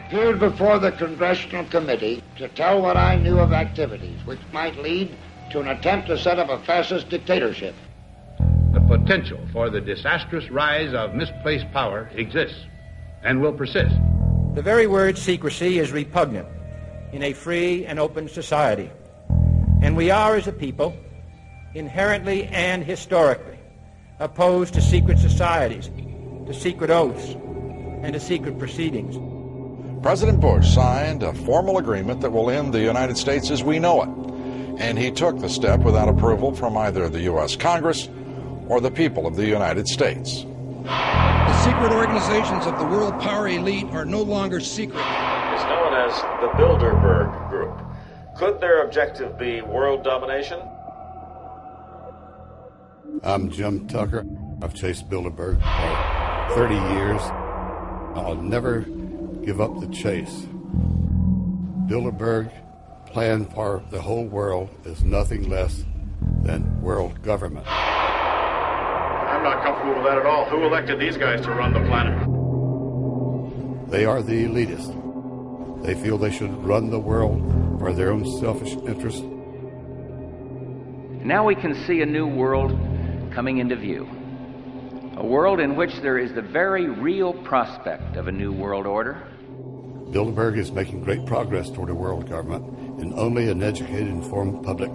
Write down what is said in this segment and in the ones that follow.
appeared before the Congressional Committee to tell what I knew of activities which might lead to an attempt to set up a fascist dictatorship. The potential for the disastrous rise of misplaced power exists and will persist. The very word secrecy is repugnant in a free and open society, and we are, as a people, inherently and historically opposed to secret societies, to secret oaths, and to secret proceedings. President Bush signed a formal agreement that will end the United States as we know it, and he took the step without approval from either the U.S. Congress or the people of the United States. The secret organizations of the world power elite are no longer secret. It's known as the Bilderberg Group. Could their objective be world domination? I'm Jim Tucker. I've chased Bilderberg for 30 years. I'll never give up the chase. Bilderberg plan for the whole world is nothing less than world government. I'm not comfortable with that at all. Who elected these guys to run the planet? They are the elitists. They feel they should run the world for their own selfish interests. Now we can see a new world coming into view. A world in which there is the very real prospect of a new world order. Bilderberg is making great progress toward a world government, and only an educated, informed public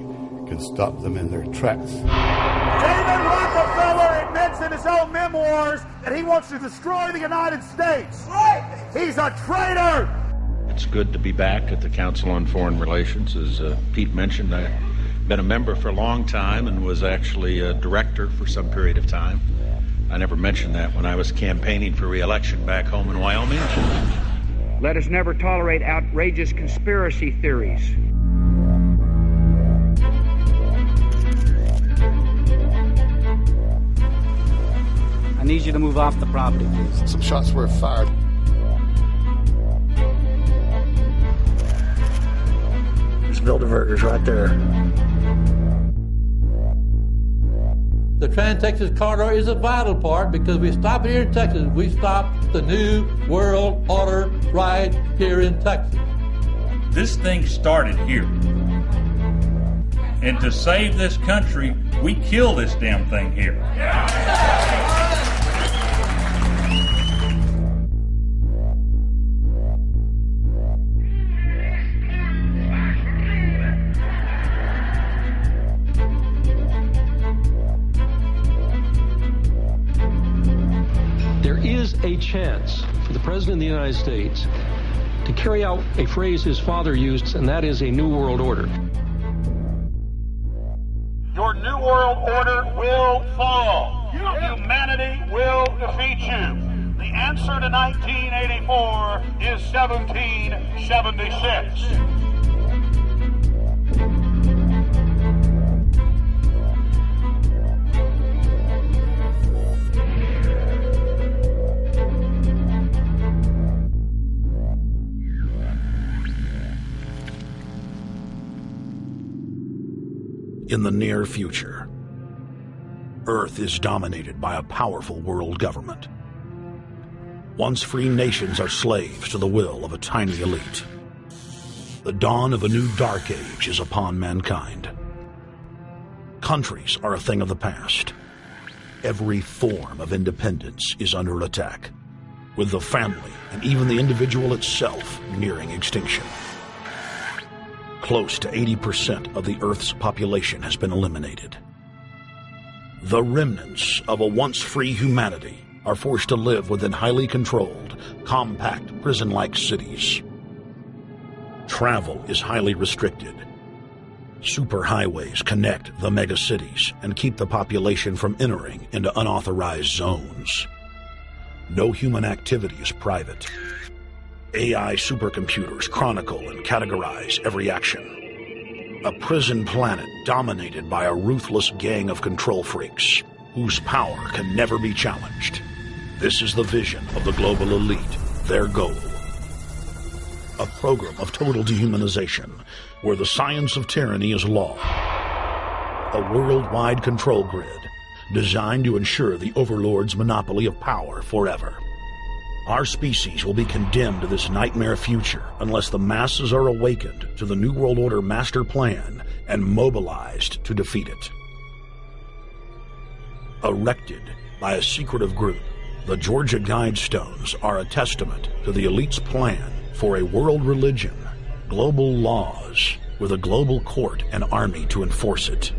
can stop them in their tracks. David Rockefeller admits in his own memoirs that he wants to destroy the United States. Right. He's a traitor. It's good to be back at the Council on Foreign Relations. As Pete mentioned, I've been a member for a long time and was actually a director for some period of time. I never mentioned that when I was campaigning for re-election back home in Wyoming. Let us never tolerate outrageous conspiracy theories. I need you to move off the property, please. Some shots were fired. There's Bilderbergers right there. The Trans-Texas Corridor is a vital part because we stop it here in Texas. We stop the New World Order right here in Texas. This thing started here. And to save this country, we kill this damn thing here. A chance for the President of the United States to carry out a phrase his father used, and that is a New World Order. Your New World Order will fall. Humanity will defeat you. The answer to 1984 is 1776. In the near future, Earth is dominated by a powerful world government. Once free nations are slaves to the will of a tiny elite. The dawn of a new dark age is upon mankind. Countries are a thing of the past. Every form of independence is under attack, with the family and even the individual itself nearing extinction. Close to 80% of the Earth's population has been eliminated. The remnants of a once-free humanity are forced to live within highly controlled, compact, prison-like cities. Travel is highly restricted. Superhighways connect the megacities and keep the population from entering into unauthorized zones. No human activity is private. AI supercomputers chronicle and categorize every action. A prison planet dominated by a ruthless gang of control freaks whose power can never be challenged. This is the vision of the global elite, their goal. A program of total dehumanization where the science of tyranny is law. A worldwide control grid designed to ensure the overlord's monopoly of power forever. Our species will be condemned to this nightmare future unless the masses are awakened to the New World Order master plan and mobilized to defeat it. Erected by a secretive group, the Georgia Guidestones are a testament to the elite's plan for a world religion, global laws, with a global court and army to enforce it.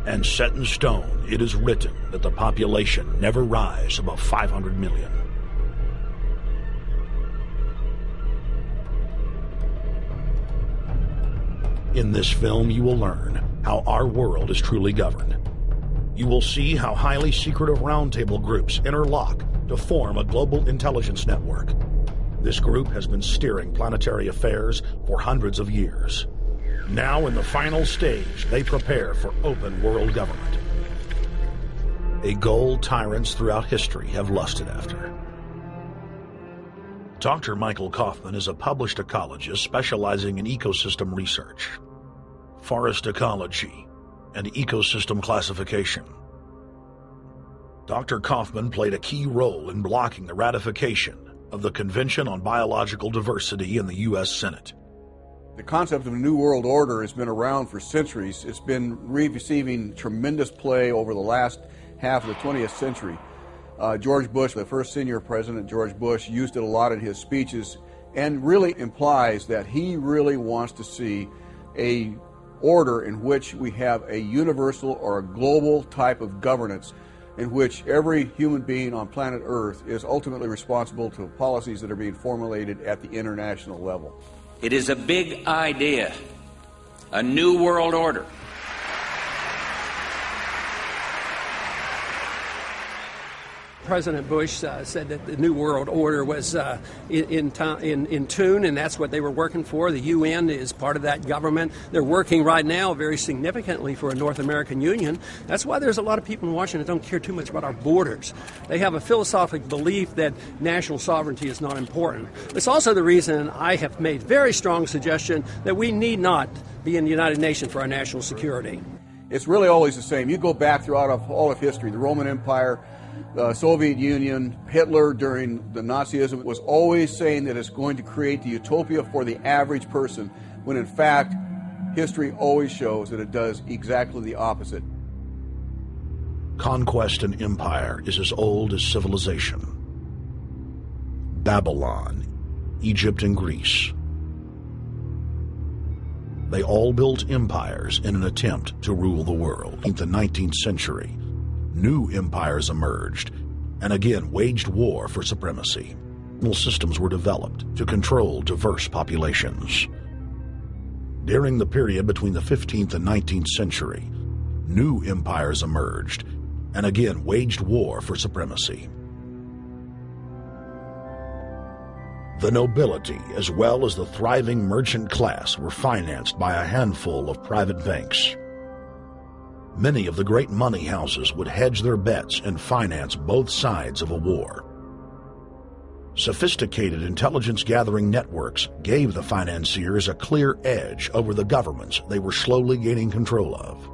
And set in stone, it is written that the population never rise above 500 million. In this film, you will learn how our world is truly governed. You will see how highly secretive roundtable groups interlock to form a global intelligence network. This group has been steering planetary affairs for hundreds of years. Now, in the final stage, they prepare for open world government, a goal tyrants throughout history have lusted after. Dr. Michael Kaufman is a published ecologist specializing in ecosystem research, forest ecology, and ecosystem classification. Dr. Kaufman played a key role in blocking the ratification of the Convention on Biological Diversity in the U.S. Senate. The concept of a New World Order has been around for centuries. It's been receiving tremendous play over the last half of the 20th century. George Bush, the first senior president, George Bush, used it a lot in his speeches and really implies that he really wants to see a order in which we have a universal or a global type of governance in which every human being on planet Earth is ultimately responsible to policies that are being formulated at the international level. It is a big idea, a new world order. President Bush said that the New World Order was in tune, and that's what they were working for. The UN is part of that government. They're working right now very significantly for a North American Union. That's why there's a lot of people in Washington that don't care too much about our borders. They have a philosophical belief that national sovereignty is not important. It's also the reason I have made very strong suggestion that we need not be in the United Nations for our national security. It's really always the same. You go back throughout all of history, the Roman Empire, the Soviet Union, Hitler during the Nazism was always saying that it's going to create the utopia for the average person, when in fact, history always shows that it does exactly the opposite. Conquest and empire is as old as civilization. Babylon, Egypt, and Greece. They all built empires in an attempt to rule the world. In the 19th century, new empires emerged and again waged war for supremacy. Systems were developed to control diverse populations. During the period between the 15th and 19th century, new empires emerged and again waged war for supremacy. The nobility, as well as the thriving merchant class, were financed by a handful of private banks. Many of the great money houses would hedge their bets and finance both sides of a war. Sophisticated intelligence-gathering networks gave the financiers a clear edge over the governments they were slowly gaining control of.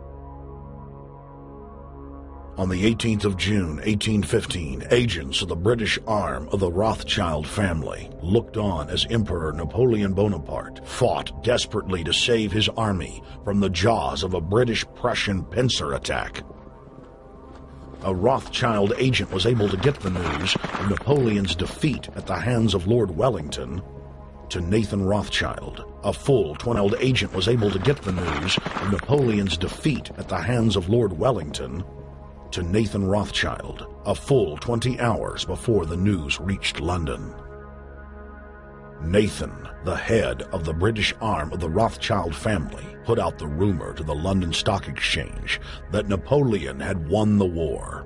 On the 18th of June, 1815, agents of the British arm of the Rothschild family looked on as Emperor Napoleon Bonaparte fought desperately to save his army from the jaws of a British-Prussian pincer attack. A Rothschild agent was able to get the news of Napoleon's defeat at the hands of Lord Wellington to Nathan Rothschild. A full 12 agent was able to get the news of Napoleon's defeat at the hands of Lord Wellington to Nathan Rothschild, a full 20 hours before the news reached London. Nathan, the head of the British arm of the Rothschild family, put out the rumor to the London Stock Exchange that Napoleon had won the war.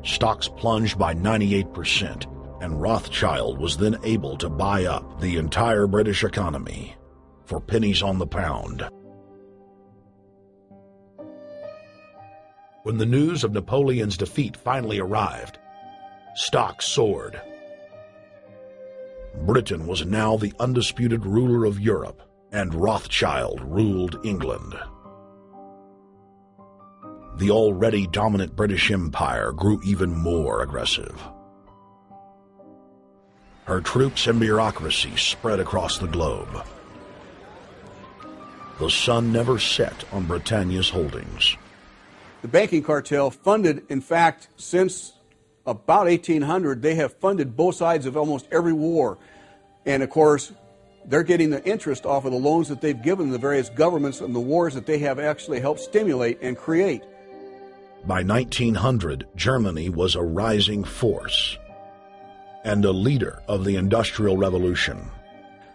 Stocks plunged by 98%, and Rothschild was then able to buy up the entire British economy for pennies on the pound. When the news of Napoleon's defeat finally arrived, stocks soared. Britain was now the undisputed ruler of Europe, and Rothschild ruled England. the already dominant British Empire grew even more aggressive. Her troops and bureaucracy spread across the globe. The sun never set on Britannia's holdings. The banking cartel funded, in fact, since about 1800, they have funded both sides of almost every war. And of course, they're getting the interest off of the loans that they've given the various governments and the wars that they have actually helped stimulate and create. By 1900, Germany was a rising force and a leader of the Industrial Revolution.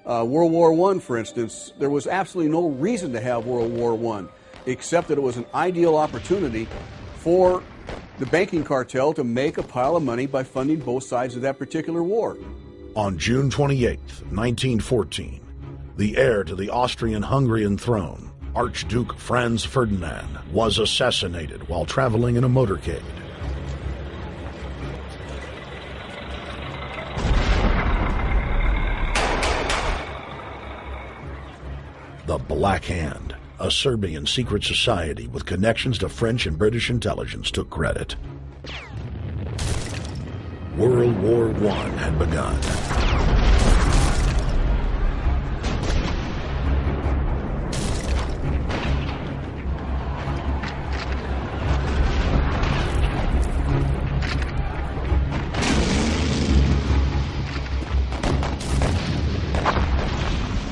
World War I, for instance, there was absolutely no reason to have World War I, except that it was an ideal opportunity for the banking cartel to make a pile of money by funding both sides of that particular war. On June 28, 1914, the heir to the Austrian-Hungarian throne, Archduke Franz Ferdinand, was assassinated while traveling in a motorcade. The Black Hand, a Serbian secret society with connections to French and British intelligence, took credit. World War I had begun.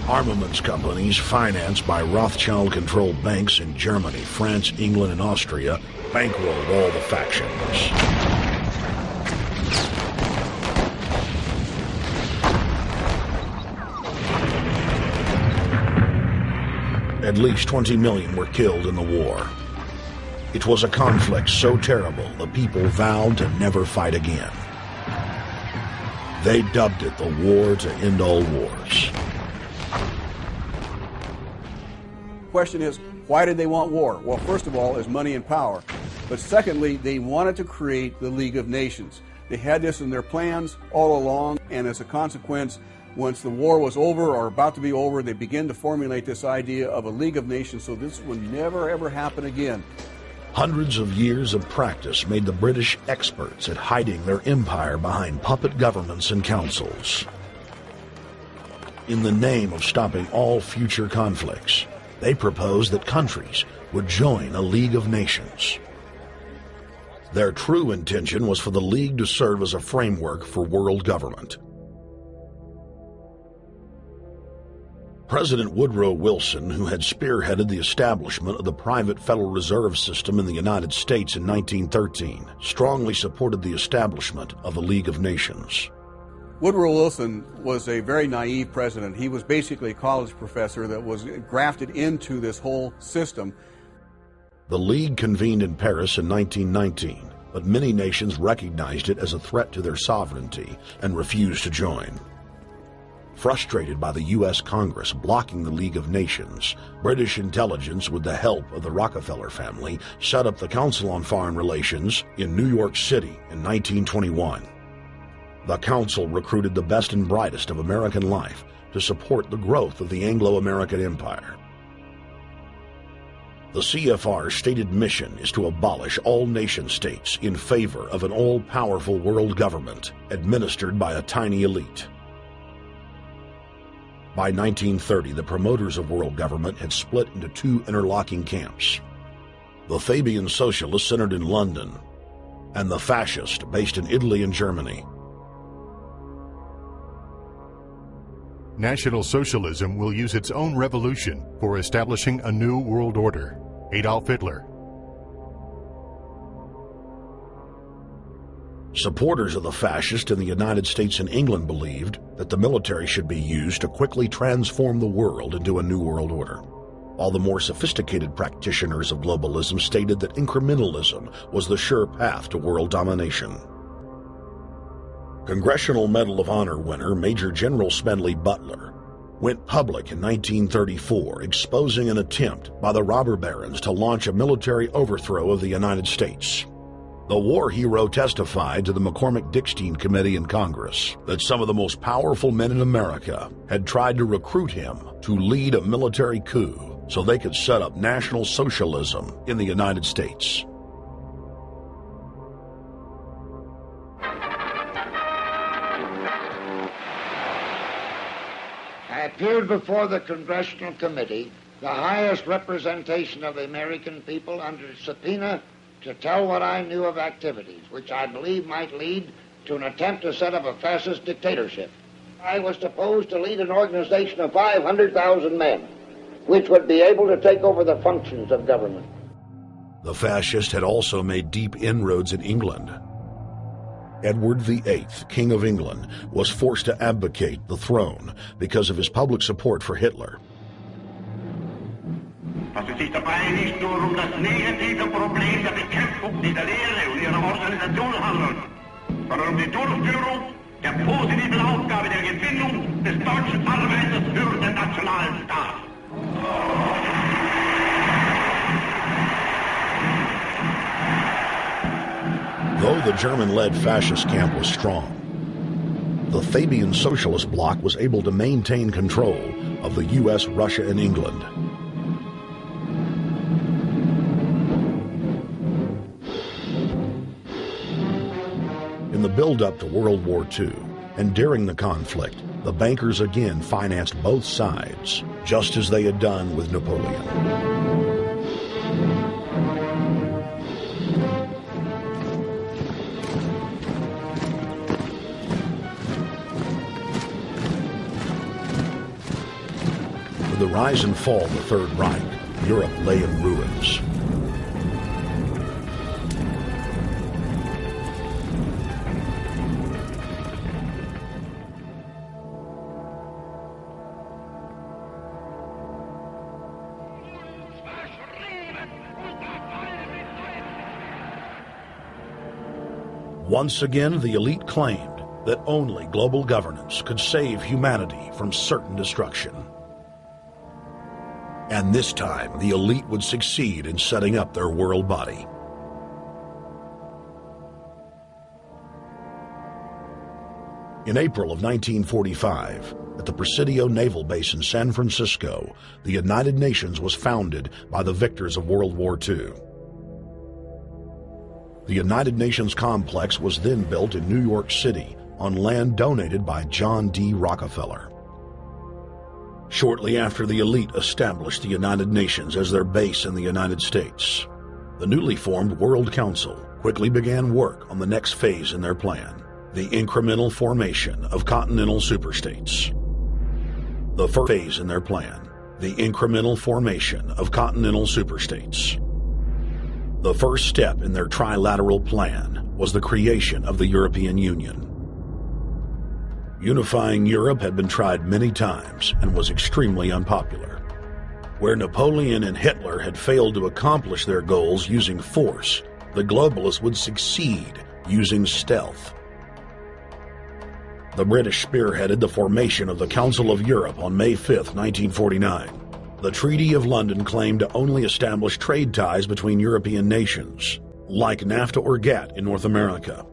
Armaments companies financed by Rothschild-controlled banks in Germany, France, England, and Austria bankrolled all the factions. At least 20 million were killed in the war. It was a conflict so terrible the people vowed to never fight again. They dubbed it the war to end all wars. Question is, why did they want war? Well, first of all, is money and power. But secondly, they wanted to create the League of Nations. They had this in their plans all along, and as a consequence, once the war was over or about to be over, they began to formulate this idea of a League of Nations so this would never ever happen again. Hundreds of years of practice made the British experts at hiding their empire behind puppet governments and councils. In the name of stopping all future conflicts, they proposed that countries would join a League of Nations. Their true intention was for the League to serve as a framework for world government. President Woodrow Wilson, who had spearheaded the establishment of the private Federal Reserve System in the United States in 1913, strongly supported the establishment of the League of Nations. Woodrow Wilson was a very naive president. He was basically a college professor that was grafted into this whole system. The League convened in Paris in 1919, but many nations recognized it as a threat to their sovereignty and refused to join. Frustrated by the U.S. Congress blocking the League of Nations, British intelligence, with the help of the Rockefeller family, set up the Council on Foreign Relations in New York City in 1921. The Council recruited the best and brightest of American life to support the growth of the Anglo-American Empire. The CFR's stated mission is to abolish all nation-states in favor of an all-powerful world government administered by a tiny elite. By 1930, the promoters of world government had split into two interlocking camps: the Fabian socialists centered in London, and the fascists based in Italy and Germany. National Socialism will use its own revolution for establishing a new world order. Adolf Hitler. Supporters of the fascists in the United States and England believed that the military should be used to quickly transform the world into a new world order, while the more sophisticated practitioners of globalism stated that incrementalism was the sure path to world domination. Congressional Medal of Honor winner Major General Smedley Butler went public in 1934, exposing an attempt by the robber barons to launch a military overthrow of the United States. The war hero testified to the McCormick-Dickstein Committee in Congress that some of the most powerful men in America had tried to recruit him to lead a military coup so they could set up National Socialism in the United States. appeared before the Congressional Committee, the highest representation of the American people, under subpoena to tell what I knew of activities which I believe might lead to an attempt to set up a fascist dictatorship. I was supposed to lead an organization of 500,000 men, which would be able to take over the functions of government. The fascist had also made deep inroads in England. Edward VIII, King of England, was forced to abdicate the throne because of his public support for Hitler. Het is daarbij niet door om dat negatieve probleem der Bekämpfung dieser Lehre und ihrer Organisation handelt, sondern um die Durchführung der positiven Aufgabe der Gewinnung des deutschen Arbeiters für den nationalen Staat. Though the German-led fascist camp was strong, the Fabian Socialist Bloc was able to maintain control of the U.S., Russia, and England. In the build-up to World War II, and during the conflict, the bankers again financed both sides, just as they had done with Napoleon. With the rise and fall of the Third Reich, Europe lay in ruins. Once again, the elite claimed that only global governance could save humanity from certain destruction. And this time, the elite would succeed in setting up their world body. In April of 1945, at the Presidio Naval Base in San Francisco, the United Nations was founded by the victors of World War II. The United Nations complex was then built in New York City on land donated by John D. Rockefeller. Shortly after the elite established the United Nations as their base in the United States, the newly formed World Council quickly began work on the next phase in their plan, the incremental formation of continental superstates. The first phase in their plan, the incremental formation of continental superstates. The first step in their trilateral plan was the creation of the European Union. Unifying Europe had been tried many times and was extremely unpopular. Where Napoleon and Hitler had failed to accomplish their goals using force, the globalists would succeed using stealth. The British spearheaded the formation of the Council of Europe on May 5, 1949. The Treaty of London claimed to only establish trade ties between European nations, like NAFTA or GATT in North America.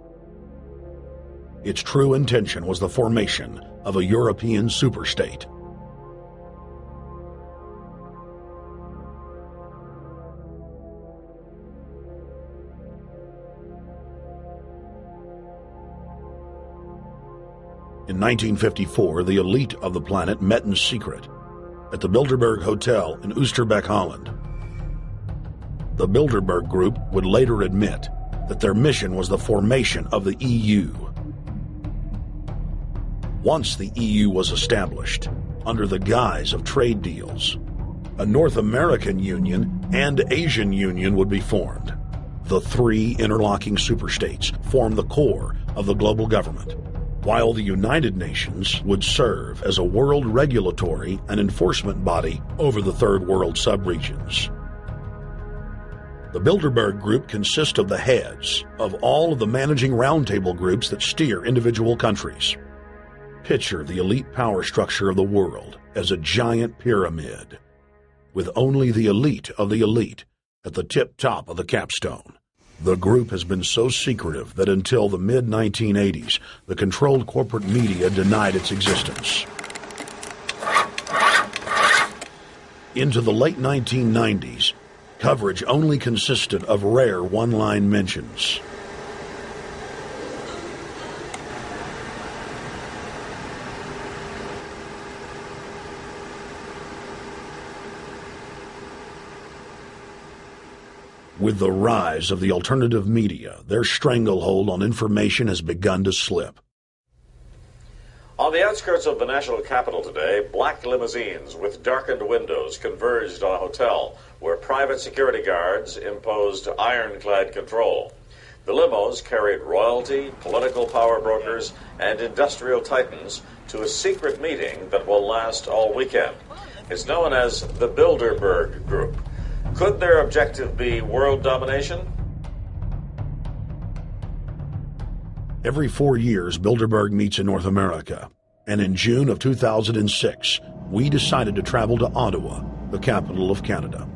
Its true intention was the formation of a European superstate. In 1954, the elite of the planet met in secret at the Bilderberg Hotel in Oosterbeek, Holland. The Bilderberg Group would later admit that their mission was the formation of the EU. Once the EU was established, under the guise of trade deals, a North American Union and Asian Union would be formed. The three interlocking superstates formed the core of the global government, while the United Nations would serve as a world regulatory and enforcement body over the Third World subregions. The Bilderberg Group consists of the heads of all of the managing roundtable groups that steer individual countries. Picture the elite power structure of the world as a giant pyramid, with only the elite of the elite at the tip top of the capstone. The group has been so secretive that until the mid-1980s, the controlled corporate media denied its existence. Into the late 1990s, coverage only consisted of rare one-line mentions. With the rise of the alternative media, their stranglehold on information has begun to slip. On the outskirts of the national capital today, black limousines with darkened windows converged on a hotel where private security guards imposed ironclad control. The limos carried royalty, political power brokers, and industrial titans to a secret meeting that will last all weekend. It's known as the Bilderberg Group. Could their objective be world domination? Every 4 years, Bilderberg meets in North America, and in June of 2006, we decided to travel to Ottawa, the capital of Canada.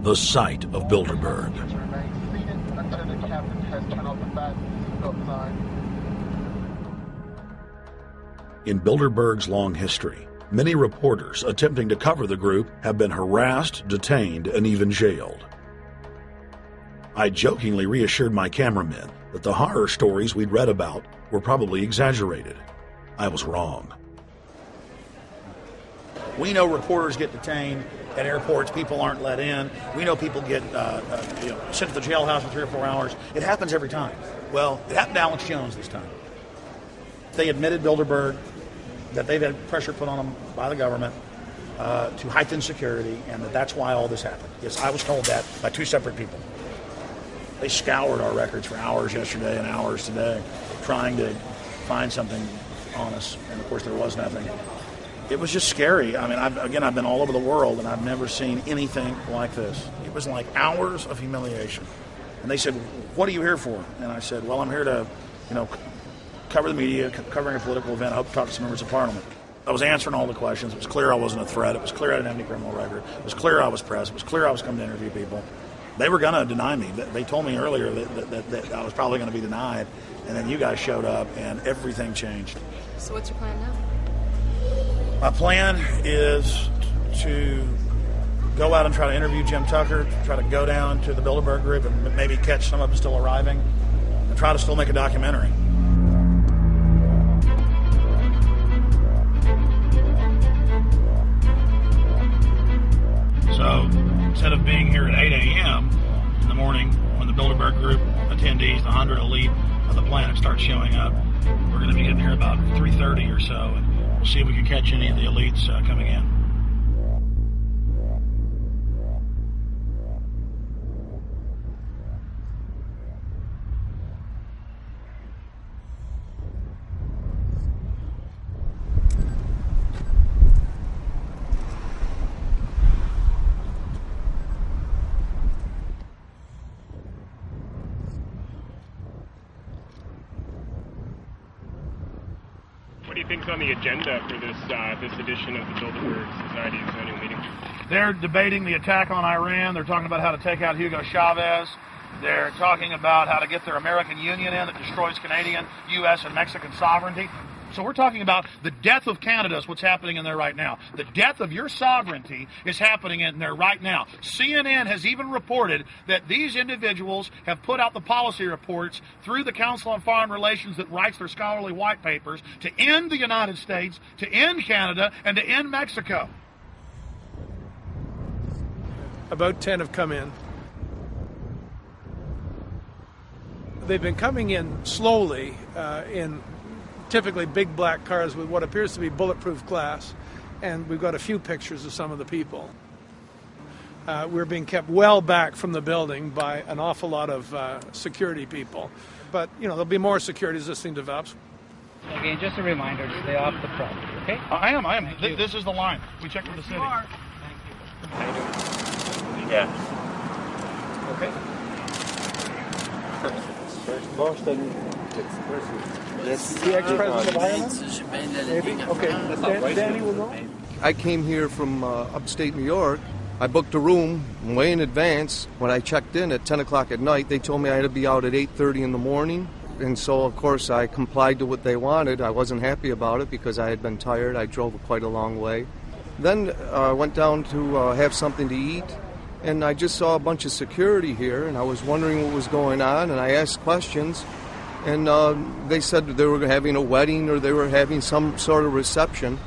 The site of Bilderberg. In Bilderberg's long history, many reporters attempting to cover the group have been harassed, detained, and even jailed. I jokingly reassured my cameramen that the horror stories we'd read about were probably exaggerated. I was wrong. We know reporters get detained at airports. People aren't let in. We know people get sent to the jailhouse for 3 or 4 hours. It happens every time. Well, it happened to Alex Jones this time. They admitted Bilderberg that they've had pressure put on them by the government to heighten security, and that's why all this happened. Yes, I was told that by 2 separate people. They scoured our records for hours yesterday and hours today, trying to find something on us, and of course there was nothing. It was just scary. I mean, I've been all over the world, and I've never seen anything like this. It was like hours of humiliation. And they said, "What are you here for?" And I said, "Well, I'm here to, cover the media, covering a political event. I hope to talk to some members of Parliament." I was answering all the questions. It was clear I wasn't a threat. It was clear I didn't have any criminal record. It was clear I was press. It was clear I was coming to interview people. They were going to deny me. They told me earlier that I was probably going to be denied, and then you guys showed up, and everything changed. So what's your plan now? My plan is to go out and try to interview Jim Tucker, try to go down to the Bilderberg Group and maybe catch some of them still arriving, and try to still make a documentary. So instead of being here at 8 a.m. in the morning when the Bilderberg Group attendees, the 100 elite of the planet, start showing up, we're going to be getting here about 3:30 or so, and we'll see if we can catch any of the elites coming in. What do you think's on the agenda for this edition of the Bilderberg Society's annual meeting? They're debating the attack on Iran. They're talking about how to take out Hugo Chavez. They're talking about how to get their American Union in that destroys Canadian, U.S., and Mexican sovereignty. So we're talking about the death of Canada is what's happening in there right now. The death of your sovereignty is happening in there right now. CNN has even reported that these individuals have put out the policy reports through the Council on Foreign Relations that writes their scholarly white papers to end the United States, to end Canada, and to end Mexico. About 10 have come in. They've been coming in slowly in typically big black cars with what appears to be bulletproof glass, and we've got a few pictures of some of the people. We're being kept well back from the building by an awful lot of security people, but there'll be more security as this thing develops. Again, just a reminder to stay off the property, okay? I am. This is the line. We checked with the city. Thank you. Yeah. Okay. First Boston. Is the ex-president of Ireland? Maybe? Okay. Danny will know. I came here from upstate New York. I booked a room way in advance. When I checked in at 10 o'clock at night, they told me I had to be out at 8:30 in the morning. And so, of course, I complied to what they wanted. I wasn't happy about it because I had been tired. I drove quite a long way. Then I went down to have something to eat, and I just saw a bunch of security here, and I was wondering what was going on, and I asked questions. And they said they were having a wedding or they were having some sort of reception.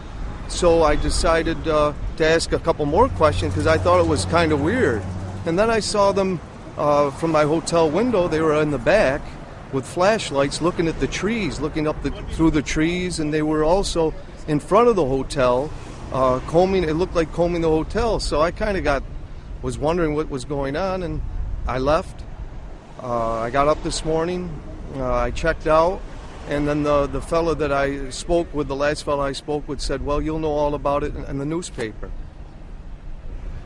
So I decided to ask a couple more questions because I thought it was kind of weird. And then I saw them from my hotel window. They were in the back with flashlights looking at the trees, looking up through the trees, and they were also in front of the hotel combing. It looked like combing the hotel. So I kind of was wondering what was going on, and I left. I got up this morning. I checked out, and then the fellow that I spoke with, the last fellow I spoke with, said, well, you'll know all about it in the newspaper.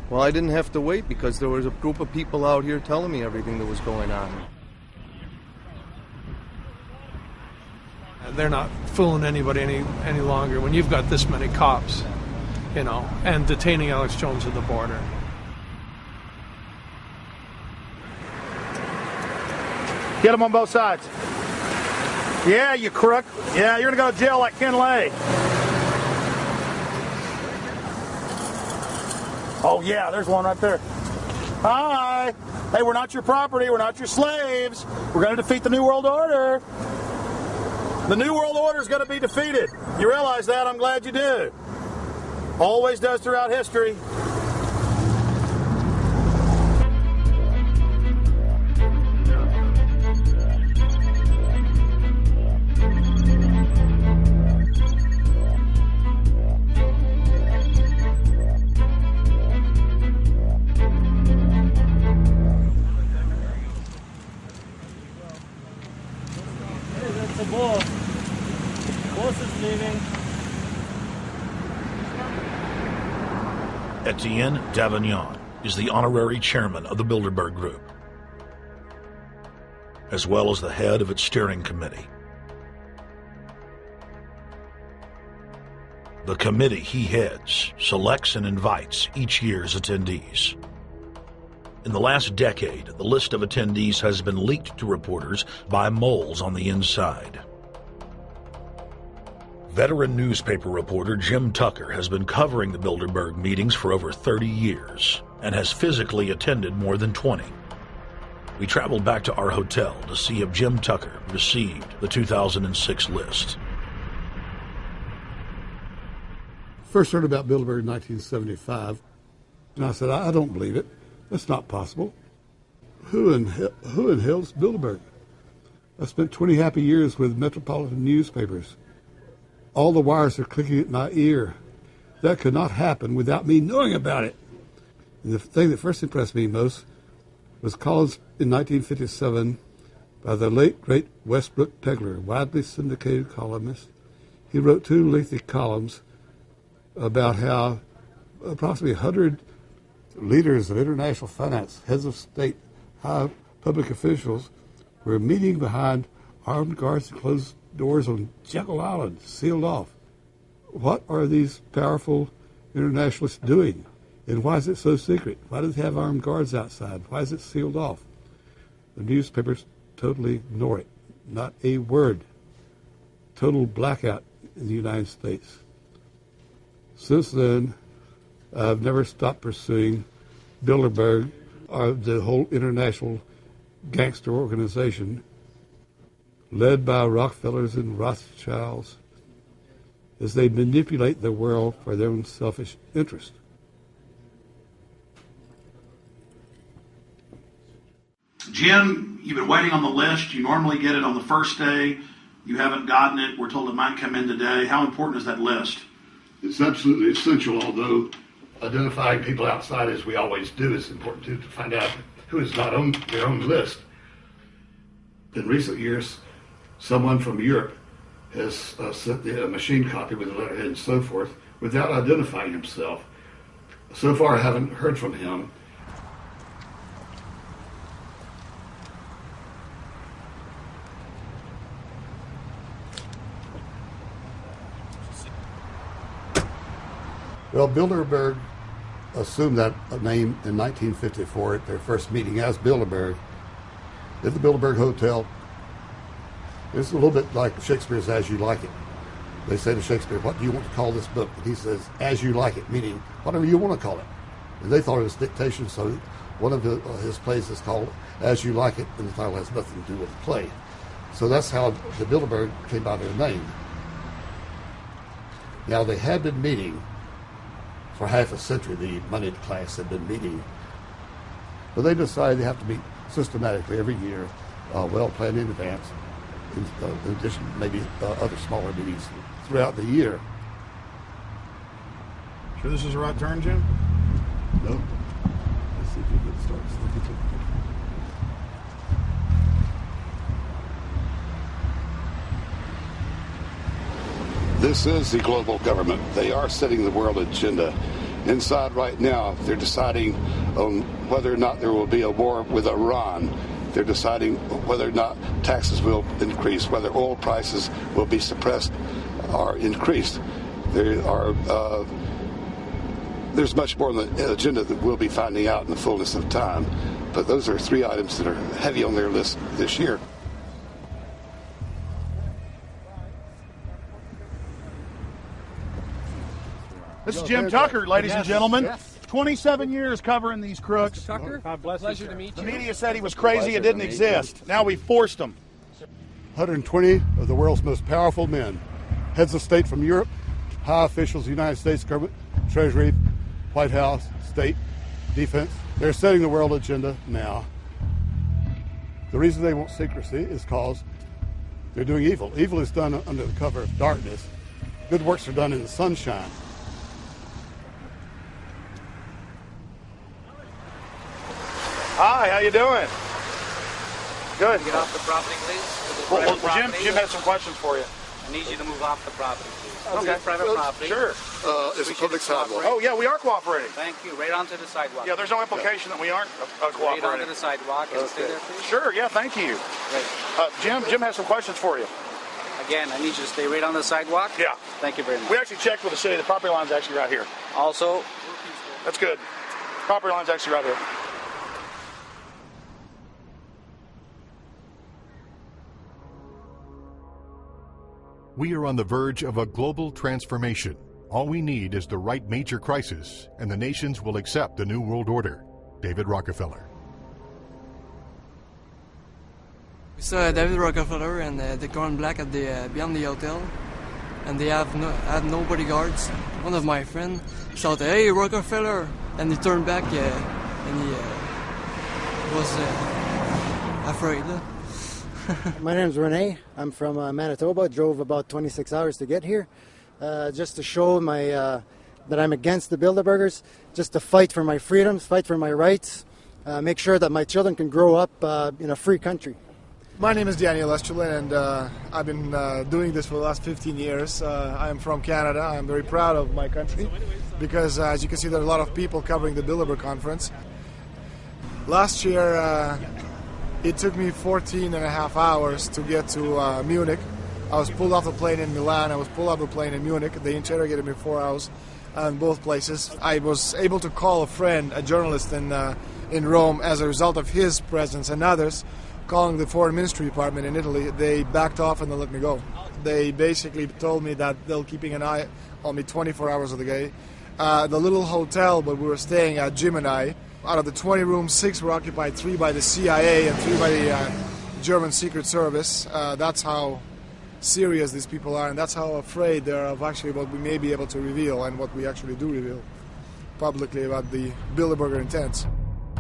Well, I didn't have to wait because there was a group of people out here telling me everything that was going on. They're not fooling anybody any longer when you've got this many cops, and detaining Alex Jones at the border. Get them on both sides. Yeah, you crook. Yeah, you're going to go to jail like Ken Lay. Oh, yeah, there's one right there. Hi. Hey, we're not your property. We're not your slaves. We're going to defeat the New World Order. The New World Order is going to be defeated. You realize that? I'm glad you do. Always does throughout history. Etienne Davignon is the honorary chairman of the Bilderberg Group, as well as the head of its steering committee. The committee he heads selects and invites each year's attendees. In the last decade, the list of attendees has been leaked to reporters by moles on the inside. Veteran newspaper reporter Jim Tucker has been covering the Bilderberg meetings for over 30 years and has physically attended more than 20. We traveled back to our hotel to see if Jim Tucker received the 2006 list. First heard about Bilderberg in 1975, and I said, I don't believe it. That's not possible. Who in hell's Bilderberg? I spent 20 happy years with metropolitan newspapers. All the wires are clicking at my ear. That could not happen without me knowing about it. And the thing that first impressed me most was columns in 1957 by the late, great Westbrook Tegler, widely syndicated columnist. He wrote 2 lengthy columns about how approximately 100 leaders of international finance, heads of state, high public officials, were meeting behind armed guards and closed doors on Jekyll Island, sealed off. What are these powerful internationalists doing? And why is it so secret? Why do they have armed guards outside? Why is it sealed off? The newspapers totally ignore it. Not a word. Total blackout in the United States. Since then, I've never stopped pursuing Bilderberg, or the whole international gangster organization led by Rockefellers and Rothschilds, as they manipulate the world for their own selfish interest. Jim, you've been waiting on the list. You normally get it on the first day. You haven't gotten it. We're told it might come in today. How important is that list? It's absolutely essential, although identifying people outside, as we always do, is important too, to find out who is not on their own list. In recent years, someone from Europe has sent a machine copy with a letterhead and so forth without identifying himself. So far, I haven't heard from him. Well, Bilderberg assumed that name in 1954 at their first meeting as Bilderberg at the Bilderberg Hotel. It's a little bit like Shakespeare's As You Like It. They say to Shakespeare, what do you want to call this book? And he says, As You Like It, meaning whatever you want to call it. And they thought it was dictation, so one of his plays is called As You Like It, and the title has nothing to do with the play. So that's how the Bilderberg came by their name. Now, they had been meeting for half a century. The moneyed class had been meeting. But they decide they have to meet systematically every year, well planned in advance, in addition to maybe other smaller meetings throughout the year. Sure this is the right turn, Jim? No. Let's see if we can start. This is the global government. They are setting the world agenda. Inside right now, they're deciding on whether or not there will be a war with Iran. They're deciding whether or not taxes will increase, whether oil prices will be suppressed or increased. There's much more on the agenda that we'll be finding out in the fullness of time. But those are 3 items that are heavy on their list this year. This is Jim Tucker, ladies and gentlemen. Yes. 27 years covering these crooks. Mr. Tucker, God bless pleasure to meet you. The media said he was crazy, it didn't exist. Now we forced him. 120 of the world's most powerful men, heads of state from Europe, high officials of the United States government, Treasury, White House, state, defense. They're setting the world agenda now. The reason they want secrecy is because they're doing evil. Evil is done under the cover of darkness. Good works are done in the sunshine. Hi, how you doing? Good. Get off the property, please. Well, Jim has some questions for you. I need you to move off the property, please. Okay. Private property. Sure. It's a public sidewalk. Oh, yeah, we are cooperating. Thank you. Right onto the sidewalk. Yeah, there's no implication that we aren't cooperating. Right onto the sidewalk. Can you stay there, please? Sure, yeah, thank you. Great. Jim has some questions for you. Again, I need you to stay right on the sidewalk. Yeah. Thank you very much. We actually checked with the city. The property line's actually right here. Also. That's good. Property line's actually right here. We are on the verge of a global transformation. All we need is the right major crisis, and the nations will accept the New World Order. David Rockefeller. We saw David Rockefeller and the car in black at the behind the hotel, and they had no bodyguards. One of my friends shouted, "Hey, Rockefeller!" and he turned back and he was afraid. My name's Rene. I'm from Manitoba. Drove about 26 hours to get here, just to show that I'm against the Bilderbergers, just to fight for my freedoms, fight for my rights, make sure that my children can grow up in a free country. My name is Daniel Estrelin, and I've been doing this for the last 15 years. I'm from Canada. I'm very proud of my country because, as you can see, there are a lot of people covering the Bilderberg conference. Last year, it took me 14 and a half hours to get to Munich. I was pulled off the plane in Milan. I was pulled off the plane in Munich. They interrogated me 4 hours in both places. I was able to call a friend, a journalist in Rome, as a result of his presence and others. Calling the Foreign Ministry Department in Italy, they backed off and they let me go. They basically told me that they'll keeping an eye on me 24 hours of the day. The little hotel where we were staying at, Jim and I, out of the 20 rooms, 6 were occupied, 3 by the CIA and 3 by the German Secret Service. That's how serious these people are, and that's how afraid they are of actually what we may be able to reveal and what we actually do reveal publicly about the Bilderberger intents.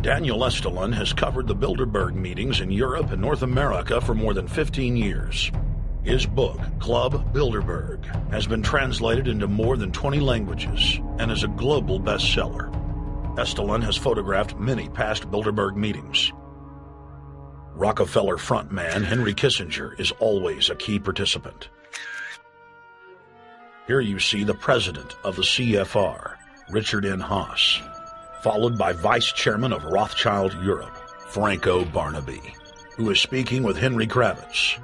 Daniel Estrelin has covered the Bilderberg meetings in Europe and North America for more than 15 years. His book, Club Bilderberg, has been translated into more than 20 languages and is a global bestseller. Estrelin has photographed many past Bilderberg meetings. Rockefeller frontman Henry Kissinger is always a key participant. Here you see the president of the CFR, Richard N. Haas, followed by Vice Chairman of Rothschild Europe, Franco Barnaby, who is speaking with Henry Kravitz.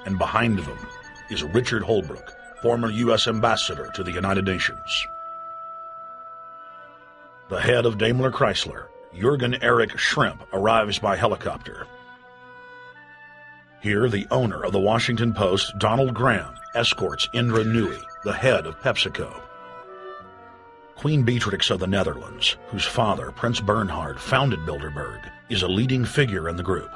And behind them is Richard Holbrooke, former U.S. Ambassador to the United Nations. The head of Daimler Chrysler, Jürgen Erich Schrimp, arrives by helicopter. Here, the owner of the Washington Post, Donald Graham, escorts Indra Nooyi, the head of PepsiCo. Queen Beatrix of the Netherlands, whose father, Prince Bernhard, founded Bilderberg, is a leading figure in the group.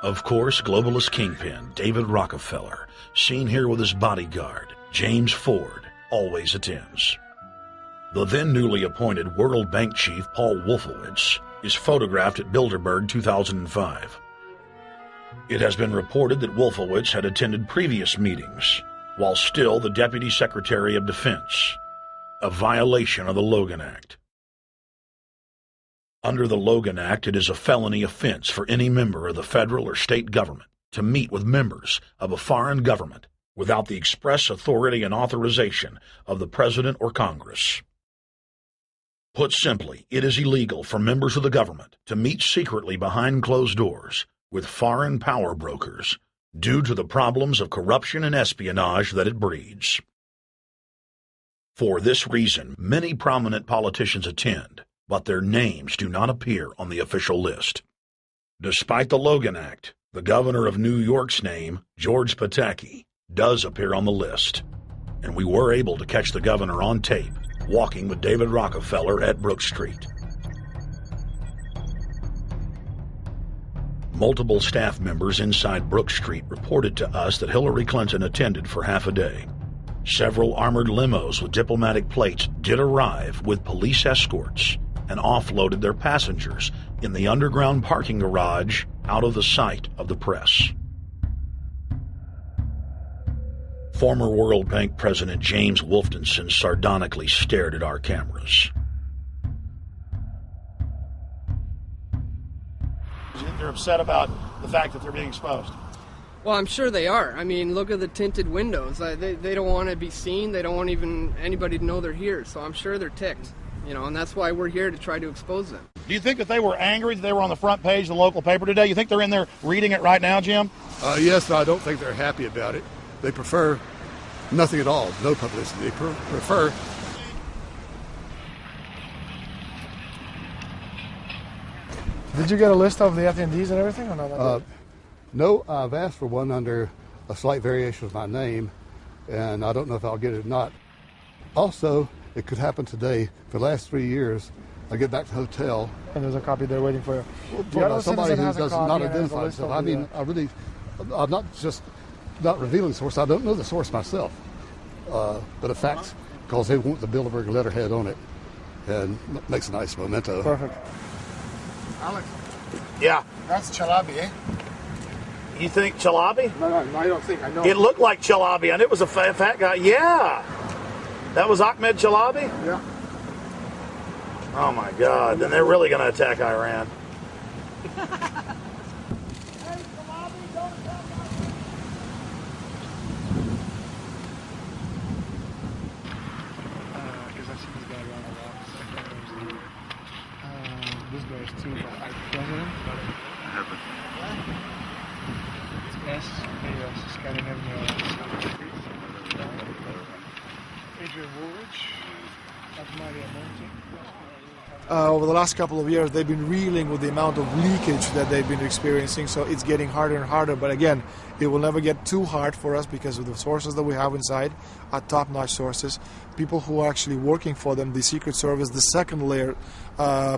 Of course, globalist kingpin David Rockefeller, seen here with his bodyguard, James Ford, always attends. The then newly appointed World Bank chief Paul Wolfowitz is photographed at Bilderberg 2005. It has been reported that Wolfowitz had attended previous meetings while still the Deputy Secretary of Defense, a violation of the Logan Act. Under the Logan Act, it is a felony offense for any member of the federal or state government to meet with members of a foreign government without the express authority and authorization of the President or Congress. Put simply, it is illegal for members of the government to meet secretly behind closed doors with foreign power brokers due to the problems of corruption and espionage that it breeds. For this reason, many prominent politicians attend, but their names do not appear on the official list. Despite the Logan Act, the governor of New York's name, George Pataki, does appear on the list, and we were able to catch the governor on tape walking with David Rockefeller at Brook Street. Multiple staff members inside Brook Street reported to us that Hillary Clinton attended for half a day. Several armored limos with diplomatic plates did arrive with police escorts and offloaded their passengers in the underground parking garage out of the sight of the press. Former World Bank President James Wolfensohn sardonically stared at our cameras. They're upset about the fact that they're being exposed. Well, I'm sure they are. I mean, look at the tinted windows. They don't want to be seen. They don't want even anybody to know they're here. So I'm sure they're ticked, and that's why we're here to try to expose them. Do you think that they were angry that they were on the front page of the local paper today? You think they're in there reading it right now, Jim? Yes, I don't think they're happy about it. They prefer nothing at all, no publicity. They prefer. Did you get a list of the attendees and everything, or not? No, I've asked for one under a slight variation of my name, and I don't know if I'll get it or not. Also, it could happen today. For the last 3 years, I get back to the hotel. And there's a copy there waiting for you. Well, somebody who does not identify himself. I mean, I'm not revealing the source. I don't know the source myself. But a fact, because they want the Bilderberg letterhead on it, and makes a nice memento. Perfect. Alex. Yeah. That's Chalabi, eh? You think Chalabi? No, I don't think. I know. It looked like Chalabi, and it was a fat guy. Yeah. That was Ahmed Chalabi? Yeah. Oh, my God. Then they're really going to attack Iran. This guy is too, but I president. Yes, he is scanning Adrian Woolridge, Maria Monti. Over the last couple of years, they've been reeling with the amount of leakage that they've been experiencing, so it's getting harder and harder. But again, it will never get too hard for us because of the sources that we have inside are top-notch sources. People who are actually working for them, the Secret Service, the second layer,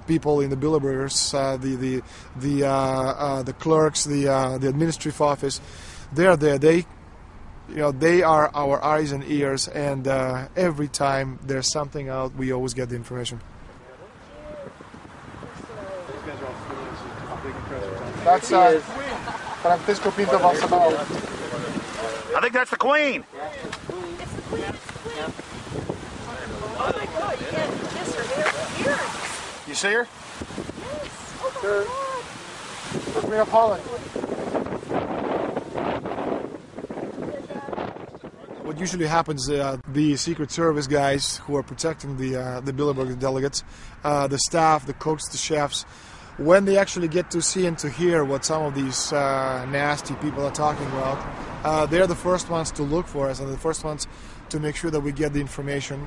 people in the Bilderbergers, the clerks, the administrative office, they're there. They are our eyes and ears, and every time there's something out, we always get the information. That's Francisco Pinto Balsamao. I think that's the Queen. It's the Queen. Oh my God, you can't kiss her ears. You see her? Yes. Oh my God. Look me up, Holland. What usually happens, the Secret Service guys who are protecting the Bilderberg delegates, the staff, the cooks, the chefs, when they actually get to see and to hear what some of these nasty people are talking about, they're the first ones to look for us and the first ones to make sure that we get the information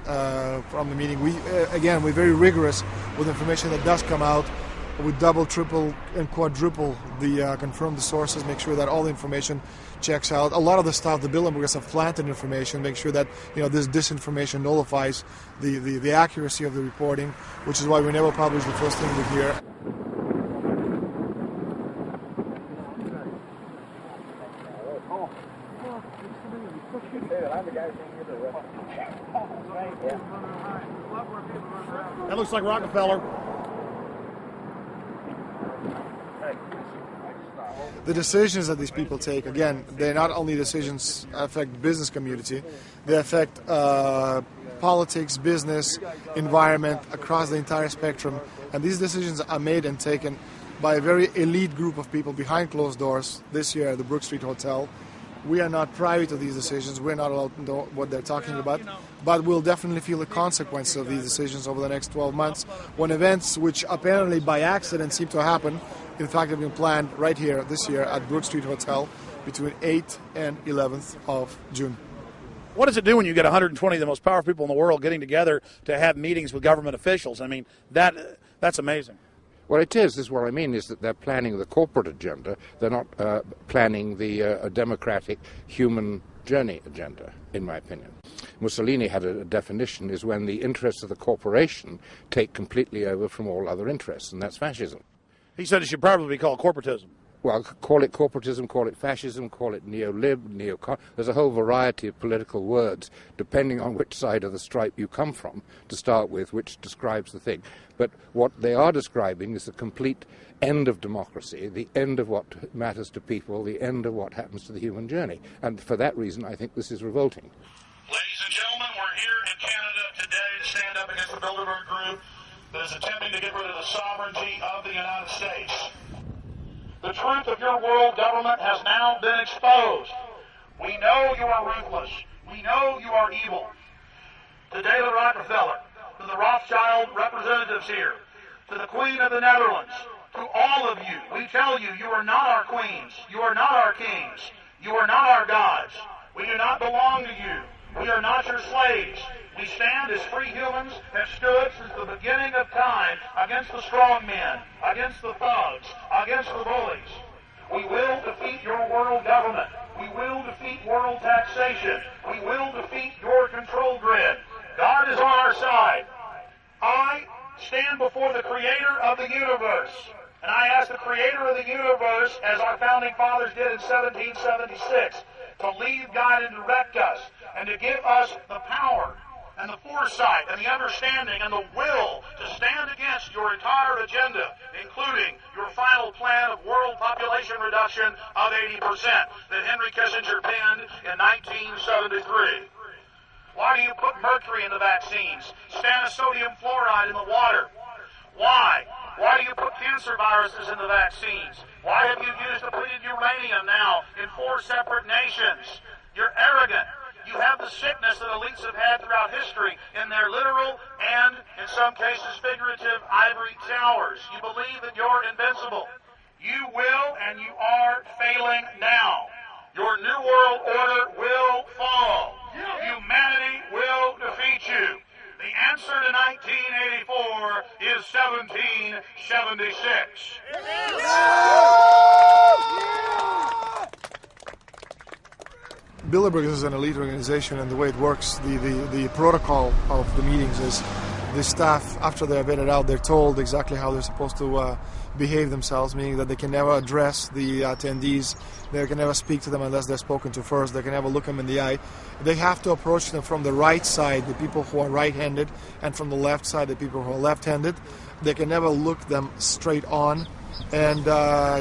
from the meeting. We're very rigorous with information that does come out. We double, triple, and quadruple confirm the sources, make sure that all the information checks out. A lot of the stuff, the Bilderbergers have planted information, make sure that this disinformation nullifies the accuracy of the reporting, which is why we never publish the first thing we hear. just like Rockefeller. The decisions that these people take, again, they're not only decisions that affect the business community, they affect politics, business, environment, across the entire spectrum. And these decisions are made and taken by a very elite group of people behind closed doors this year at the Brook Street Hotel. We are not privy to these decisions. We're not allowed to know what they're talking about. But we'll definitely feel the consequences of these decisions over the next 12 months when events which apparently by accident seem to happen, in fact, have been planned right here this year at Brook Street Hotel between 8th and 11th of June. What does it do when you get 120 of the most powerful people in the world getting together to have meetings with government officials? I mean, that's amazing. Well, it is. This is what I mean, is that they're planning the corporate agenda. They're not planning the democratic human journey agenda, in my opinion. Mussolini had a definition, is when the interests of the corporation take completely over from all other interests, and that's fascism. He said it should probably be called corporatism. Well, call it corporatism, call it fascism, call it neo-lib, there's a whole variety of political words, depending on which side of the stripe you come from, to start with, which describes the thing. But what they are describing is the complete end of democracy, the end of what matters to people, the end of what happens to the human journey. And for that reason, I think this is revolting. Ladies and gentlemen, we're here in Canada today to stand up against the Bilderberg Group that is attempting to get rid of the sovereignty of the United States. The truth of your world government has now been exposed. We know you are ruthless. We know you are evil. To David Rockefeller, to the Rothschild representatives here, to the Queen of the Netherlands, to all of you, we tell you, you are not our queens. You are not our kings. You are not our gods. We do not belong to you. We are not your slaves. We stand as free humans, have stood since the beginning of time against the strong men, against the thugs, against the bullies. We will defeat your world government. We will defeat world taxation. We will defeat your control grid. God is on our side. I stand before the creator of the universe, and I ask the creator of the universe, as our founding fathers did in 1776, to lead, guide, and direct us, and to give us the power and the foresight and the understanding and the will to stand against your entire agenda, including your final plan of world population reduction of 80% that Henry Kissinger penned in 1973. Why do you put mercury in the vaccines, sodium fluoride in the water? Why? Why do you put cancer viruses in the vaccines? Why have you used depleted uranium now in 4 separate nations? You're arrogant. You have the sickness that elites have had throughout history in their literal and, in some cases, figurative ivory towers. You believe that you're invincible. You will and you are failing now. Your New World Order will fall. Humanity will defeat you. The answer to 1984 is 1776. Bilderberg is an elite organization, and the way it works, the protocol of the meetings is the staff, after they're vetted out, they're told exactly how they're supposed to behave themselves, meaning that they can never address the attendees, they can never speak to them unless they're spoken to first, they can never look them in the eye. They have to approach them from the right side, the people who are right-handed, and from the left side, the people who are left-handed. They can never look them straight on. And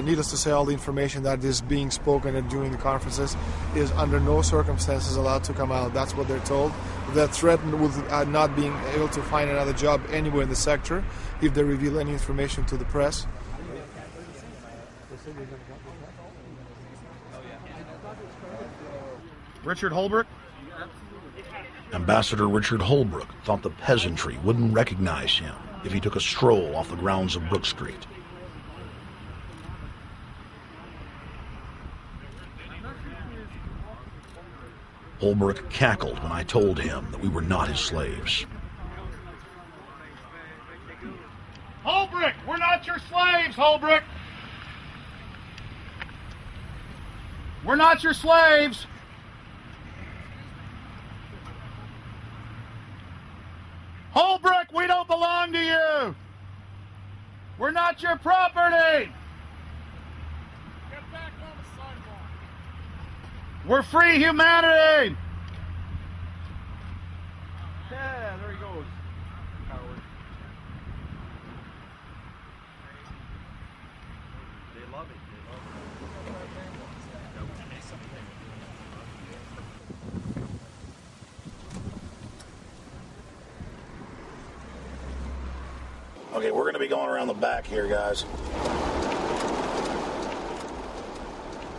needless to say, all the information that is being spoken during the conferences is under no circumstances allowed to come out. That's what they're told. They're threatened with not being able to find another job anywhere in the sector if they reveal any information to the press. Richard Holbrooke? Ambassador Richard Holbrooke thought the peasantry wouldn't recognize him if he took a stroll off the grounds of Brook Street. Holbrooke cackled when I told him that we were not his slaves. Holbrooke, we're not your slaves, Holbrooke. We're not your slaves. Holbrooke, we don't belong to you. We're not your property. Get back on the sidewalk. We're free humanity. Yeah, there he goes. Howard. Okay, we're going to be going around the back here, guys.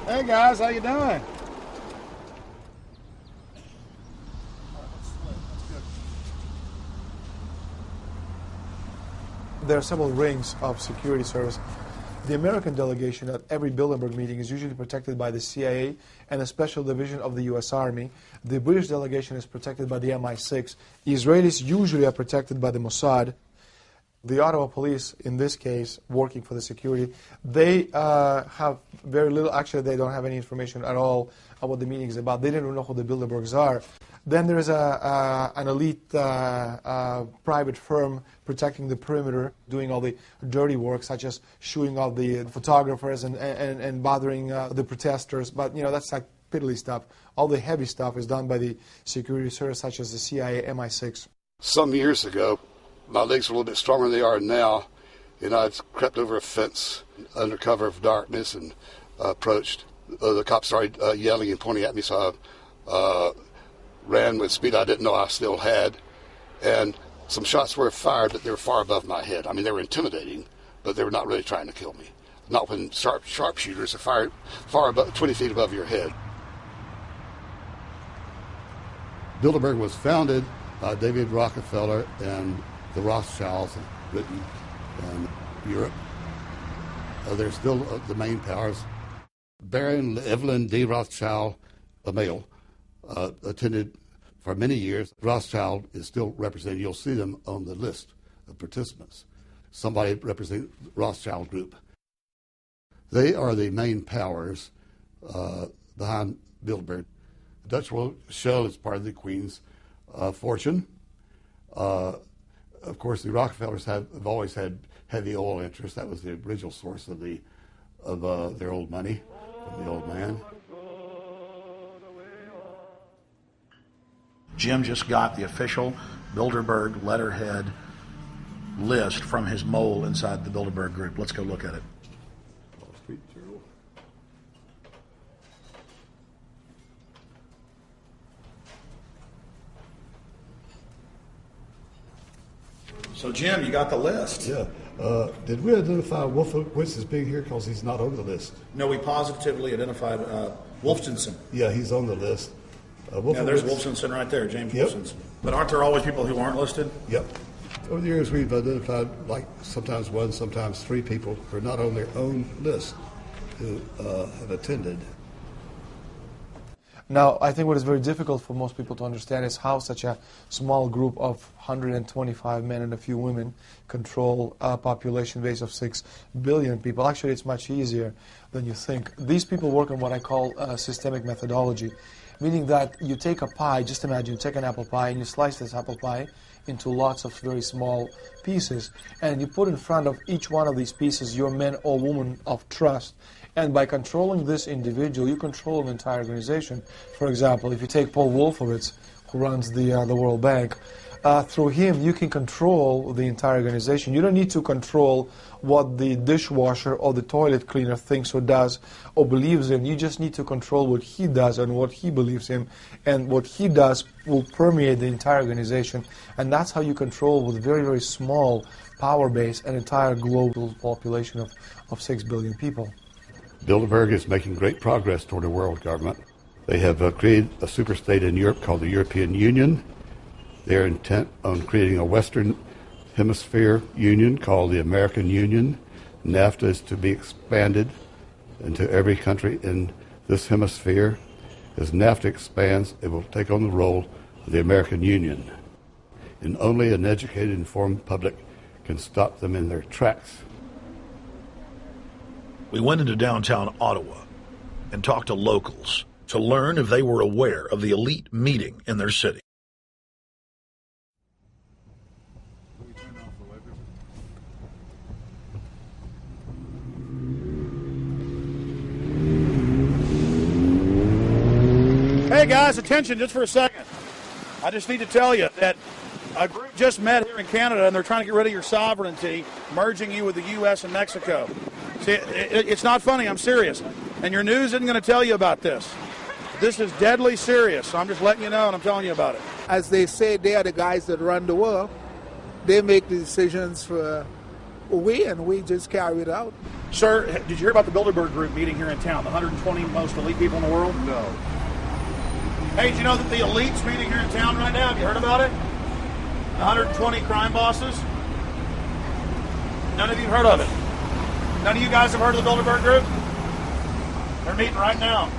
Hey, guys, how you doing? There are several rings of security service. The American delegation at every Bilderberg meeting is usually protected by the CIA and a special division of the U.S. Army. The British delegation is protected by the MI6. The Israelis usually are protected by the Mossad. The Ottawa police, in this case, working for the security, they have very little, actually they don't have any information at all on what the meeting is about. They didn't know who the Bilderbergs are. Then there is an elite private firm protecting the perimeter, doing all the dirty work, such as shooing off the photographers and bothering the protesters. But, you know, that's like piddly stuff. All the heavy stuff is done by the security service, such as the CIA, MI6. Some years ago, my legs were a little bit stronger than they are now, and I'd crept over a fence under cover of darkness and approached. The cops started yelling and pointing at me, so I ran with speed I didn't know I still had, and some shots were fired, but they were far above my head. I mean, they were intimidating, but they were not really trying to kill me. Not when sharpshooters are fired far above, 20 feet above your head. Bilderberg was founded by David Rockefeller and the Rothschilds of Britain and Europe. They're still the main powers. Baron Evelyn D. Rothschild, a male, attended for many years. Rothschild is still represented. You'll see them on the list of participants. Somebody representing the Rothschild group. They are the main powers behind Bilderberg. The Dutch Royal Shell is part of the Queen's fortune. Of course, the Rockefellers have always had heavy oil interests. That was the original source of their old money from the old man. Jim just got the official Bilderberg letterhead list from his mole inside the Bilderberg group. Let's go look at it. Wall Street Journal. So, Jim, you got the list. Yeah. Did we identify Wolfowitz as being here because he's not on the list? No, we positively identified Wolfenson. Yeah, he's on the list. Yeah, there's Wolfenson right there, James Yep. Wolfenson. But aren't there always people who aren't listed? Yep. Over the years, we've identified like sometimes one, sometimes three people who are not on their own list who have attended. Now, I think what is very difficult for most people to understand is how such a small group of 125 men and a few women control a population base of 6 billion people. Actually, it's much easier than you think. These people work on what I call systemic methodology, meaning that you take a pie, just imagine you take an apple pie and you slice this apple pie into lots of very small pieces, and you put in front of each one of these pieces your men or women of trust. And by controlling this individual, you control an entire organization. For example, if you take Paul Wolfowitz, who runs the World Bank, through him you can control the entire organization. You don't need to control what the dishwasher or the toilet cleaner thinks or does or believes in. You just need to control what he does and what he believes in. And what he does will permeate the entire organization. And that's how you control, with a very, very small power base, an entire global population of 6 billion people. Bilderberg is making great progress toward a world government. They have created a superstate in Europe called the European Union. They are intent on creating a Western Hemisphere Union called the American Union. NAFTA is to be expanded into every country in this hemisphere. As NAFTA expands, it will take on the role of the American Union. And only an educated, informed public can stop them in their tracks. We went into downtown Ottawa and talked to locals to learn if they were aware of the elite meeting in their city. Hey guys, attention just for a second. I just need to tell you that a group just met here in Canada and they're trying to get rid of your sovereignty, merging you with the U.S. and Mexico. See, it's not funny. I'm serious. And your news isn't going to tell you about this. This is deadly serious. So I'm just letting you know, and I'm telling you about it. As they say, they are the guys that run the world. They make the decisions for we, and we just carry it out. Sir, did you hear about the Bilderberg Group meeting here in town, the 120 most elite people in the world? No. Hey, did you know that the elite's meeting here in town right now? Have you heard about it? 120 crime bosses? None of you have heard of it? None of you guys have heard of the Bilderberg Group? They're meeting right now.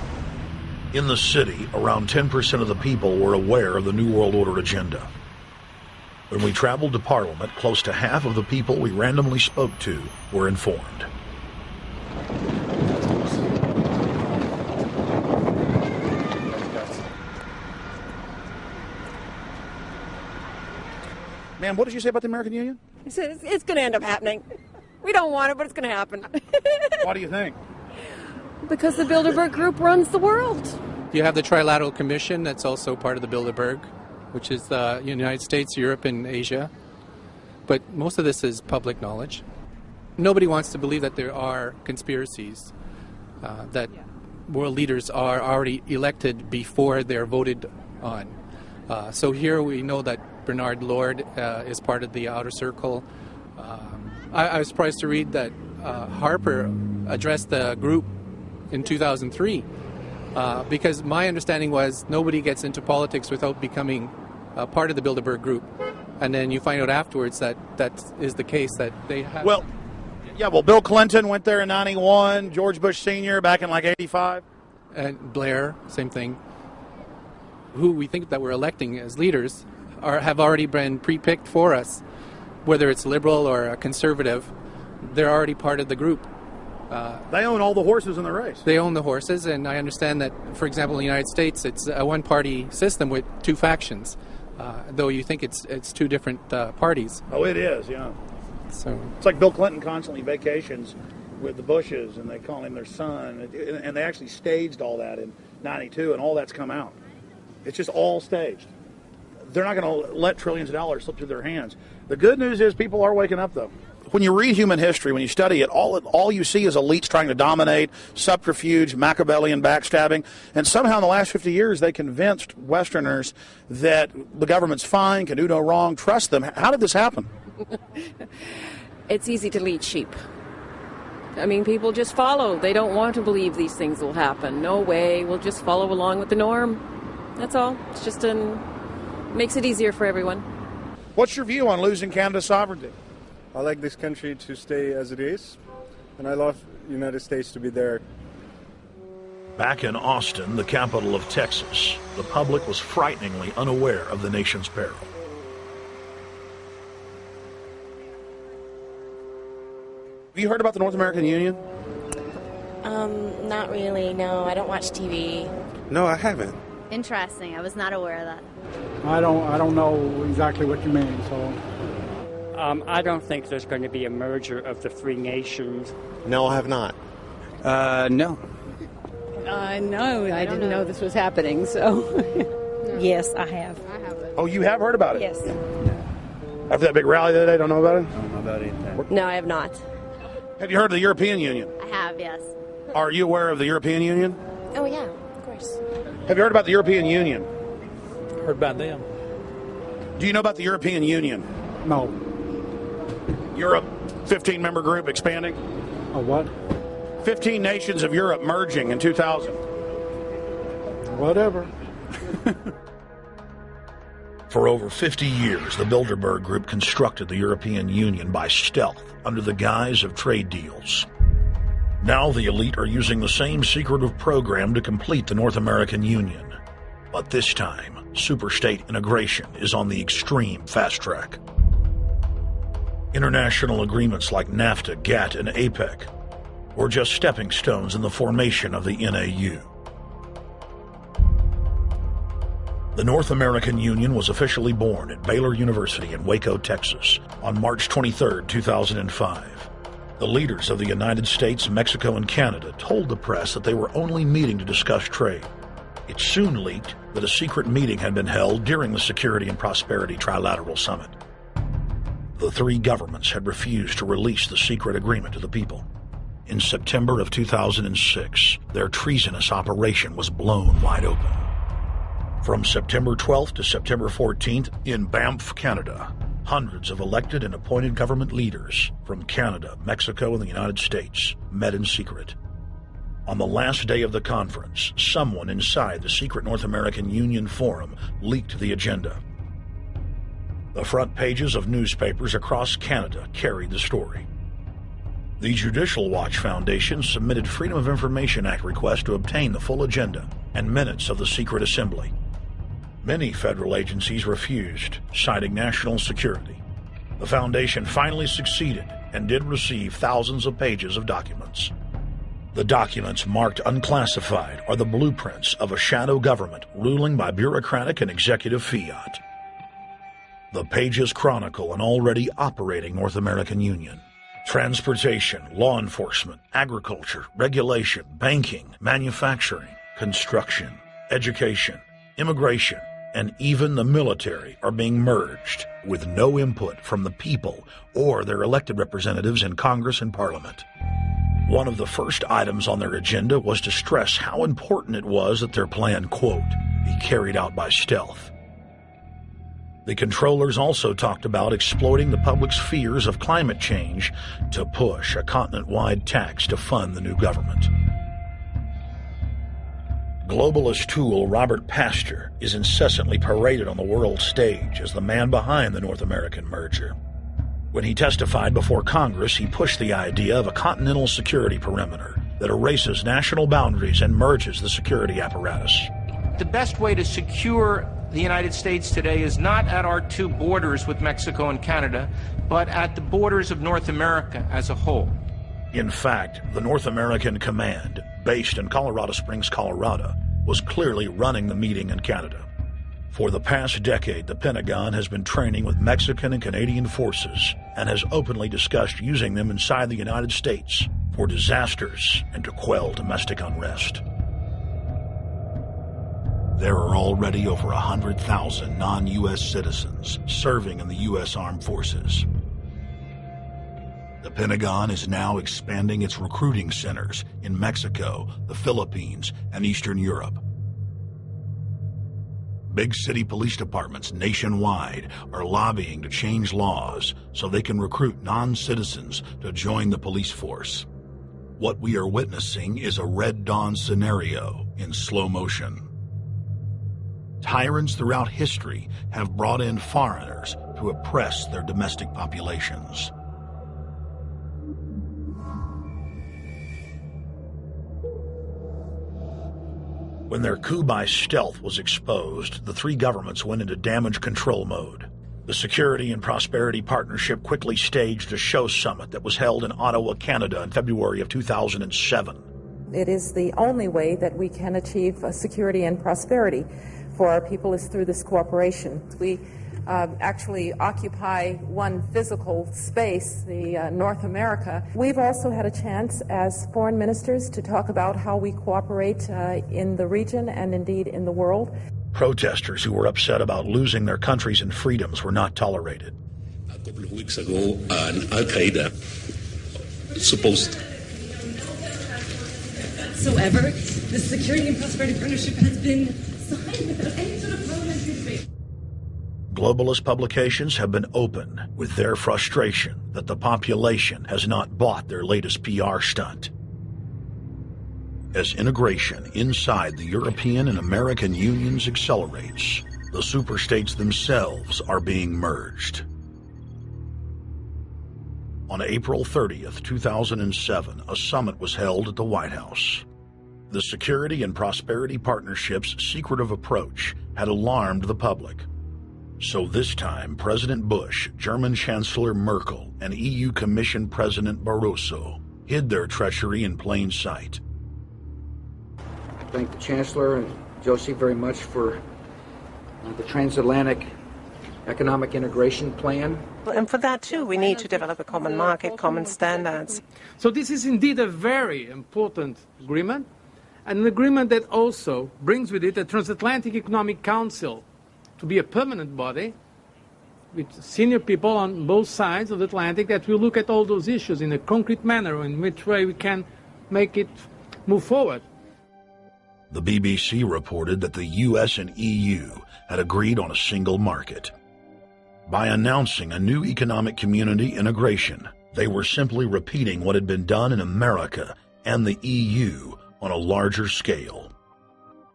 In the city, around 10% of the people were aware of the New World Order agenda. When we traveled to Parliament, close to half of the people we randomly spoke to were informed. Ma'am, what did you say about the American Union? It's going to end up happening. We don't want it, but it's going to happen. Why do you think? Because the Bilderberg Group runs the world. You have the Trilateral Commission that's also part of the Bilderberg, which is the United States, Europe, and Asia. But most of this is public knowledge. Nobody wants to believe that there are conspiracies, that world leaders are already elected before they're voted on. So here we know that Bernard Lord is part of the outer circle. I was surprised to read that Harper addressed the group in 2003 because my understanding was nobody gets into politics without becoming part of the Bilderberg Group. And then you find out afterwards that that is the case, that they have... Well, Bill Clinton went there in 91, George Bush Sr. back in like 85. And Blair, same thing. Who we think that we're electing as leaders have already been pre-picked for us. Whether it's liberal or a conservative, they're already part of the group. They own all the horses in the race. They own the horses, and I understand that, for example, in the United States, it's a one-party system with two factions, though you think it's two different parties. Oh, it is, yeah. So it's like Bill Clinton constantly vacations with the Bushes, and they call him their son, and they actually staged all that in 92, and all that's come out. It's just all staged. They're not going to let trillions of dollars slip through their hands. The good news is people are waking up, though. When you read human history, when you study it, all you see is elites trying to dominate, subterfuge, Machiavellian backstabbing, and somehow in the last 50 years they convinced Westerners that the government's fine, can do no wrong, trust them. How did this happen? It's easy to lead sheep. I mean, people just follow. They don't want to believe these things will happen. No way. We'll just follow along with the norm. That's all. It's just makes it easier for everyone. What's your view on losing Canada's sovereignty? I like this country to stay as it is, and I love the United States to be there. Back in Austin, the capital of Texas, the public was frighteningly unaware of the nation's peril. Have you heard about the North American Union? Not really, no. I don't watch TV. No, I haven't. Interesting. I was not aware of that. I don't know exactly what you mean, so... I don't think there's going to be a merger of the three nations. No, I have not. No. No, I didn't know this was happening, so... Yes, I have. Oh, you have heard about it? Yes. After that big rally the other day, don't know about it? I don't know about it. No, I have not. Have you heard of the European Union? I have, yes. Are you aware of the European Union? Oh, yeah, of course. Have you heard about the European Union? Heard about them. Do you know about the European Union? No. Europe, 15-member group expanding. A what? 15 nations of Europe merging in 2000. Whatever. For over 50 years, the Bilderberg Group constructed the European Union by stealth under the guise of trade deals. Now the elite are using the same secretive program to complete the North American Union. But this time, superstate integration is on the extreme fast track. International agreements like NAFTA, GATT, and APEC were just stepping stones in the formation of the NAU. The North American Union was officially born at Baylor University in Waco, Texas, on March 23, 2005. The leaders of the United States, Mexico, and Canada told the press that they were only meeting to discuss trade. It soon leaked that a secret meeting had been held during the Security and Prosperity Trilateral Summit. The three governments had refused to release the secret agreement to the people. in September of 2006, their treasonous operation was blown wide open. From September 12th to September 14th, in Banff, Canada, hundreds of elected and appointed government leaders from Canada, Mexico, and the United States met in secret. On the last day of the conference, someone inside the secret North American Union Forum leaked the agenda. The front pages of newspapers across Canada carried the story. The Judicial Watch Foundation submitted Freedom of Information Act requests to obtain the full agenda and minutes of the secret assembly. Many federal agencies refused, citing national security. The foundation finally succeeded and did receive thousands of pages of documents. The documents marked unclassified are the blueprints of a shadow government ruling by bureaucratic and executive fiat. The pages chronicle an already operating North American Union. Transportation, law enforcement, agriculture, regulation, banking, manufacturing, construction, education, immigration, and even the military are being merged with no input from the people or their elected representatives in Congress and Parliament. One of the first items on their agenda was to stress how important it was that their plan, quote, be carried out by stealth. The controllers also talked about exploiting the public's fears of climate change to push a continent-wide tax to fund the new government. Globalist tool Robert Pastor is incessantly paraded on the world stage as the man behind the North American merger. When he testified before Congress, he pushed the idea of a continental security perimeter that erases national boundaries and merges the security apparatus. The best way to secure the United States today is not at our two borders with Mexico and Canada, but at the borders of North America as a whole. In fact, the North American Command, based in Colorado Springs, Colorado, was clearly running the meeting in Canada. For the past decade, the Pentagon has been training with Mexican and Canadian forces and has openly discussed using them inside the United States for disasters and to quell domestic unrest. There are already over 100,000 non-U.S. citizens serving in the U.S. Armed Forces. The Pentagon is now expanding its recruiting centers in Mexico, the Philippines, and Eastern Europe. Big city police departments nationwide are lobbying to change laws so they can recruit non-citizens to join the police force. What we are witnessing is a Red Dawn scenario in slow motion. Tyrants throughout history have brought in foreigners to oppress their domestic populations. When their coup by stealth was exposed, the three governments went into damage control mode. The Security and Prosperity Partnership quickly staged a show summit that was held in Ottawa, Canada in February of 2007. It is the only way that we can achieve security and prosperity for our people is through this cooperation. We actually occupy one physical space, the North America. We've also had a chance as foreign ministers to talk about how we cooperate in the region and indeed in the world. Protesters who were upset about losing their countries and freedoms were not tolerated. A couple of weeks ago, an Al-Qaeda supposed. Whatsoever, the Security and Prosperity Partnership has been signed without any sort of parliamentary debate. Globalist publications have been open with their frustration that the population has not bought their latest PR stunt. As integration inside the European and American unions accelerates, the superstates themselves are being merged. On April 30th, 2007, a summit was held at the White House. The Security and Prosperity Partnership's secretive approach had alarmed the public. So this time, President Bush, German Chancellor Merkel, and EU Commission President Barroso hid their treachery in plain sight. I thank the Chancellor and Josie very much for the transatlantic economic integration plan. And for that too, we need to develop a common market, common standards. So this is indeed a very important agreement, and an agreement that also brings with it a Transatlantic Economic Council to be a permanent body with senior people on both sides of the Atlantic that will look at all those issues in a concrete manner, in which way we can make it move forward. The BBC reported that the US and EU had agreed on a single market. By announcing a new economic community integration, they were simply repeating what had been done in America and the EU on a larger scale.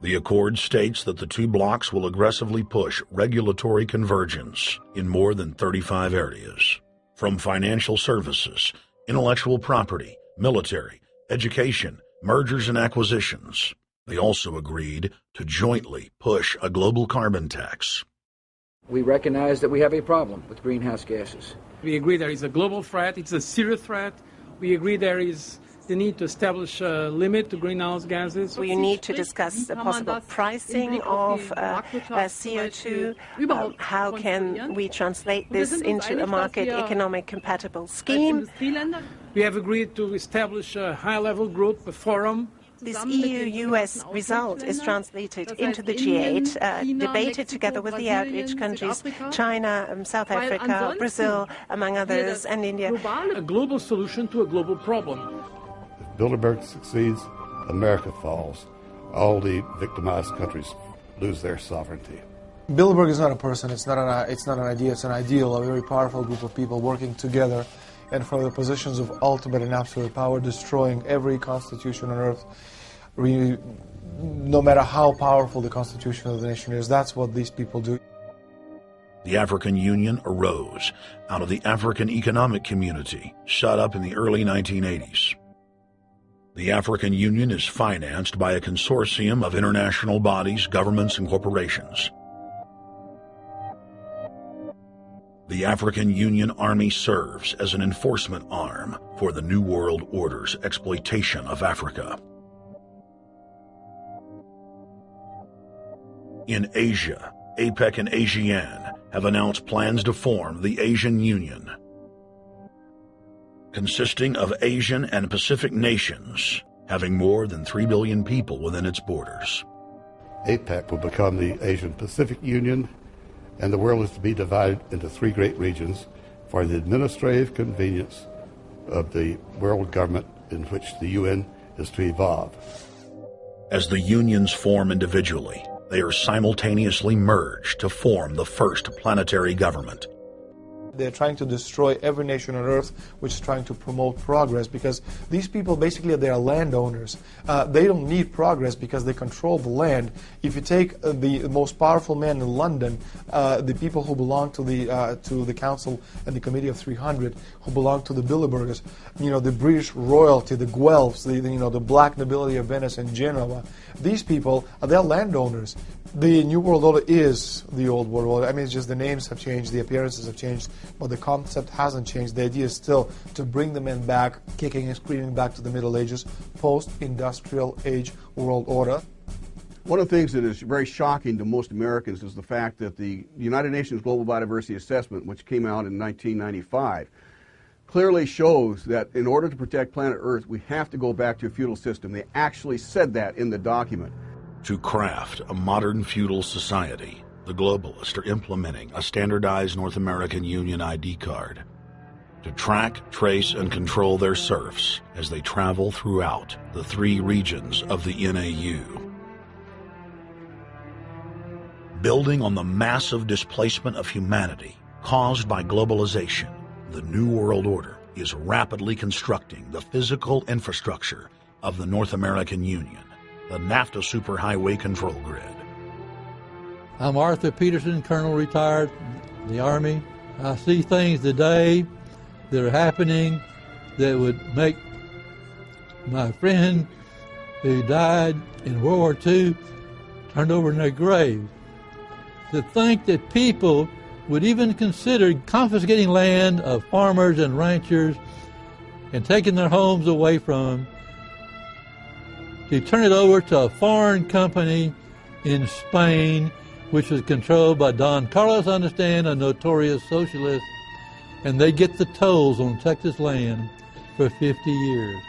The accord states that the two blocs will aggressively push regulatory convergence in more than 35 areas, from financial services, intellectual property, military, education, mergers and acquisitions. They also agreed to jointly push a global carbon tax. We recognize that we have a problem with greenhouse gases. We agree there is a global threat, it's a serious threat. We agree there is the need to establish a limit to greenhouse gases. We need to discuss the possible pricing of CO2. How can we translate this into a market economic compatible scheme? We have agreed to establish a high-level group, a forum. This EU-US result is translated into the G8, debated together with the outreach countries, China, South Africa, Brazil, among others, and India. A global solution to a global problem. If Bilderberg succeeds, America falls. All the victimized countries lose their sovereignty. Bilderberg is not a person, it's not an idea, it's an ideal, a very powerful group of people working together and from the positions of ultimate and absolute power, destroying every constitution on earth, no matter how powerful the constitution of the nation is. That's what these people do. The African Union arose out of the African Economic Community, set up in the early 1980s. The African Union is financed by a consortium of international bodies, governments, and corporations. The African Union Army serves as an enforcement arm for the New World Order's exploitation of Africa. In Asia, APEC and ASEAN have announced plans to form the Asian Union, consisting of Asian and Pacific nations, having more than 3 billion people within its borders. APEC will become the Asian Pacific Union, and the world is to be divided into 3 great regions for the administrative convenience of the world government in which the UN is to evolve. As the unions form individually, they are simultaneously merged to form the first planetary government. They're trying to destroy every nation on earth which is trying to promote progress, because these people basically, they are landowners. They don't need progress because they control the land. If you take the most powerful man in London, the people who belong to the Council and the Committee of 300, who belong to the Bilderbergers, the British royalty, the Guelphs, the black nobility of Venice and Genoa, these people, they're landowners. The New World Order is the Old World Order. I mean, it's just the names have changed, the appearances have changed, but the concept hasn't changed. The idea is still to bring the men back, kicking and screaming back to the Middle Ages, post-industrial age world order. One of the things that is very shocking to most Americans is the fact that the United Nations Global Biodiversity Assessment, which came out in 1995, clearly shows that in order to protect planet Earth, we have to go back to a feudal system. They actually said that in the document. To craft a modern feudal society, the globalists are implementing a standardized North American Union ID card to track, trace, and control their serfs as they travel throughout the 3 regions of the NAU. Building on the massive displacement of humanity caused by globalization, the New World Order is rapidly constructing the physical infrastructure of the North American Union, the NAFTA Superhighway Control Grid. I'm Arthur Peterson, Colonel retired in the Army. I see things today that are happening that would make my friend who died in World War II turn over in their grave. To think that people would even consider confiscating land of farmers and ranchers and taking their homes away from them to turn it over to a foreign company in Spain, which was controlled by Don Carlos, I understand, a notorious socialist, and they get the tolls on Texas land for 50 years.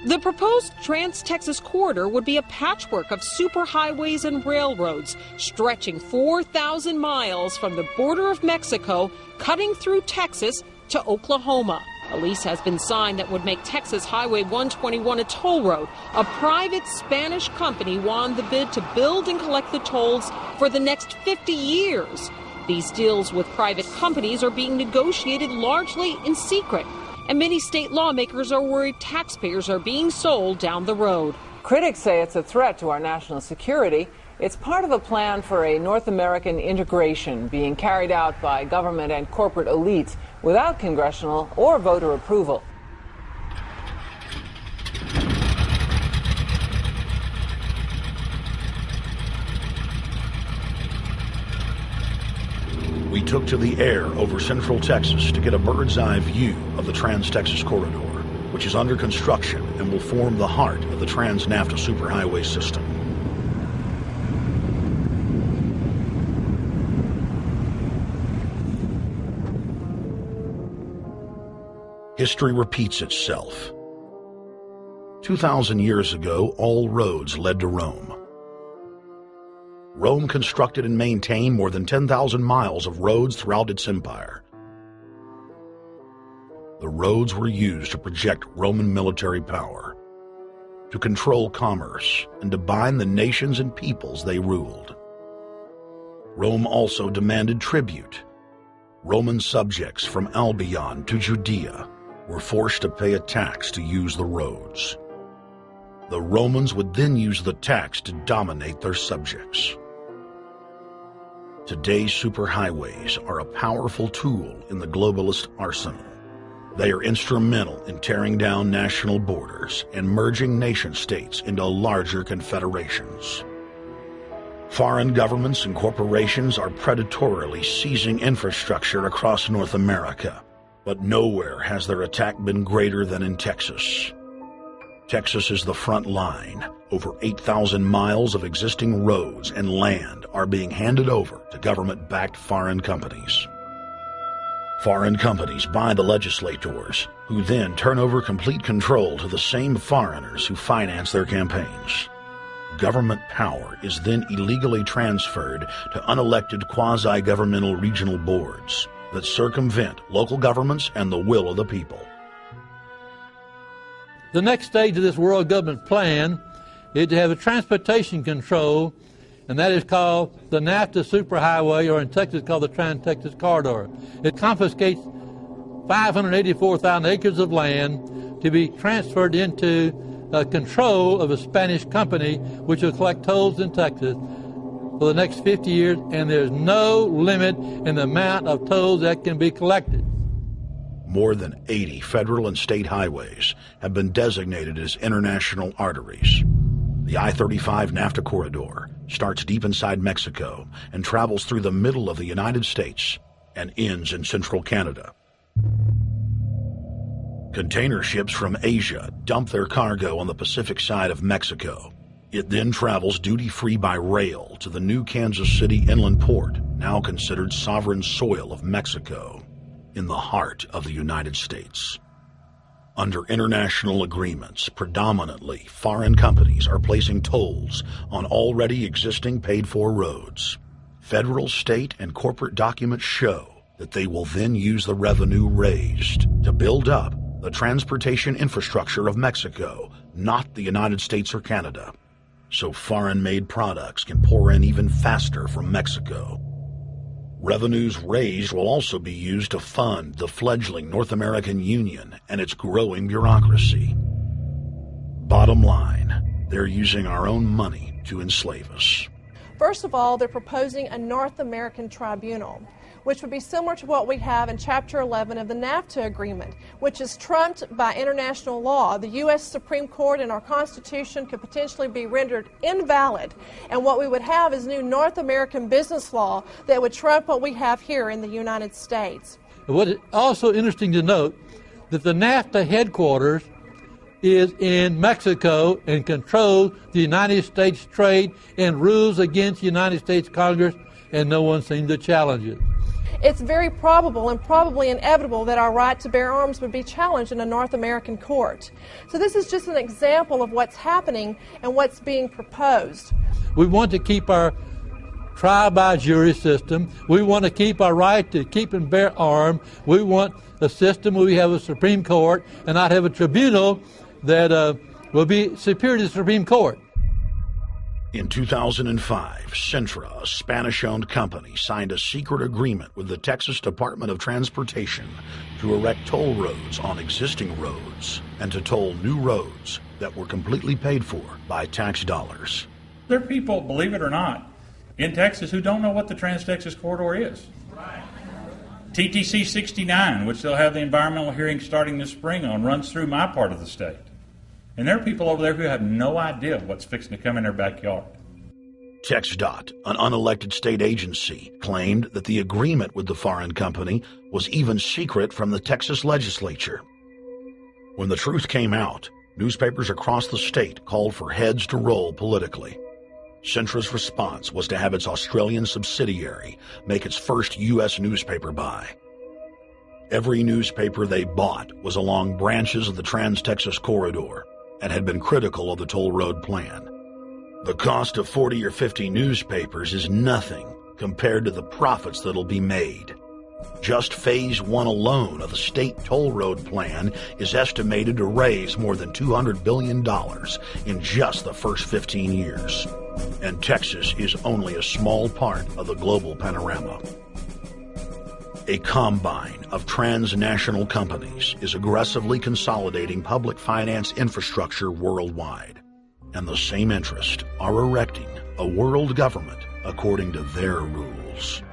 The proposed Trans-Texas corridor would be a patchwork of superhighways and railroads stretching 4,000 miles from the border of Mexico, cutting through Texas to Oklahoma. A lease has been signed that would make Texas Highway 121 a toll road. A private Spanish company won the bid to build and collect the tolls for the next 50 years. These deals with private companies are being negotiated largely in secret, and many state lawmakers are worried taxpayers are being sold down the road. Critics say it's a threat to our national security. It's part of a plan for a North American integration being carried out by government and corporate elites without congressional or voter approval. We took to the air over central Texas to get a bird's eye view of the Trans-Texas Corridor, which is under construction and will form the heart of the Trans-NAFTA superhighway system. History repeats itself. 2,000 years ago, all roads led to Rome. Rome constructed and maintained more than 10,000 miles of roads throughout its empire. The roads were used to project Roman military power, to control commerce, and to bind the nations and peoples they ruled. Rome also demanded tribute. Roman subjects from Albion to Judea were forced to pay a tax to use the roads. The Romans would then use the tax to dominate their subjects. Today's superhighways are a powerful tool in the globalist arsenal. They are instrumental in tearing down national borders and merging nation-states into larger confederations. Foreign governments and corporations are predatorily seizing infrastructure across North America, but nowhere has their attack been greater than in Texas. Texas is the front line. Over 8,000 miles of existing roads and land are being handed over to government-backed foreign companies. Foreign companies buy the legislators, who then turn over complete control to the same foreigners who finance their campaigns. Government power is then illegally transferred to unelected quasi-governmental regional boards that circumvent local governments and the will of the people. The next stage of this world government plan is to have a transportation control, and that is called the NAFTA superhighway, or in Texas called the Trans-Texas Corridor. It confiscates 584,000 acres of land to be transferred into control of a Spanish company which will collect tolls in Texas for the next 50 years, and there's no limit in the amount of tolls that can be collected. More than 80 federal and state highways have been designated as international arteries. The I-35 NAFTA corridor starts deep inside Mexico and travels through the middle of the United States and ends in central Canada. Container ships from Asia dump their cargo on the Pacific side of Mexico. It then travels duty-free by rail to the new Kansas City inland port, now considered sovereign soil of Mexico, in the heart of the United States. Under international agreements, predominantly foreign companies are placing tolls on already existing paid-for roads. Federal, state, and corporate documents show that they will then use the revenue raised to build up the transportation infrastructure of Mexico, not the United States or Canada, so foreign-made products can pour in even faster from Mexico. Revenues raised will also be used to fund the fledgling North American Union and its growing bureaucracy. Bottom line, they're using our own money to enslave us. First of all, they're proposing a North American tribunal, which would be similar to what we have in Chapter 11 of the NAFTA agreement, which is trumped by international law. The U.S. Supreme Court and our Constitution could potentially be rendered invalid, and what we would have is new North American business law that would trump what we have here in the United States. What is also interesting to note that the NAFTA headquarters is in Mexico and controls the United States trade and rules against the United States Congress, and no one seems to challenge it. it's very probable and probably inevitable that our right to bear arms would be challenged in a North American court. So this is just an example of what's happening and what's being proposed. We want to keep our trial by jury system. We want to keep our right to keep and bear arms. We want a system where we have a Supreme Court and not have a tribunal that will be superior to the Supreme Court. In 2005, Cintra, a Spanish-owned company, signed a secret agreement with the Texas Department of Transportation to erect toll roads on existing roads and to toll new roads that were completely paid for by tax dollars. There are people, believe it or not, in Texas who don't know what the Trans-Texas Corridor is. TTC 69, which they'll have the environmental hearing starting this spring on, runs through my part of the state. And there are people over there who have no idea what's fixing to come in their backyard. TxDOT, an unelected state agency, claimed that the agreement with the foreign company was even secret from the Texas legislature. When the truth came out, newspapers across the state called for heads to roll politically. Cintra's response was to have its Australian subsidiary make its first U.S. newspaper buy. Every newspaper they bought was along branches of the Trans-Texas Corridor and had been critical of the toll road plan. The cost of 40 or 50 newspapers is nothing compared to the profits that'll be made. Just Phase 1 alone of the state toll road plan is estimated to raise more than $200 billion in just the first 15 years. And Texas is only a small part of the global panorama. A combine of transnational companies is aggressively consolidating public finance infrastructure worldwide, and the same interests are erecting a world government according to their rules.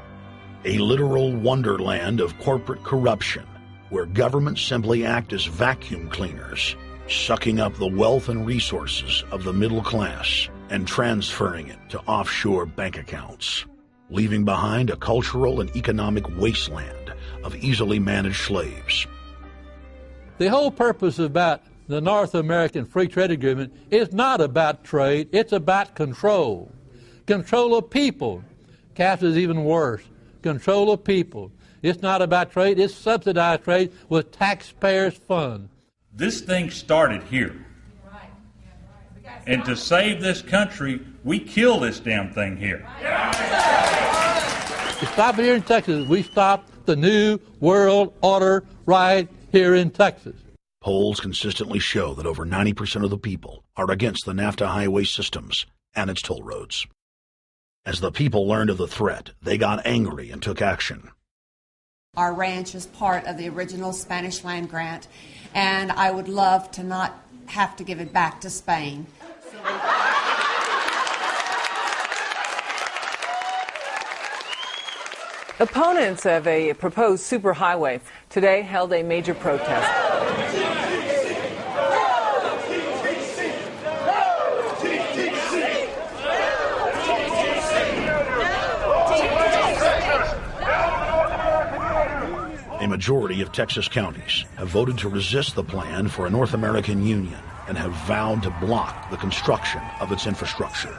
A literal wonderland of corporate corruption, where governments simply act as vacuum cleaners, sucking up the wealth and resources of the middle class and transferring it to offshore bank accounts, leaving behind a cultural and economic wasteland of easily managed slaves. The whole purpose about the North American Free Trade Agreement is not about trade, it's about control. Control of people. CAFTA is even worse. Control of people. It's not about trade, it's subsidized trade with taxpayers' funds. This thing started here. And to save this country, we kill this damn thing here. To stop it here in Texas, we stop the new world order right here in Texas. Polls consistently show that over 90% of the people are against the NAFTA highway systems and its toll roads. As the people learned of the threat, they got angry and took action. Our ranch is part of the original Spanish land grant, and I would love to not have to give it back to Spain. Opponents of a proposed superhighway today held a major protest. A majority of Texas counties have voted to resist the plan for a North American Union and have vowed to block the construction of its infrastructure.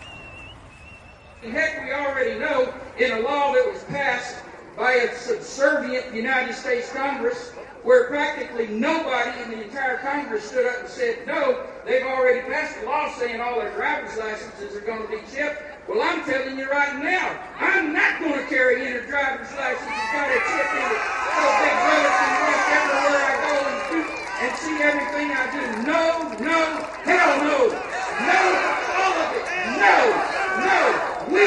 Heck, we already know in a law that was passed by a subservient United States Congress, where practically nobody in the entire Congress stood up and said no, they've already passed a law saying all their driver's licenses are going to be chipped. Well, I'm telling you right now, I'm not going to carry in a driver's license that's got a chip in it so Big Brother can watch everywhere I go and see everything I do. No, no, hell no. No, all of it. No, no. We,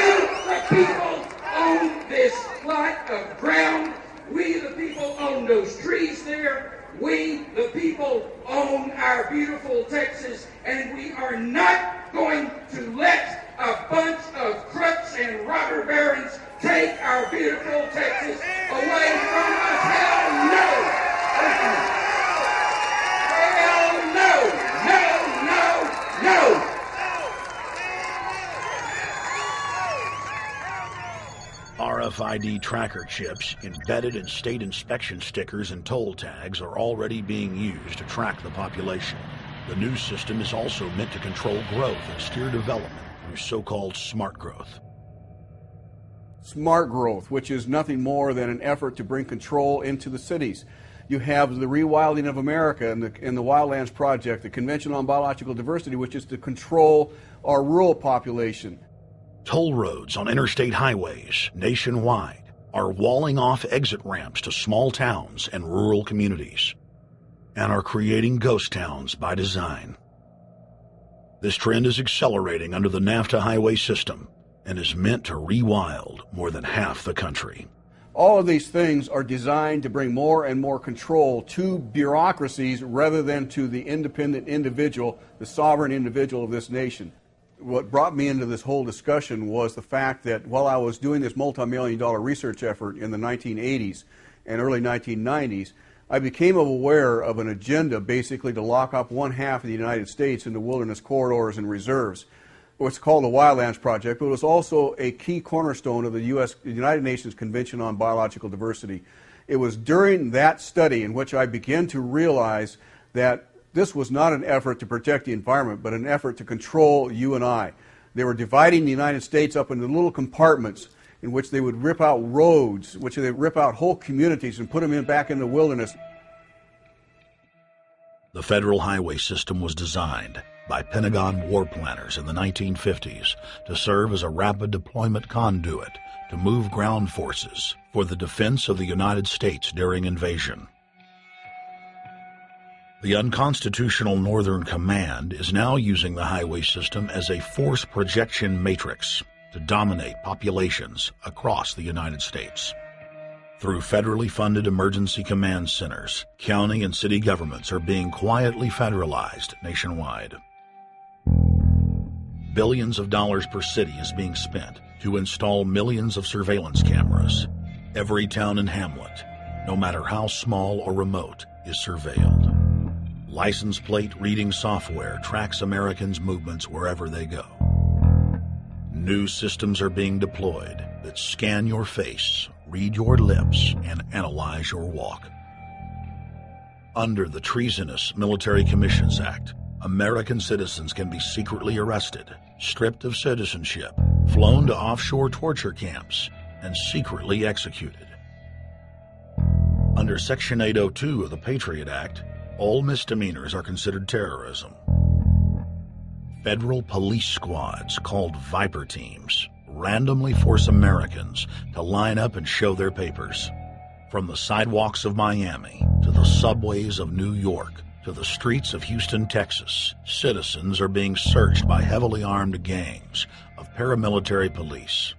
the people, own this plot of ground. We, the people, own those trees there. We, the people, own our beautiful Texas, and we are not going to let a bunch of crooks and robber barons take our beautiful Texas away from us. Hell no! Hell no! No, no, no! RFID tracker chips embedded in state inspection stickers and toll tags are already being used to track the population. The new system is also meant to control growth and steer development through so-called smart growth. smart growth, which is nothing more than an effort to bring control into the cities. You have the rewilding of America and the Wildlands Project, the Convention on Biological Diversity, which is to control our rural population. Toll roads on interstate highways nationwide are walling off exit ramps to small towns and rural communities, and are creating ghost towns by design. This trend is accelerating under the NAFTA highway system and is meant to rewild more than half the country. All of these things are designed to bring more and more control to bureaucracies rather than to the independent individual, the sovereign individual of this nation. What brought me into this whole discussion was the fact that while I was doing this multi-million-dollar research effort in the 1980s and early 1990s, I became aware of an agenda basically to lock up one half of the United States into wilderness corridors and reserves. What's called the Wildlands Project, but it was also a key cornerstone of the United Nations Convention on Biological Diversity. It was during that study in which I began to realize that this was not an effort to protect the environment, but an effort to control you and I. They were dividing the United States up into little compartments in which they would rip out roads, which they would rip out whole communities and put them back in the wilderness. The federal highway system was designed by Pentagon war planners in the 1950s to serve as a rapid deployment conduit to move ground forces for the defense of the United States during invasion. The unconstitutional Northern Command is now using the highway system as a force projection matrix to dominate populations across the United States. Through federally funded emergency command centers, county and city governments are being quietly federalized nationwide. Billions of dollars per city is being spent to install millions of surveillance cameras. Every town and hamlet, no matter how small or remote, is surveilled. License plate reading software tracks Americans' movements wherever they go. New systems are being deployed that scan your face, read your lips, and analyze your walk. Under the treasonous Military Commissions Act, American citizens can be secretly arrested, stripped of citizenship, flown to offshore torture camps, and secretly executed. Under Section 802 of the Patriot Act, all misdemeanors are considered terrorism. Federal police squads called Viper Teams randomly force Americans to line up and show their papers. From the sidewalks of Miami to the subways of New York to the streets of Houston, Texas, citizens are being searched by heavily armed gangs of paramilitary police.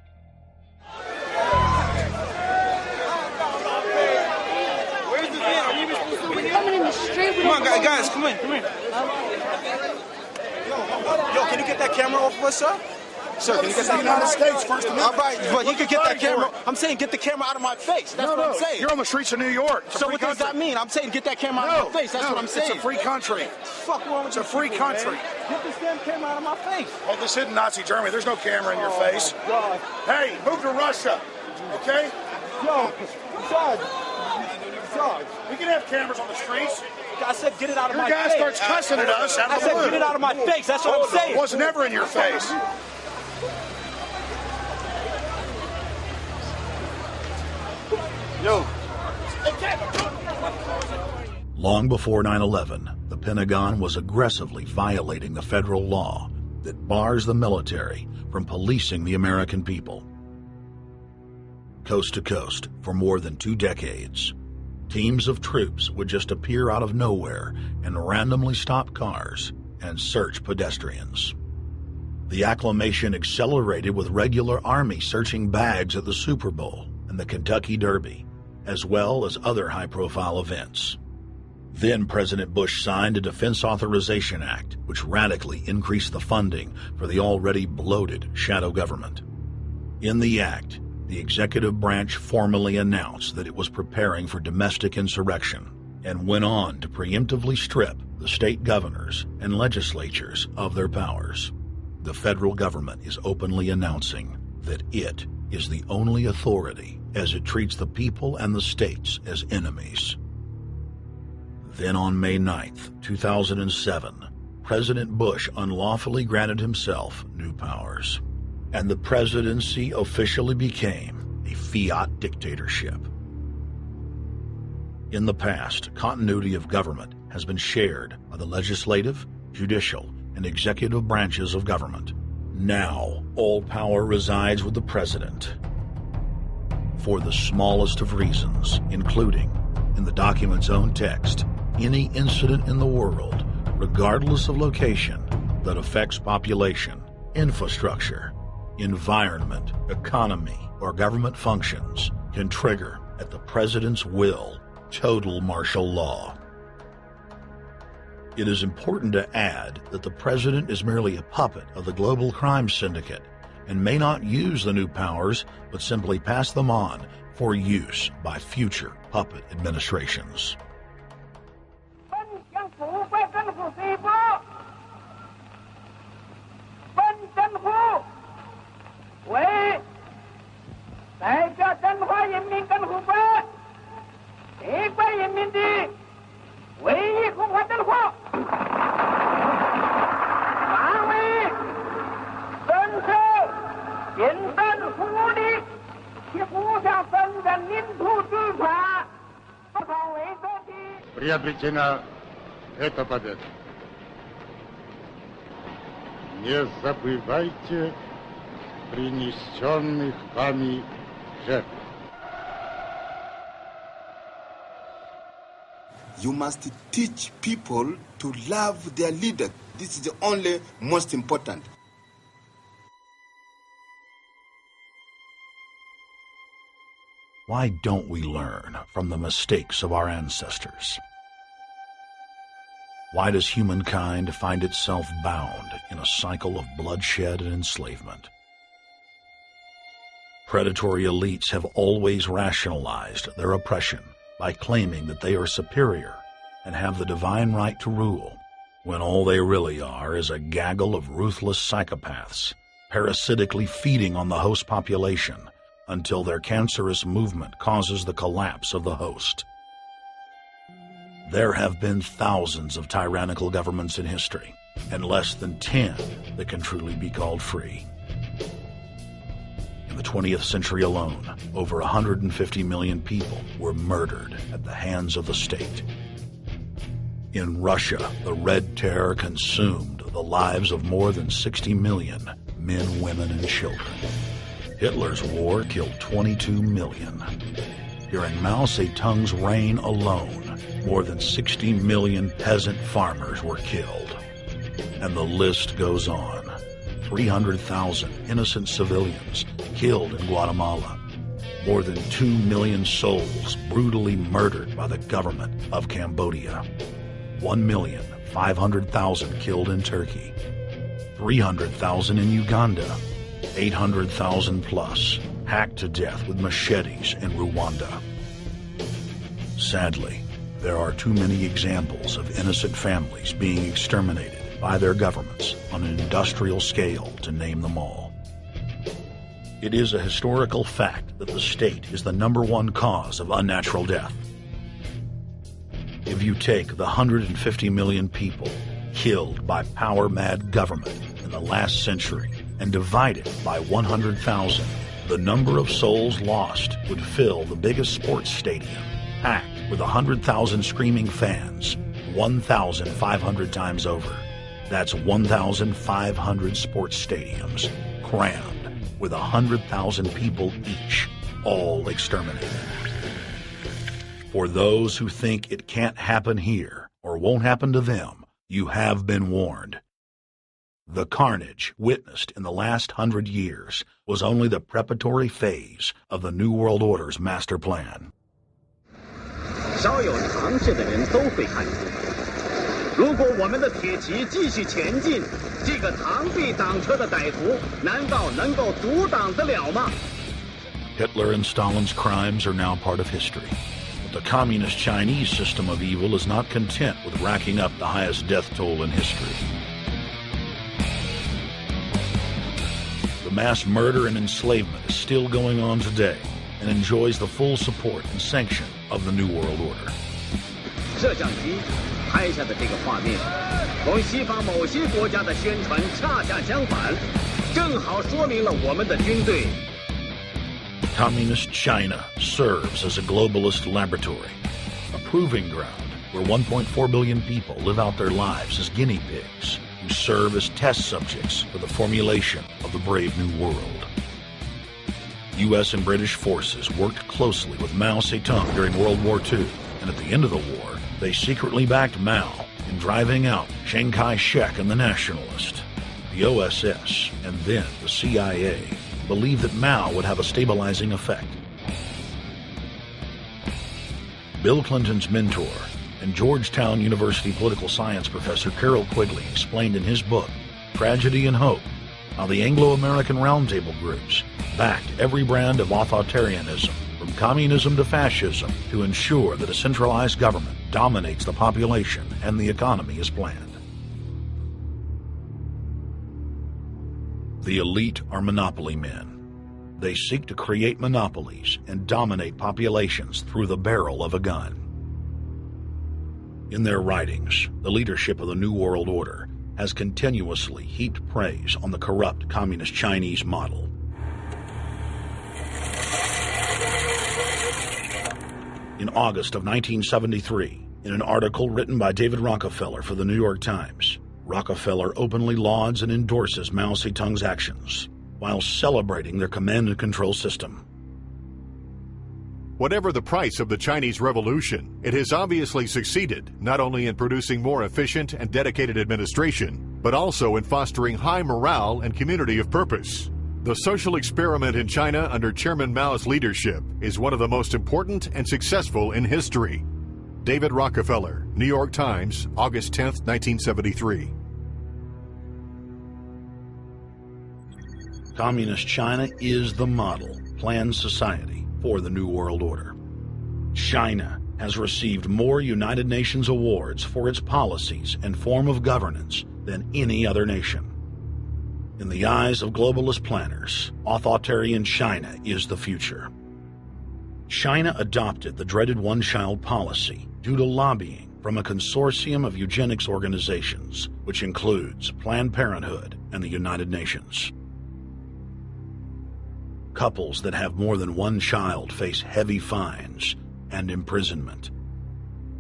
Come on, guys, come in. Yo, can you get that camera off of us, sir? Sir, can you get that camera? United States, First Amendment. All right, but you can get that camera. I'm saying get the camera out of my face. That's what I'm saying. You're on the streets of New York. So what does that mean? I'm saying get that camera out of my face. That's what I'm saying. It's a free country. Fuck wrong with It's a free country. Get this damn camera out of my face. Well, this isn't Nazi Germany. There's no camera in your face. God. Hey, move to Russia, okay? Yo, Sarge. We can have cameras on the streets. I said get it out of my face. Your guy starts cussing at us. I said get it out of my face. That's what I'm saying. It was never in your face. Yo. Long before 9/11, the Pentagon was aggressively violating the federal law that bars the military from policing the American people. Coast to coast, for more than 2 decades, teams of troops would just appear out of nowhere and randomly stop cars and search pedestrians. The acclamation accelerated with regular Army searching bags at the Super Bowl and the Kentucky Derby, as well as other high-profile events. Then President Bush signed a Defense Authorization Act, which radically increased the funding for the already bloated shadow government. In the act, the executive branch formally announced that it was preparing for domestic insurrection and went on to preemptively strip the state governors and legislatures of their powers. The federal government is openly announcing that it is the only authority as it treats the people and the states as enemies. Then on May 9th, 2007, President Bush unlawfully granted himself new powers. and the presidency officially became a fiat dictatorship. In the past, continuity of government has been shared by the legislative, judicial, and executive branches of government. Now, all power resides with the president. For the smallest of reasons, including, in the document's own text, any incident in the world, regardless of location, that affects population, infrastructure, environment, economy, or government functions can trigger, at the president's will, total martial law. It is important to add that the president is merely a puppet of the global crime syndicate and may not use the new powers, but simply pass them on for use by future puppet administrations. Приобретена эта победа. Не забывайте принесенных вами жертв. You must teach people to love their leader. This is the only most important. Why don't we learn from the mistakes of our ancestors? Why does humankind find itself bound in a cycle of bloodshed and enslavement? Predatory elites have always rationalized their oppression by claiming that they are superior and have the divine right to rule, when all they really are is a gaggle of ruthless psychopaths, parasitically feeding on the host population until their cancerous movement causes the collapse of the host. There have been thousands of tyrannical governments in history, and less than 10 that can truly be called free. In the 20th century alone, over 150 million people were murdered at the hands of the state. In Russia, the Red Terror consumed the lives of more than 60 million men, women, and children. Hitler's war killed 22 million. During Mao Zedong's reign alone, more than 60 million peasant farmers were killed. And the list goes on. 300,000 innocent civilians killed in Guatemala. More than 2 million souls brutally murdered by the government of Cambodia. 1,500,000 killed in Turkey. 300,000 in Uganda. 800,000 plus hacked to death with machetes in Rwanda. Sadly, there are too many examples of innocent families being exterminated by their governments on an industrial scale to name them all. It is a historical fact that the state is the #1 cause of unnatural death. If you take the 150 million people killed by power-mad government in the last century and divide it by 100,000, the number of souls lost would fill the biggest sports stadium, packed with 100,000 screaming fans, 1,500 times over. That's 1,500 sports stadiums, crammed with 100,000 people each, all exterminated. For those who think it can't happen here or won't happen to them, you have been warned. The carnage witnessed in the last 100 years was only the preparatory phase of the New World Order's master plan. 少有常识的人都会看出，如果我们的铁骑继续前进，这个螳臂挡车的歹徒难道能够阻挡得了吗？ Hitler and Stalin's crimes are now part of history. But the communist Chinese system of evil is not content with racking up the highest death toll in history. The mass murder and enslavement is still going on today and enjoys the full support and sanction of the New World Order. 摄像机拍下的这个画面，同西方某些国家的宣传恰恰相反。正好说明了我们的军队。 Communist China serves as a globalist laboratory, a proving ground where 1.4 billion people live out their lives as guinea pigs who serve as test subjects for the formulation of the brave new world. U.S. and British forces worked closely with Mao Zedong during World War II, and at the end of the war, they secretly backed Mao in driving out Chiang Kai-shek and the Nationalists. The OSS, and then the CIA, believed that Mao would have a stabilizing effect. Bill Clinton's mentor and Georgetown University political science professor Carol Quigley explained in his book, Tragedy and Hope, how the Anglo-American Roundtable groups backed every brand of authoritarianism, from communism to fascism, to ensure that a centralized government dominates the population and the economy as planned. The elite are monopoly men. They seek to create monopolies and dominate populations through the barrel of a gun. In their writings, the leadership of the New World Order has continuously heaped praise on the corrupt communist Chinese model. In August of 1973, in an article written by David Rockefeller for the New York Times, Rockefeller openly lauds and endorses Mao Zedong's actions, while celebrating their command and control system. Whatever the price of the Chinese Revolution, it has obviously succeeded not only in producing more efficient and dedicated administration, but also in fostering high morale and community of purpose. The social experiment in China under Chairman Mao's leadership is one of the most important and successful in history. David Rockefeller, New York Times, August 10, 1973. Communist China is the model, planned society for the New World Order. China has received more United Nations awards for its policies and form of governance than any other nation. In the eyes of globalist planners, authoritarian China is the future. China adopted the dreaded one-child policy due to lobbying from a consortium of eugenics organizations, which includes Planned Parenthood and the United Nations. Couples that have more than one child face heavy fines and imprisonment.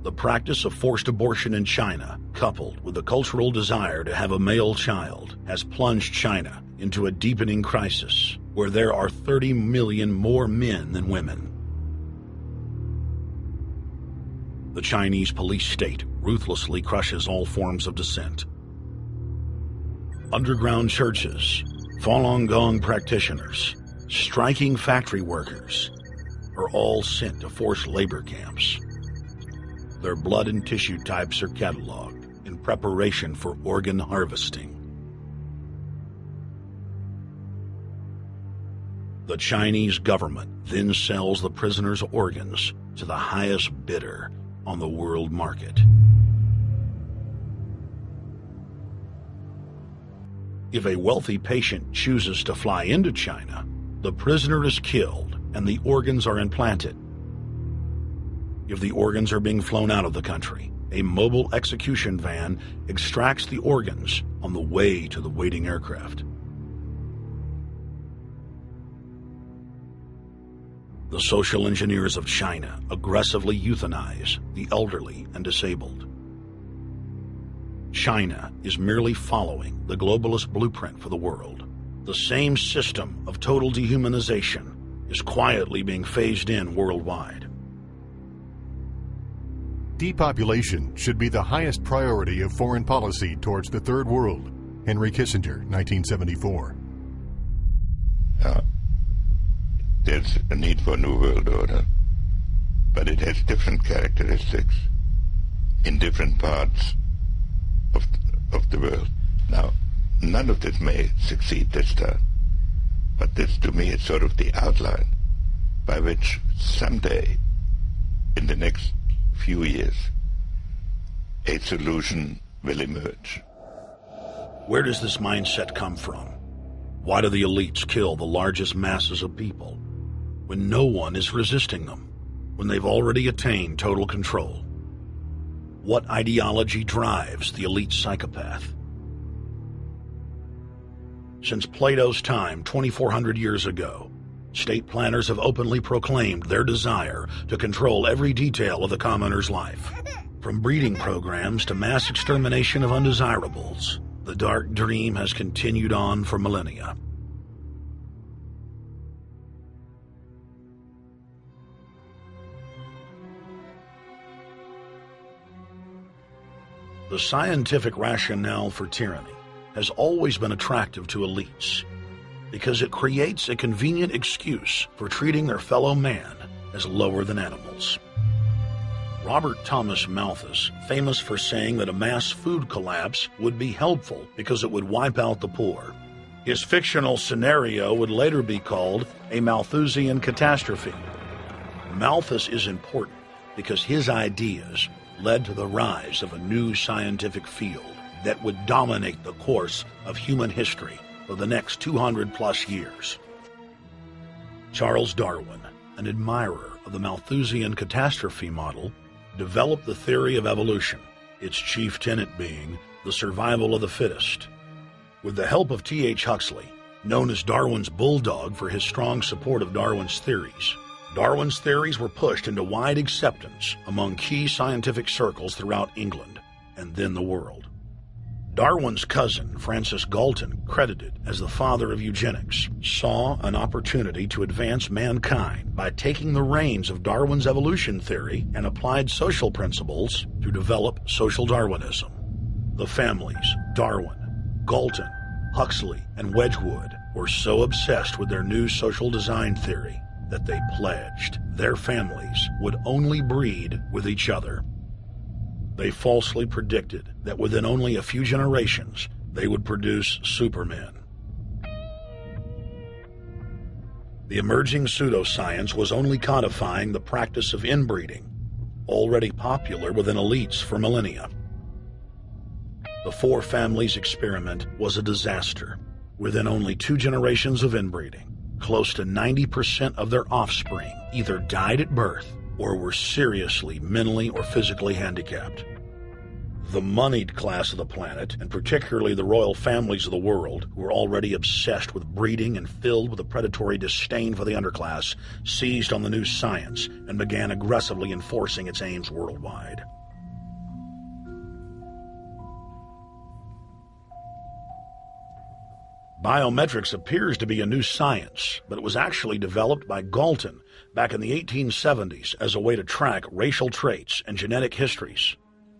The practice of forced abortion in China, coupled with the cultural desire to have a male child, has plunged China into a deepening crisis where there are 30 million more men than women. The Chinese police state ruthlessly crushes all forms of dissent. Underground churches, Falun Gong practitioners, striking factory workers are all sent to forced labor camps. Their blood and tissue types are cataloged in preparation for organ harvesting. The Chinese government then sells the prisoners' organs to the highest bidder on the world market. If a wealthy patient chooses to fly into China, the prisoner is killed and the organs are implanted. If the organs are being flown out of the country, a mobile execution van extracts the organs on the way to the waiting aircraft. The social engineers of China aggressively euthanize the elderly and disabled. China is merely following the globalist blueprint for the world. The same system of total dehumanization is quietly being phased in worldwide. Depopulation should be the highest priority of foreign policy towards the Third World. Henry Kissinger, 1974. There's a need for a new world order, but it has different characteristics in different parts of the world. Now, none of this may succeed this time, but this to me is sort of the outline by which someday, in the next few years, a solution will emerge. Where does this mindset come from? Why do the elites kill the largest masses of people when no one is resisting them, when they've already attained total control? What ideology drives the elite psychopath? Since Plato's time 2,400 years ago, state planners have openly proclaimed their desire to control every detail of the commoner's life. From breeding programs to mass extermination of undesirables, the dark dream has continued on for millennia. The scientific rationale for tyranny has always been attractive to elites because it creates a convenient excuse for treating their fellow man as lower than animals. Robert Thomas Malthus, famous for saying that a mass food collapse would be helpful because it would wipe out the poor. His fictional scenario would later be called a Malthusian catastrophe. Malthus is important because his ideas led to the rise of a new scientific field that would dominate the course of human history for the next 200+ years. Charles Darwin, an admirer of the Malthusian catastrophe model, developed the theory of evolution, its chief tenet being the survival of the fittest. With the help of T.H. Huxley, known as Darwin's bulldog for his strong support of Darwin's theories were pushed into wide acceptance among key scientific circles throughout England and then the world. Darwin's cousin, Francis Galton, credited as the father of eugenics, saw an opportunity to advance mankind by taking the reins of Darwin's evolution theory and applied social principles to develop social Darwinism. The families Darwin, Galton, Huxley, and Wedgwood were so obsessed with their new social design theory that they pledged their families would only breed with each other. They falsely predicted that within only a few generations, they would produce supermen. The emerging pseudoscience was only codifying the practice of inbreeding, already popular within elites for millennia. The four families experiment was a disaster. Within only 2 generations of inbreeding, close to 90% of their offspring either died at birth or were seriously mentally or physically handicapped. The moneyed class of the planet, and particularly the royal families of the world, who were already obsessed with breeding and filled with a predatory disdain for the underclass, seized on the new science and began aggressively enforcing its aims worldwide. Biometrics appears to be a new science, but it was actually developed by Galton back in the 1870s as a way to track racial traits and genetic histories,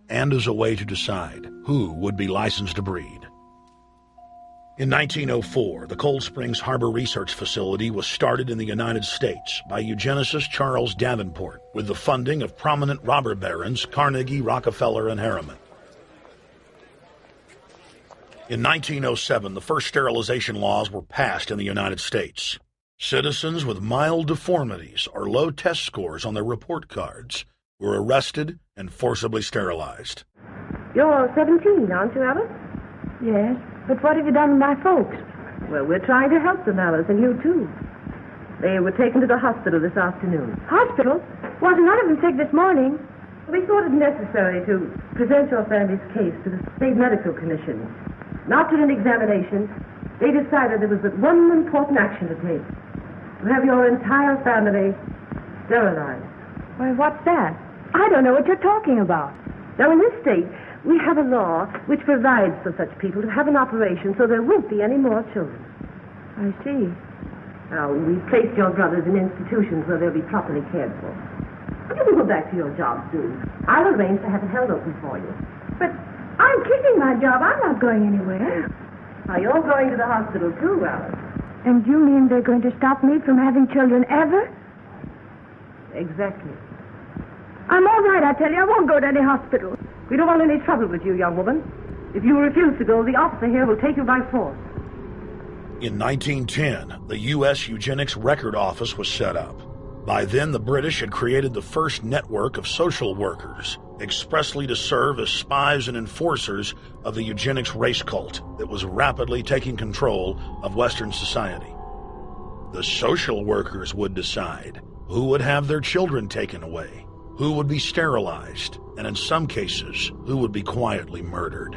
and as a way to decide who would be licensed to breed. In 1904, the Cold Springs Harbor Research Facility was started in the United States by eugenicist Charles Davenport with the funding of prominent robber barons Carnegie, Rockefeller, and Harriman. In 1907, the first sterilization laws were passed in the United States. Citizens with mild deformities or low test scores on their report cards were arrested and forcibly sterilized. You're 17, aren't you, Alice? Yes, but what have you done with my folks? Well, we're trying to help them, Alice, and you too. They were taken to the hospital this afternoon. Hospital? Wasn't none of them sick this morning? We thought it necessary to present your family's case to the State Medical Commission. After an examination, they decided there was but one important action to take: to have your entire family sterilized. Why, what's that? I don't know what you're talking about. Now, in this state, we have a law which provides for such people to have an operation so there won't be any more children. I see. Now, we've placed your brothers in institutions where they'll be properly cared for. You can go back to your job soon. I'll arrange to have it held open for you. But I'm keeping my job. I'm not going anywhere. Now, you're going to the hospital too, Alice. And you mean they're going to stop me from having children ever? Exactly. I'm all right, I tell you. I won't go to any hospital. We don't want any trouble with you, young woman. If you refuse to go, the officer here will take you by force. In 1910, the U.S. Eugenics Record Office was set up. By then, the British had created the first network of social workers, expressly to serve as spies and enforcers of the eugenics race cult that was rapidly taking control of Western society. The social workers would decide who would have their children taken away, who would be sterilized, and in some cases, who would be quietly murdered.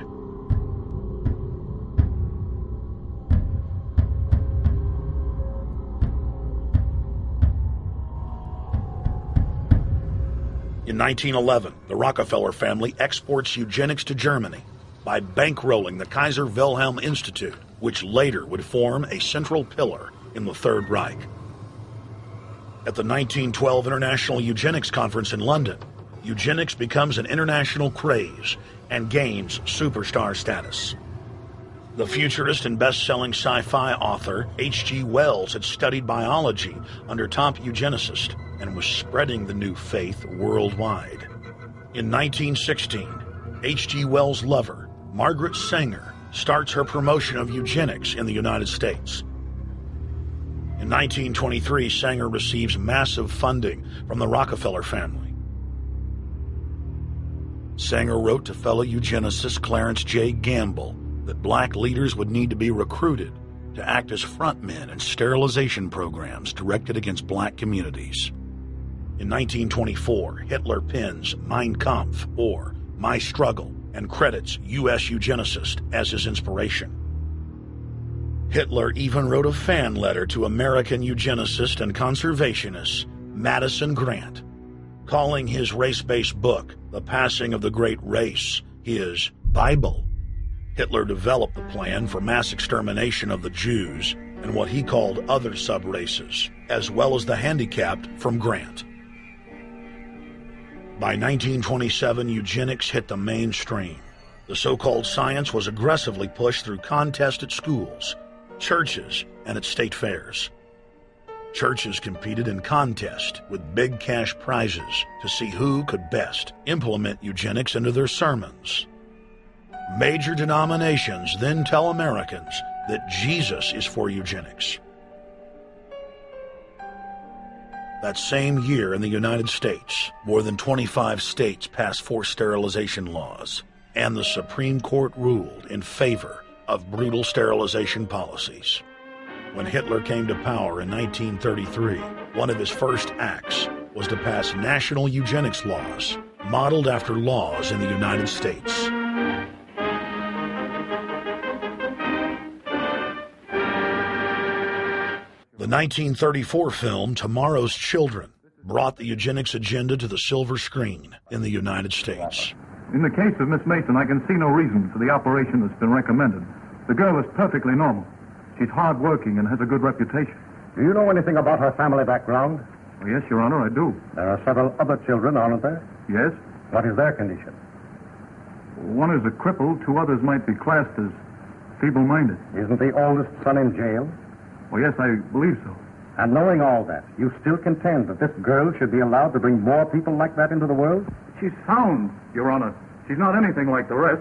In 1911, the Rockefeller family exports eugenics to Germany by bankrolling the Kaiser Wilhelm Institute, which later would form a central pillar in the Third Reich. At the 1912 International Eugenics Conference in London, eugenics becomes an international craze and gains superstar status. The futurist and best-selling sci-fi author H.G. Wells had studied biology under top eugenicists and was spreading the new faith worldwide. In 1916, H.G. Wells' lover, Margaret Sanger, starts her promotion of eugenics in the United States. In 1923, Sanger receives massive funding from the Rockefeller family. Sanger wrote to fellow eugenicist Clarence J. Gamble that black leaders would need to be recruited to act as frontmen in sterilization programs directed against black communities. In 1924, Hitler pens Mein Kampf, or My Struggle, and credits U.S. eugenicist as his inspiration. Hitler even wrote a fan letter to American eugenicist and conservationist Madison Grant, calling his race-based book, The Passing of the Great Race, his Bible. Hitler developed the plan for mass extermination of the Jews and what he called other sub-races, as well as the handicapped, from Grant. By 1927, eugenics hit the mainstream. The so-called science was aggressively pushed through contests at schools, churches, and at state fairs. Churches competed in contests with big cash prizes to see who could best implement eugenics into their sermons. Major denominations then tell Americans that Jesus is for eugenics. That same year in the United States, more than 25 states passed forced sterilization laws, and the Supreme Court ruled in favor of brutal sterilization policies. When Hitler came to power in 1933, one of his first acts was to pass national eugenics laws, modeled after laws in the United States. The 1934 film Tomorrow's Children brought the eugenics agenda to the silver screen in the United States. In the case of Miss Mason, I can see no reason for the operation that's been recommended. The girl is perfectly normal. She's hard-working and has a good reputation. Do you know anything about her family background? Oh, yes, Your Honor, I do. There are several other children, aren't there? Yes. What is their condition? One is a cripple. Two others might be classed as feeble-minded. Isn't the oldest son in jail? Oh, yes, I believe so. And knowing all that, you still contend that this girl should be allowed to bring more people like that into the world? She's sound, Your Honor. She's not anything like the rest.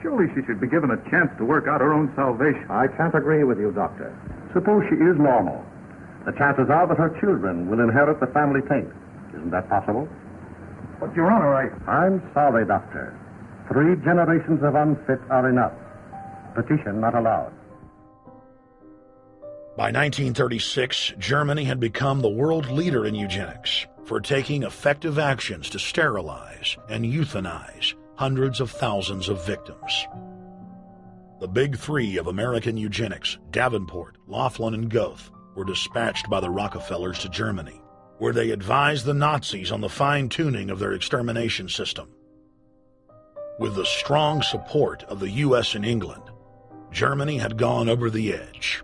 Surely she should be given a chance to work out her own salvation. I can't agree with you, Doctor. Suppose she is normal. The chances are that her children will inherit the family taint. Isn't that possible? But, Your Honor, I'm sorry, Doctor. 3 generations of unfit are enough. Petition not allowed. By 1936, Germany had become the world leader in eugenics for taking effective actions to sterilize and euthanize hundreds of thousands of victims. The big 3 of American eugenics, Davenport, Laughlin, and Goethe, were dispatched by the Rockefellers to Germany, where they advised the Nazis on the fine-tuning of their extermination system. With the strong support of the U.S. and England, Germany had gone over the edge,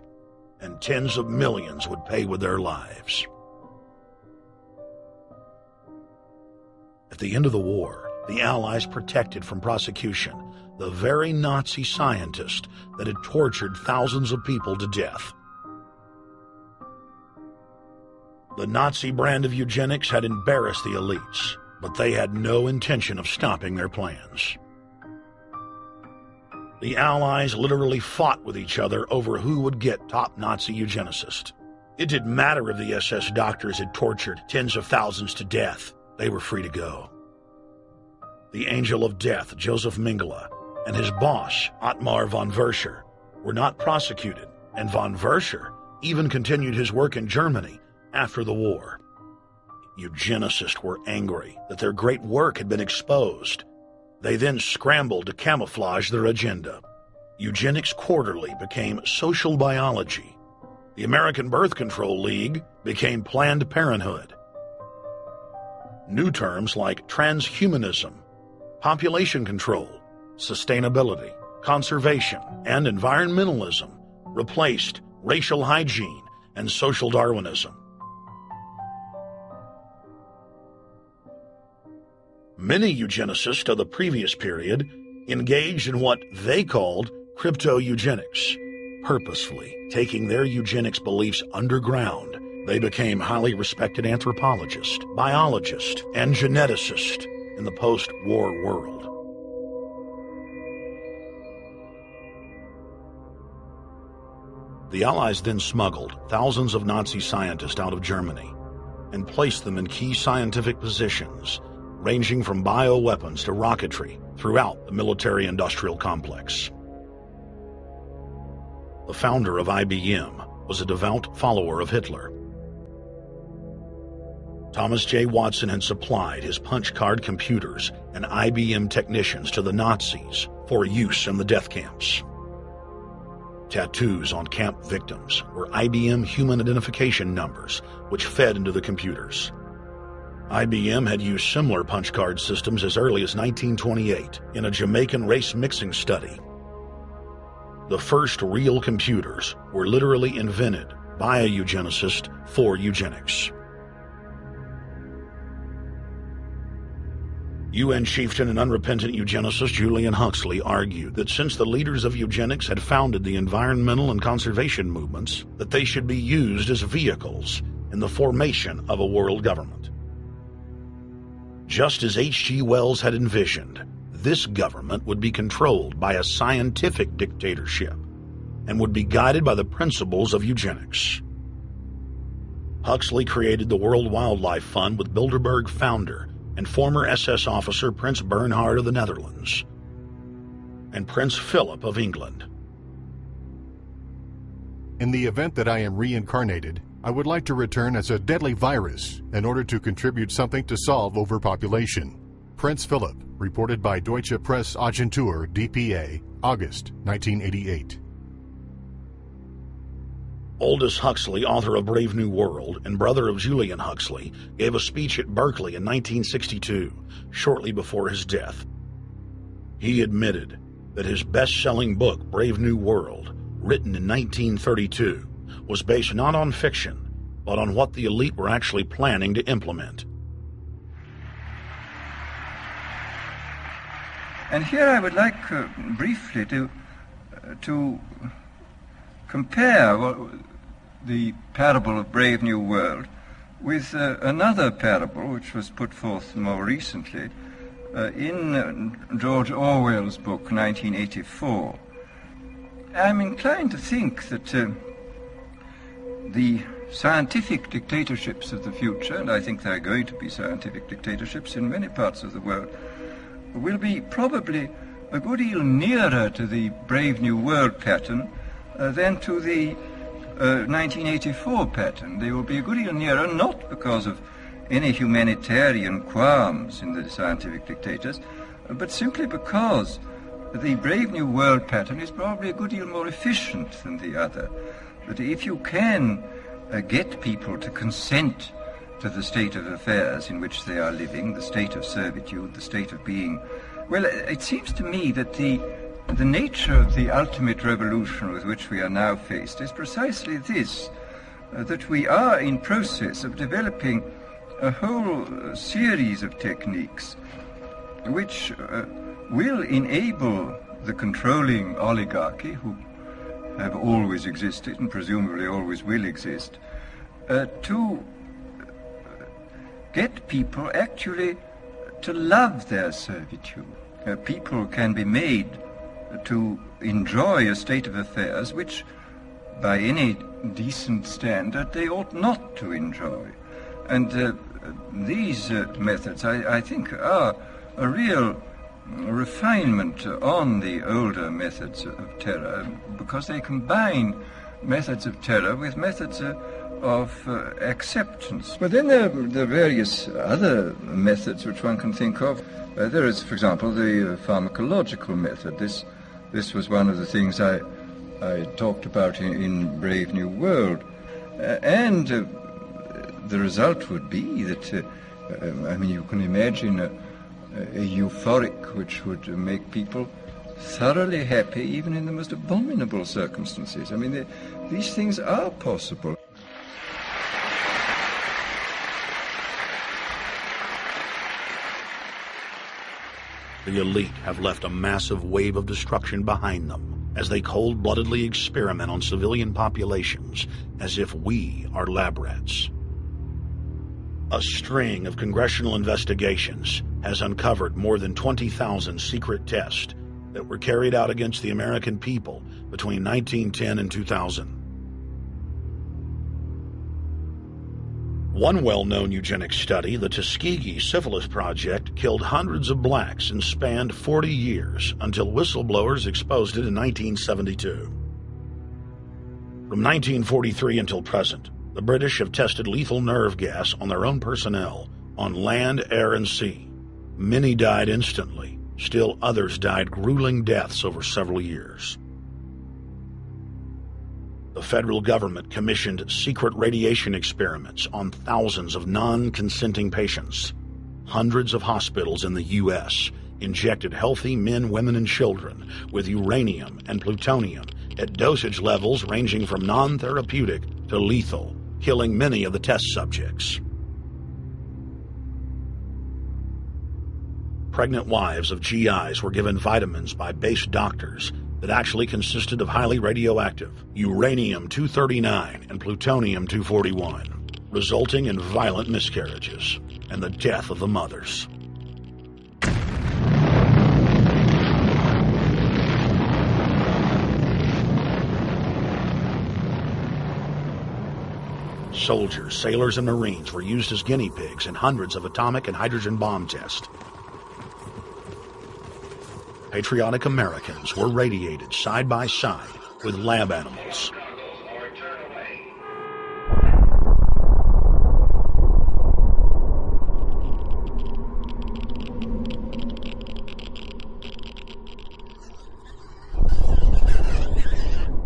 and tens of millions would pay with their lives. At the end of the war, the Allies protected from prosecution the very Nazi scientist that had tortured thousands of people to death. The Nazi brand of eugenics had embarrassed the elites, but they had no intention of stopping their plans. The Allies literally fought with each other over who would get top Nazi eugenicist. It didn't matter if the SS doctors had tortured tens of thousands to death. They were free to go. The Angel of Death, Joseph Mengele, and his boss, Ottmar von Verscher, were not prosecuted, and von Verscher even continued his work in Germany after the war. Eugenicists were angry that their great work had been exposed. They then scrambled to camouflage their agenda. Eugenics Quarterly became Social Biology. The American Birth Control League became Planned Parenthood. New terms like transhumanism, population control, sustainability, conservation, and environmentalism replaced racial hygiene and social Darwinism. Many eugenicists of the previous period engaged in what they called crypto-eugenics, purposefully taking their eugenics beliefs underground. They became highly respected anthropologists, biologists, and geneticists in the post-war world. The Allies then smuggled thousands of Nazi scientists out of Germany and placed them in key scientific positions, ranging from bioweapons to rocketry throughout the military-industrial complex. The founder of IBM was a devout follower of Hitler. Thomas J. Watson had supplied his punch card computers and IBM technicians to the Nazis for use in the death camps. Tattoos on camp victims were IBM human identification numbers, which fed into the computers. IBM had used similar punch card systems as early as 1928 in a Jamaican race mixing study. The first real computers were literally invented by a eugenicist for eugenics. UN chieftain and unrepentant eugenicist Julian Huxley argued that since the leaders of eugenics had founded the environmental and conservation movements, that they should be used as vehicles in the formation of a world government. Just as H.G. Wells had envisioned, this government would be controlled by a scientific dictatorship and would be guided by the principles of eugenics. Huxley created the World Wildlife Fund with Bilderberg founder and former SS officer Prince Bernhard of the Netherlands and Prince Philip of England. In the event that I am reincarnated, I would like to return as a deadly virus in order to contribute something to solve overpopulation. Prince Philip, reported by Deutsche Presse-Agentur, DPA, August 1988. Aldous Huxley, author of Brave New World and brother of Julian Huxley, gave a speech at Berkeley in 1962, shortly before his death. He admitted that his best-selling book, Brave New World, written in 1932, was based not on fiction, but on what the elite were actually planning to implement. And here I would like briefly to compare the parable of Brave New World with another parable which was put forth more recently in George Orwell's book 1984. I'm inclined to think that the scientific dictatorships of the future, and I think there are going to be scientific dictatorships in many parts of the world, will be probably a good deal nearer to the Brave New World pattern than to the 1984 pattern. They will be a good deal nearer, not because of any humanitarian qualms in the scientific dictators, but simply because the Brave New World pattern is probably a good deal more efficient than the other. That if you can get people to consent to the state of affairs in which they are living, the state of servitude, the state of being, well, it seems to me that the nature of the ultimate revolution with which we are now faced is precisely this, that we are in process of developing a whole series of techniques which will enable the controlling oligarchy, who have always existed and presumably always will exist, to get people actually to love their servitude. People can be made to enjoy a state of affairs which, by any decent standard, they ought not to enjoy. And these methods, I think, are a real refinement on the older methods of terror, because they combine methods of terror with methods of acceptance. But then there are various other methods which one can think of. There is, for example, the pharmacological method. This was one of the things I talked about in Brave New World. And the result would be that I mean, you can imagine a euphoric which would make people thoroughly happy even in the most abominable circumstances. I mean, these things are possible. The elite have left a massive wave of destruction behind them as they cold-bloodedly experiment on civilian populations as if we are lab rats. A string of congressional investigations has uncovered more than 20,000 secret tests that were carried out against the American people between 1910 and 2000. One well-known eugenics study, the Tuskegee Syphilis Project, killed hundreds of blacks and spanned 40 years until whistleblowers exposed it in 1972. From 1943 until present, the British have tested lethal nerve gas on their own personnel, on land, air, and sea. Many died instantly. Still others died grueling deaths over several years. The federal government commissioned secret radiation experiments on thousands of non-consenting patients. Hundreds of hospitals in the U.S. injected healthy men, women, and children with uranium and plutonium at dosage levels ranging from non-therapeutic to lethal, killing many of the test subjects. Pregnant wives of GIs were given vitamins by base doctors that actually consisted of highly radioactive uranium-239 and plutonium-241, resulting in violent miscarriages and the death of the mothers. Soldiers, sailors, and Marines were used as guinea pigs in hundreds of atomic and hydrogen bomb tests. Patriotic Americans were radiated side by side with lab animals.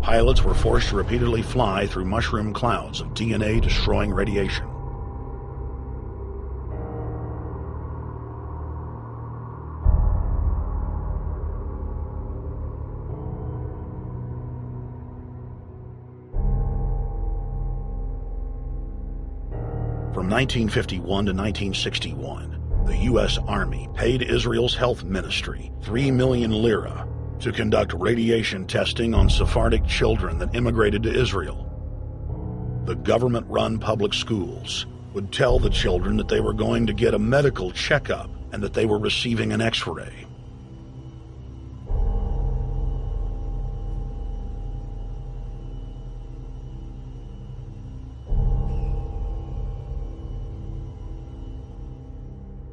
Pilots were forced to repeatedly fly through mushroom clouds of DNA-destroying radiation. From 1951 to 1961, the U.S. Army paid Israel's health ministry 3 million lira to conduct radiation testing on Sephardic children that immigrated to Israel. The government-run public schools would tell the children that they were going to get a medical checkup and that they were receiving an X-ray.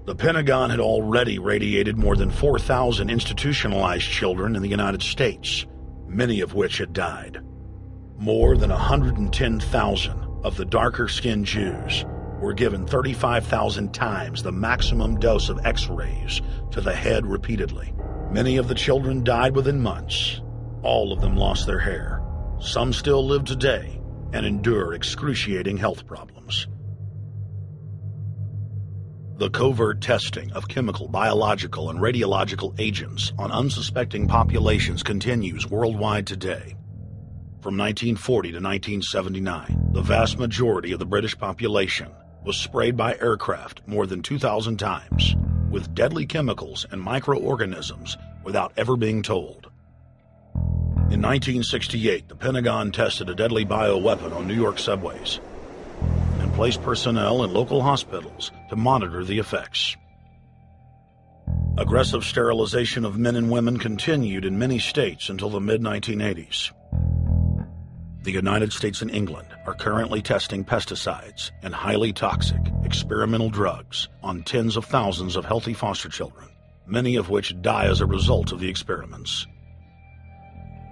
The Pentagon had already radiated more than 4,000 institutionalized children in the United States, many of which had died. More than 110,000 of the darker-skinned Jews were given 35,000 times the maximum dose of X-rays to the head repeatedly. Many of the children died within months. All of them lost their hair. Some still live today and endure excruciating health problems. The covert testing of chemical, biological, and radiological agents on unsuspecting populations continues worldwide today. From 1940 to 1979, the vast majority of the British population was sprayed by aircraft more than 2,000 times with deadly chemicals and microorganisms without ever being told. In 1968, the Pentagon tested a deadly bioweapon on New York subways and placed personnel in local hospitals to monitor the effects. Aggressive sterilization of men and women continued in many states until the mid-1980s. The United States and England are currently testing pesticides and highly toxic experimental drugs on tens of thousands of healthy foster children, many of which die as a result of the experiments.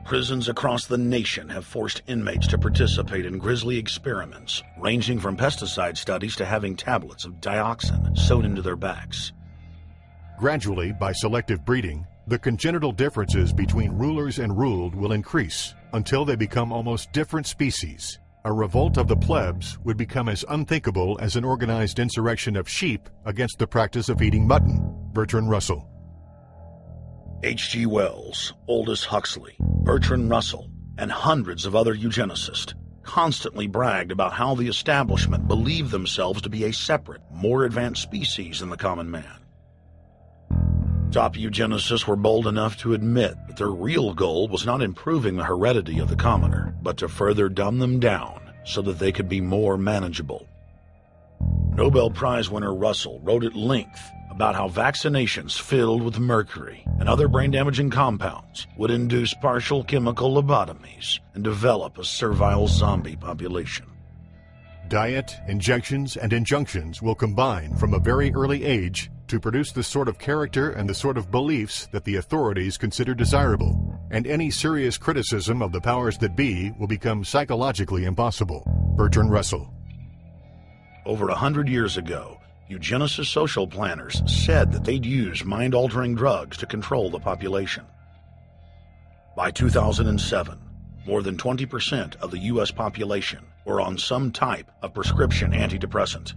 Prisons across the nation have forced inmates to participate in grisly experiments, ranging from pesticide studies to having tablets of dioxin sewn into their backs. Gradually, by selective breeding, the congenital differences between rulers and ruled will increase until they become almost different species. a revolt of the plebs would become as unthinkable as an organized insurrection of sheep against the practice of eating mutton. Bertrand Russell. H.G. Wells, Aldous Huxley, Bertrand Russell, and hundreds of other eugenicists constantly bragged about how the establishment believed themselves to be a separate, more advanced species than the common man. Top eugenicists were bold enough to admit that their real goal was not improving the heredity of the commoner, but to further dumb them down so that they could be more manageable. Nobel Prize winner Russell wrote at length about how vaccinations filled with mercury and other brain-damaging compounds would induce partial chemical lobotomies and develop a servile zombie population. Diet, injections, and injunctions will combine from a very early age to produce the sort of character and the sort of beliefs that the authorities consider desirable, and any serious criticism of the powers that be will become psychologically impossible. Bertrand Russell. Over 100 years ago, eugenicist social planners said that they'd use mind-altering drugs to control the population. By 2007, more than 20% of the U.S. population were on some type of prescription antidepressant.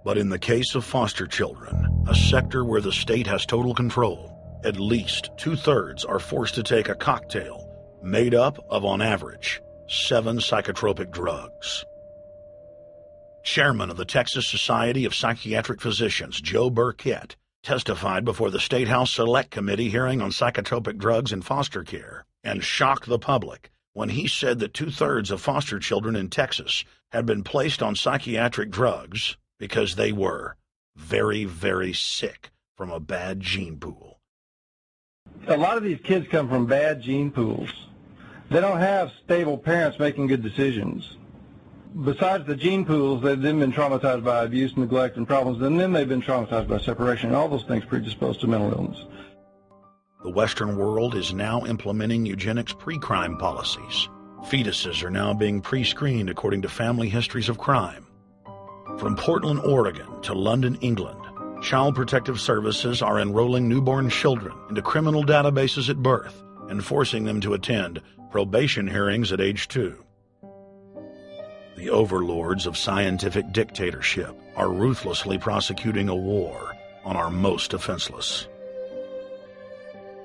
But in the case of foster children, a sector where the state has total control, at least 2/3 are forced to take a cocktail made up of, on average, 7 psychotropic drugs. Chairman of the Texas Society of Psychiatric Physicians, Joe Burkett, testified before the State House Select Committee hearing on psychotropic drugs in foster care and shocked the public when he said that 2/3 of foster children in Texas had been placed on psychiatric drugs because they were very, very sick from a bad gene pool. A lot of these kids come from bad gene pools. They don't have stable parents making good decisions. Besides the gene pools, they've then been traumatized by abuse, neglect, and problems, and then they've been traumatized by separation, and all those things predispose to mental illness. The Western world is now implementing eugenics pre-crime policies. Fetuses are now being pre-screened according to family histories of crime. From Portland, Oregon to London, England, Child Protective Services are enrolling newborn children into criminal databases at birth and forcing them to attend probation hearings at age 2. The overlords of scientific dictatorship are ruthlessly prosecuting a war on our most defenseless.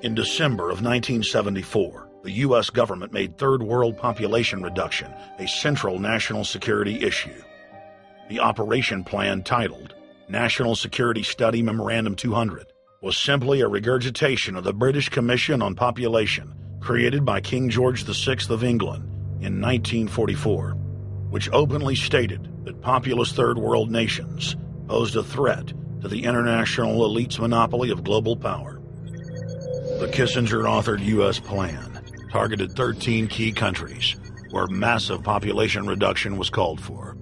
In December of 1974, the U.S. government made Third World population reduction a central national security issue. The operation plan, titled National Security Study Memorandum 200, was simply a regurgitation of the British Commission on Population created by King George VI of England in 1944, which openly stated that populous Third World nations posed a threat to the international elite's monopoly of global power. The Kissinger-authored U.S. plan targeted 13 key countries where massive population reduction was called for.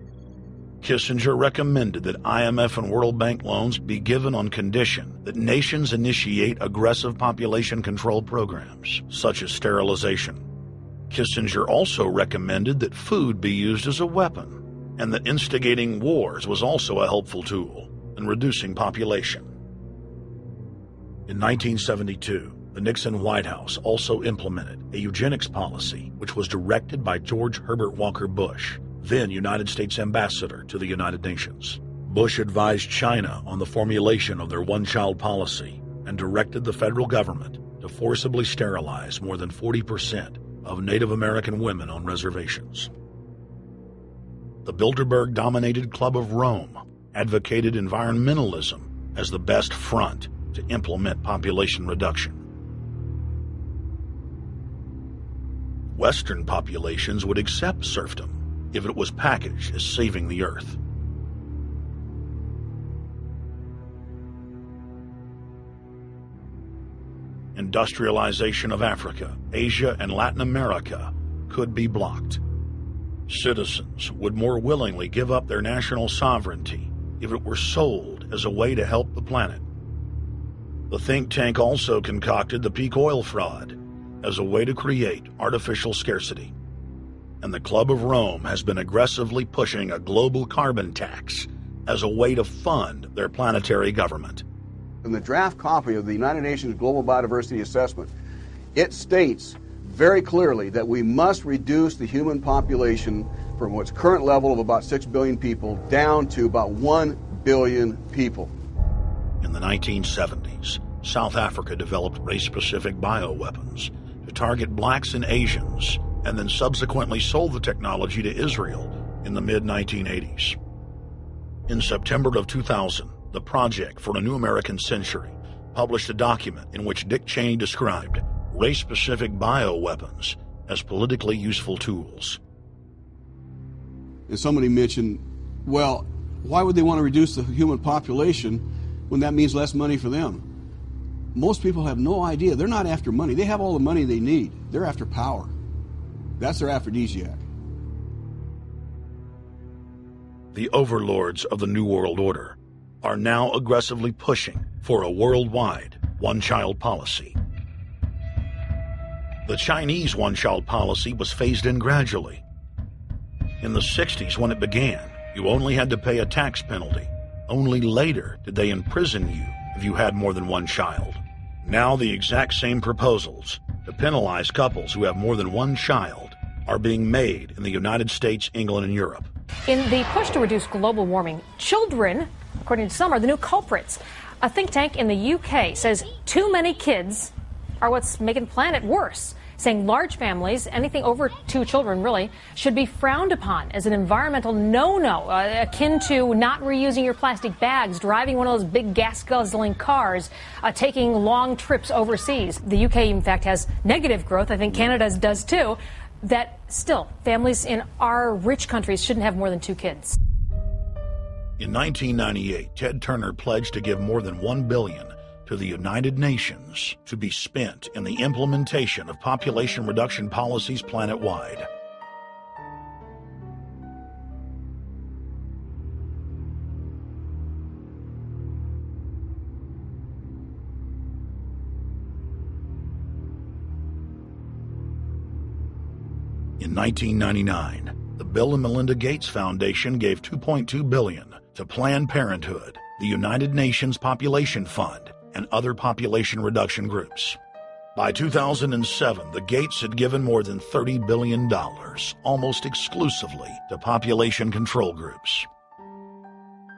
Kissinger recommended that IMF and World Bank loans be given on condition that nations initiate aggressive population control programs, such as sterilization. Kissinger also recommended that food be used as a weapon, and that instigating wars was also a helpful tool in reducing population. In 1972, the Nixon White House also implemented a eugenics policy which was directed by George Herbert Walker Bush, then United States Ambassador to the United Nations. Bush advised China on the formulation of their one-child policy and directed the federal government to forcibly sterilize more than 40% of Native American women on reservations. The Bilderberg-dominated Club of Rome advocated environmentalism as the best front to implement population reduction. Western populations would accept serfdom if it was packaged as saving the earth. Industrialization of Africa, Asia, and Latin America could be blocked. Citizens would more willingly give up their national sovereignty if it were sold as a way to help the planet. The think tank also concocted the peak oil fraud as a way to create artificial scarcity. And the Club of Rome has been aggressively pushing a global carbon tax as a way to fund their planetary government. In the draft copy of the United Nations Global Biodiversity Assessment, it states very clearly that we must reduce the human population from its current level of about 6 billion people down to about 1 billion people. In the 1970s, South Africa developed race-specific bioweapons to target blacks and Asians, and then subsequently sold the technology to Israel in the mid-1980s. In September of 2000, the Project for a New American Century published a document in which Dick Cheney described race-specific bioweapons as politically useful tools. And somebody mentioned, well, why would they want to reduce the human population when that means less money for them? Most people have no idea. They're not after money. They have all the money they need. They're after power. That's their aphrodisiac. The overlords of the New World Order are now aggressively pushing for a worldwide one-child policy. The Chinese one-child policy was phased in gradually. In the 60s, when it began, you only had to pay a tax penalty. Only later did they imprison you if you had more than one child. Now the exact same proposals to penalize couples who have more than one child are being made in the United States, England, and Europe. In the push to reduce global warming, children, according to some, are the new culprits. A think tank in the UK says too many kids are what's making the planet worse, saying large families, anything over 2 children really, should be frowned upon as an environmental no-no, akin to not reusing your plastic bags, driving one of those big gas-guzzling cars, taking long trips overseas. The UK, in fact, has negative growth. I think Canada does too. That still, families in our rich countries shouldn't have more than 2 kids. In 1998, Ted Turner pledged to give more than $1 billion to the United Nations to be spent in the implementation of population reduction policies planet-wide. In 1999, the Bill and Melinda Gates Foundation gave $2.2 billion to Planned Parenthood, the United Nations Population Fund, and other population reduction groups. By 2007, the Gates had given more than $30 billion, almost exclusively to population control groups.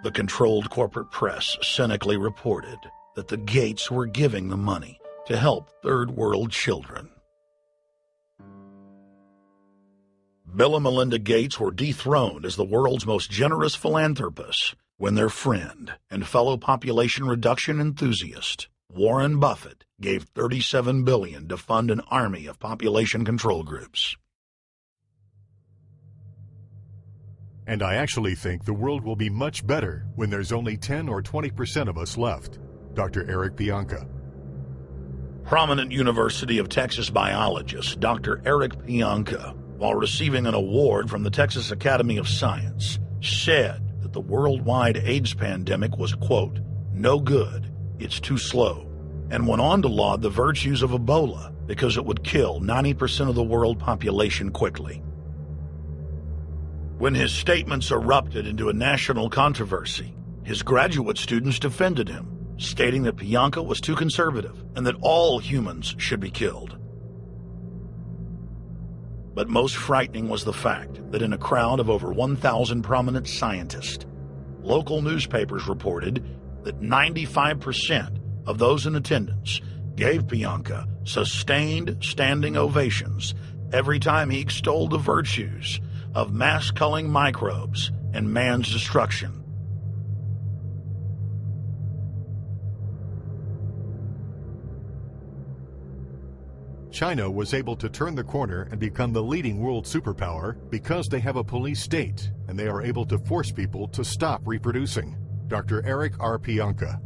The controlled corporate press cynically reported that the Gates were giving the money to help third world children. Bill and Melinda Gates were dethroned as the world's most generous philanthropists when their friend and fellow population reduction enthusiast, Warren Buffett, gave $37 billion to fund an army of population control groups. And I actually think the world will be much better when there's only 10 or 20% of us left. Dr. Eric Pianka. Prominent University of Texas biologist Dr. Eric Pianka, while receiving an award from the Texas Academy of Science, said that the worldwide AIDS pandemic was, quote, no good, it's too slow, and went on to laud the virtues of Ebola because it would kill 90% of the world population quickly. When his statements erupted into a national controversy, his graduate students defended him, stating that Pianka was too conservative and that all humans should be killed. But most frightening was the fact that in a crowd of over 1,000 prominent scientists, local newspapers reported that 95% of those in attendance gave Pianka sustained standing ovations every time he extolled the virtues of mass-culling microbes and man's destruction. China was able to turn the corner and become the leading world superpower because they have a police state and they are able to force people to stop reproducing. Dr. Eric R. Pianka.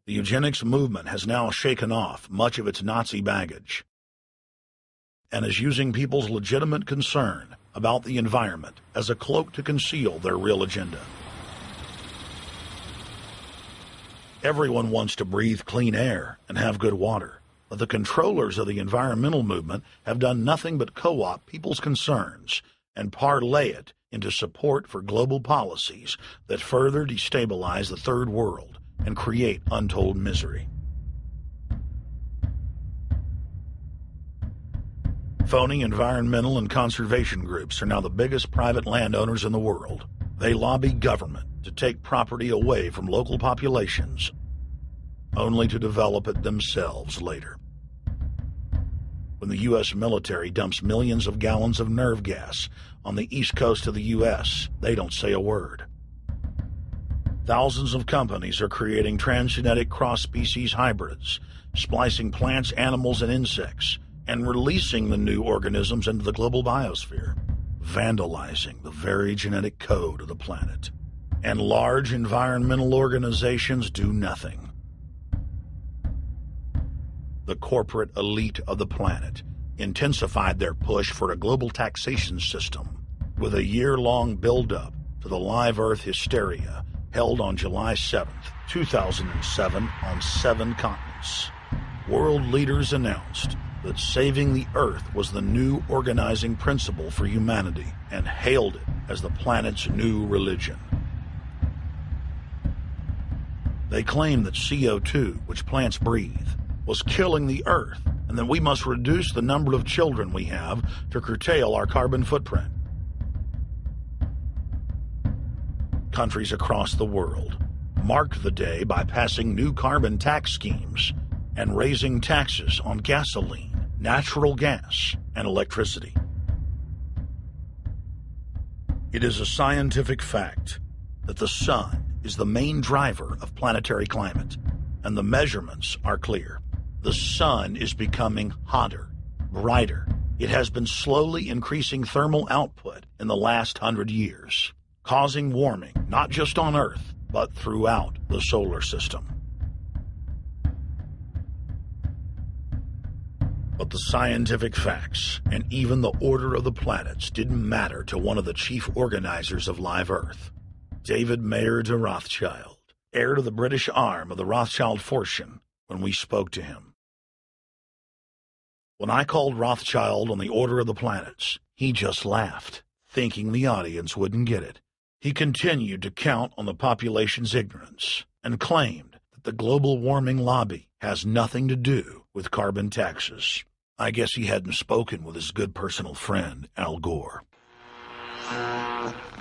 The eugenics movement has now shaken off much of its Nazi baggage and is using people's legitimate concern about the environment as a cloak to conceal their real agenda. Everyone wants to breathe clean air and have good water. But the controllers of the environmental movement have done nothing but co-opt people's concerns and parlay it into support for global policies that further destabilize the third world and create untold misery. Phony environmental and conservation groups are now the biggest private landowners in the world. They lobby government to take property away from local populations, only to develop it themselves later. When the U.S. military dumps millions of gallons of nerve gas on the east coast of the U.S., they don't say a word. Thousands of companies are creating transgenetic cross-species hybrids, splicing plants, animals, and insects, and releasing the new organisms into the global biosphere, vandalizing the very genetic code of the planet. And large environmental organizations do nothing. The corporate elite of the planet intensified their push for a global taxation system with a year-long build-up to the Live Earth hysteria held on July 7th, 2007 on 7 continents. World leaders announced that saving the Earth was the new organizing principle for humanity and hailed it as the planet's new religion. They claimed that CO2, which plants breathe, was killing the Earth, and that we must reduce the number of children we have to curtail our carbon footprint. Countries across the world marked the day by passing new carbon tax schemes and raising taxes on gasoline, natural gas, and electricity. It is a scientific fact that the sun is the main driver of planetary climate, and the measurements are clear. The sun is becoming hotter, brighter. It has been slowly increasing thermal output in the last 100 years, causing warming not just on Earth, but throughout the solar system. But the scientific facts and even the order of the planets didn't matter to one of the chief organizers of Live Earth, David Mayer de Rothschild, heir to the British arm of the Rothschild fortune, when we spoke to him. When I called Rothschild on the order of the planets, he just laughed, thinking the audience wouldn't get it. He continued to count on the population's ignorance and claimed that the global warming lobby has nothing to do with carbon taxes. I guess he hadn't spoken with his good personal friend, Al Gore.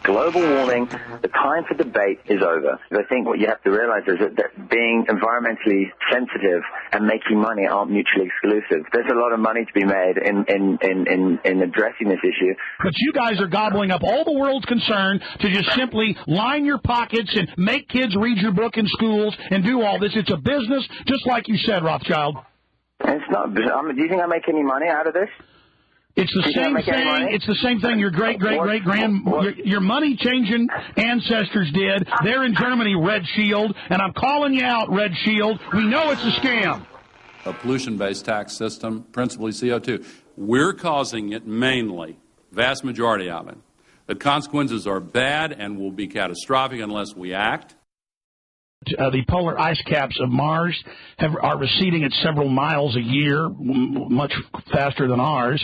Global warming, the time for debate is over. I think what you have to realize is that being environmentally sensitive and making money aren't mutually exclusive. There's a lot of money to be made in addressing this issue. But you guys are gobbling up all the world's concern to just simply line your pockets and make kids read your book in schools and do all this. It's a business, just like you said, Rothschild. It's not. Do you think I make any money out of this? It's the same thing. It's the same thing your your money-changing ancestors did. They're in Germany, Red Shield, and I'm calling you out, Red Shield. We know it's a scam. A pollution-based tax system, principally CO2. We're causing it mainly, vast majority of it. The consequences are bad and will be catastrophic unless we act. The polar ice caps of Mars are receding at several miles a year, much faster than ours,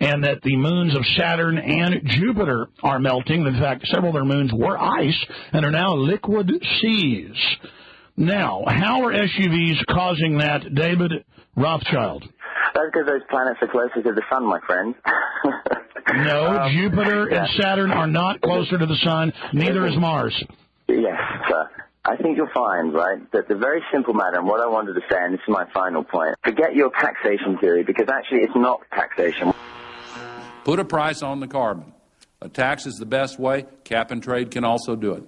and that the moons of Saturn and Jupiter are melting. In fact, several of their moons were ice and are now liquid seas. Now, how are SUVs causing that, David Rothschild? That's because those planets are closer to the sun, my friend. No, Jupiter and Saturn are not closer to the sun. Neither is Mars. Yes, sir. I think you'll find, right, that the very simple matter, and what I wanted to say, and this is my final point, forget your taxation theory, because actually it's not taxation. Put a price on the carbon. A tax is the best way. Cap and trade can also do it.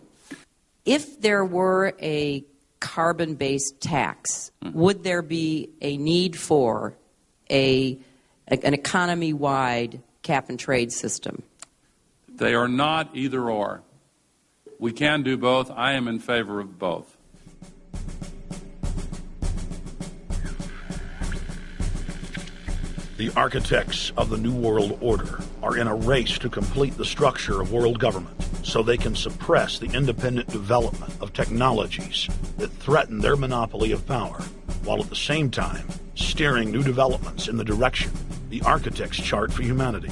If there were a carbon-based tax, would there be a need for an economy-wide cap and trade system? They are not either or. We can do both. I am in favor of both. The architects of the New World Order are in a race to complete the structure of world government so they can suppress the independent development of technologies that threaten their monopoly of power, while at the same time steering new developments in the direction the architects chart for humanity.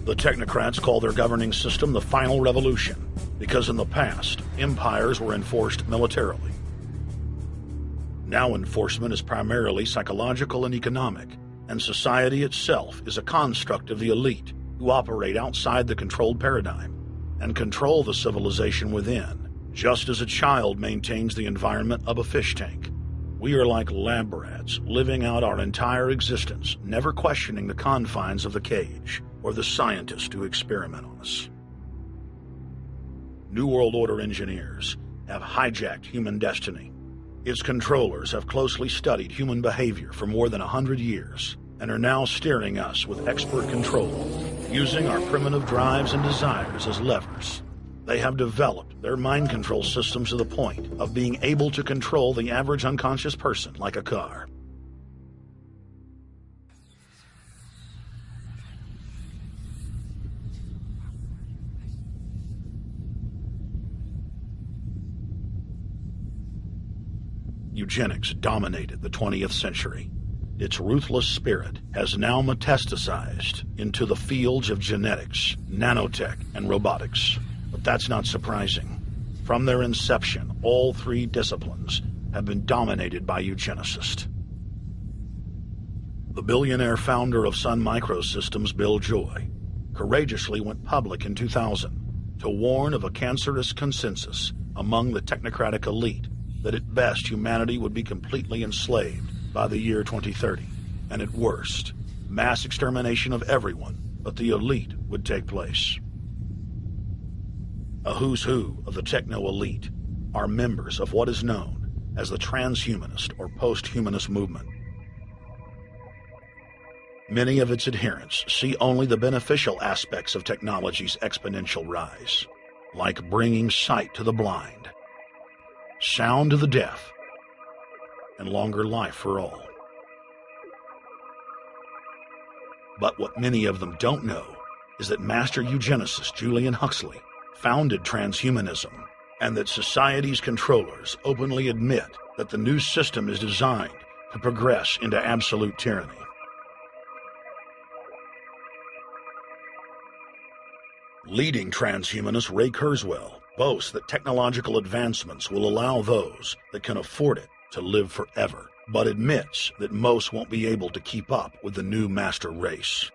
The technocrats call their governing system the final revolution because in the past, empires were enforced militarily. Now enforcement is primarily psychological and economic, and society itself is a construct of the elite who operate outside the controlled paradigm and control the civilization within, just as a child maintains the environment of a fish tank. We are like lab rats, living out our entire existence, never questioning the confines of the cage or the scientists who experiment on us. New World Order engineers have hijacked human destiny. Its controllers have closely studied human behavior for more than 100 years and are now steering us with expert control, using our primitive drives and desires as levers. They have developed their mind control systems to the point of being able to control the average unconscious person like a car. Eugenics dominated the 20th century. Its ruthless spirit has now metastasized into the fields of genetics, nanotech, and robotics. But that's not surprising. From their inception, all three disciplines have been dominated by eugenicists. The billionaire founder of Sun Microsystems, Bill Joy, courageously went public in 2000 to warn of a cancerous consensus among the technocratic elite that at best humanity would be completely enslaved by the year 2030, and at worst, mass extermination of everyone but the elite would take place. A who's who of the techno-elite are members of what is known as the transhumanist or post-humanist movement. Many of its adherents see only the beneficial aspects of technology's exponential rise, like bringing sight to the blind, sound to the deaf, and longer life for all. But what many of them don't know is that master eugenicist Julian Huxley founded transhumanism, and that society's controllers openly admit that the new system is designed to progress into absolute tyranny. Leading transhumanist Ray Kurzweil boasts that technological advancements will allow those that can afford it to live forever, but admits that most won't be able to keep up with the new master race.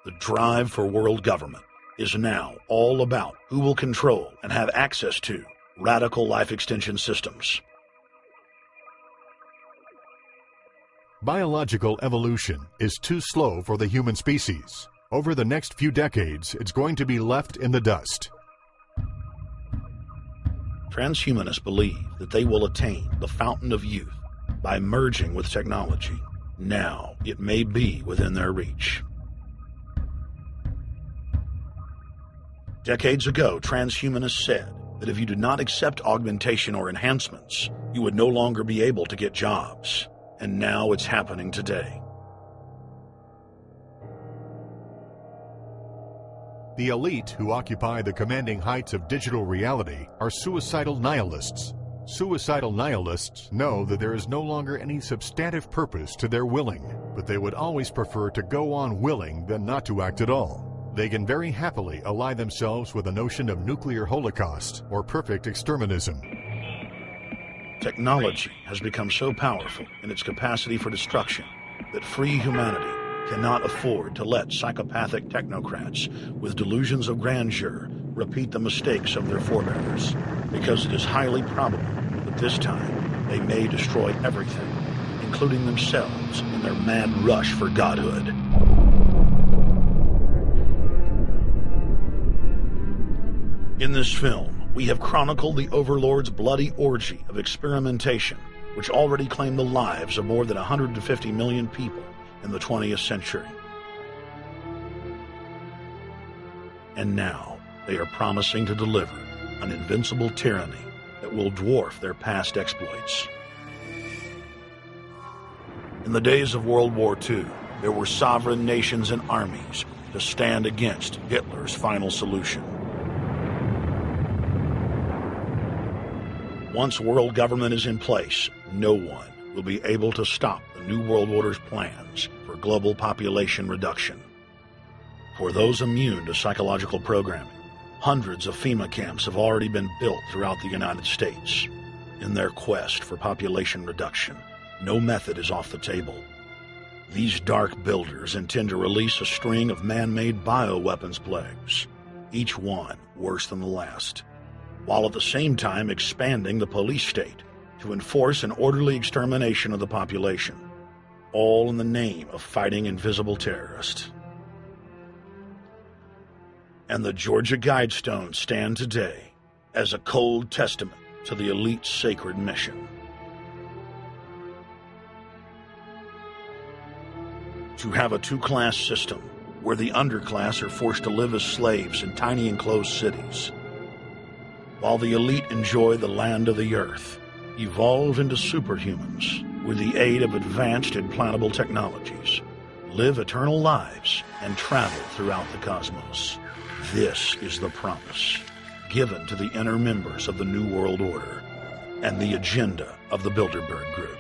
The drive for world government is now all about who will control and have access to radical life extension systems. Biological evolution is too slow for the human species. Over the next few decades, it's going to be left in the dust. Transhumanists believe that they will attain the fountain of youth by merging with technology. Now, it may be within their reach. Decades ago, transhumanists said that if you did not accept augmentation or enhancements, you would no longer be able to get jobs. And now it's happening today. The elite who occupy the commanding heights of digital reality are suicidal nihilists. Suicidal nihilists know that there is no longer any substantive purpose to their willing, but they would always prefer to go on willing than not to act at all. They can very happily ally themselves with the notion of nuclear holocaust or perfect exterminism. Technology has become so powerful in its capacity for destruction that free humanity cannot afford to let psychopathic technocrats with delusions of grandeur repeat the mistakes of their forebears, because it is highly probable that this time they may destroy everything, including themselves in their mad rush for godhood. In this film, we have chronicled the Overlord's bloody orgy of experimentation, which already claimed the lives of more than 150 million people in the 20th century. And now, they are promising to deliver an invincible tyranny that will dwarf their past exploits. In the days of World War II, there were sovereign nations and armies to stand against Hitler's final solution. Once world government is in place, no one will be able to stop the New World Order's plans for global population reduction. For those immune to psychological programming, hundreds of FEMA camps have already been built throughout the United States. In their quest for population reduction, no method is off the table. These dark builders intend to release a string of man-made bioweapons plagues, each one worse than the last, while at the same time expanding the police state to enforce an orderly extermination of the population, all in the name of fighting invisible terrorists. And the Georgia Guidestones stand today as a cold testament to the elite's sacred mission. To have a two-class system where the underclass are forced to live as slaves in tiny enclosed cities, while the elite enjoy the land of the earth, evolve into superhumans with the aid of advanced implantable technologies, live eternal lives, and travel throughout the cosmos. This is the promise given to the inner members of the New World Order and the agenda of the Bilderberg Group.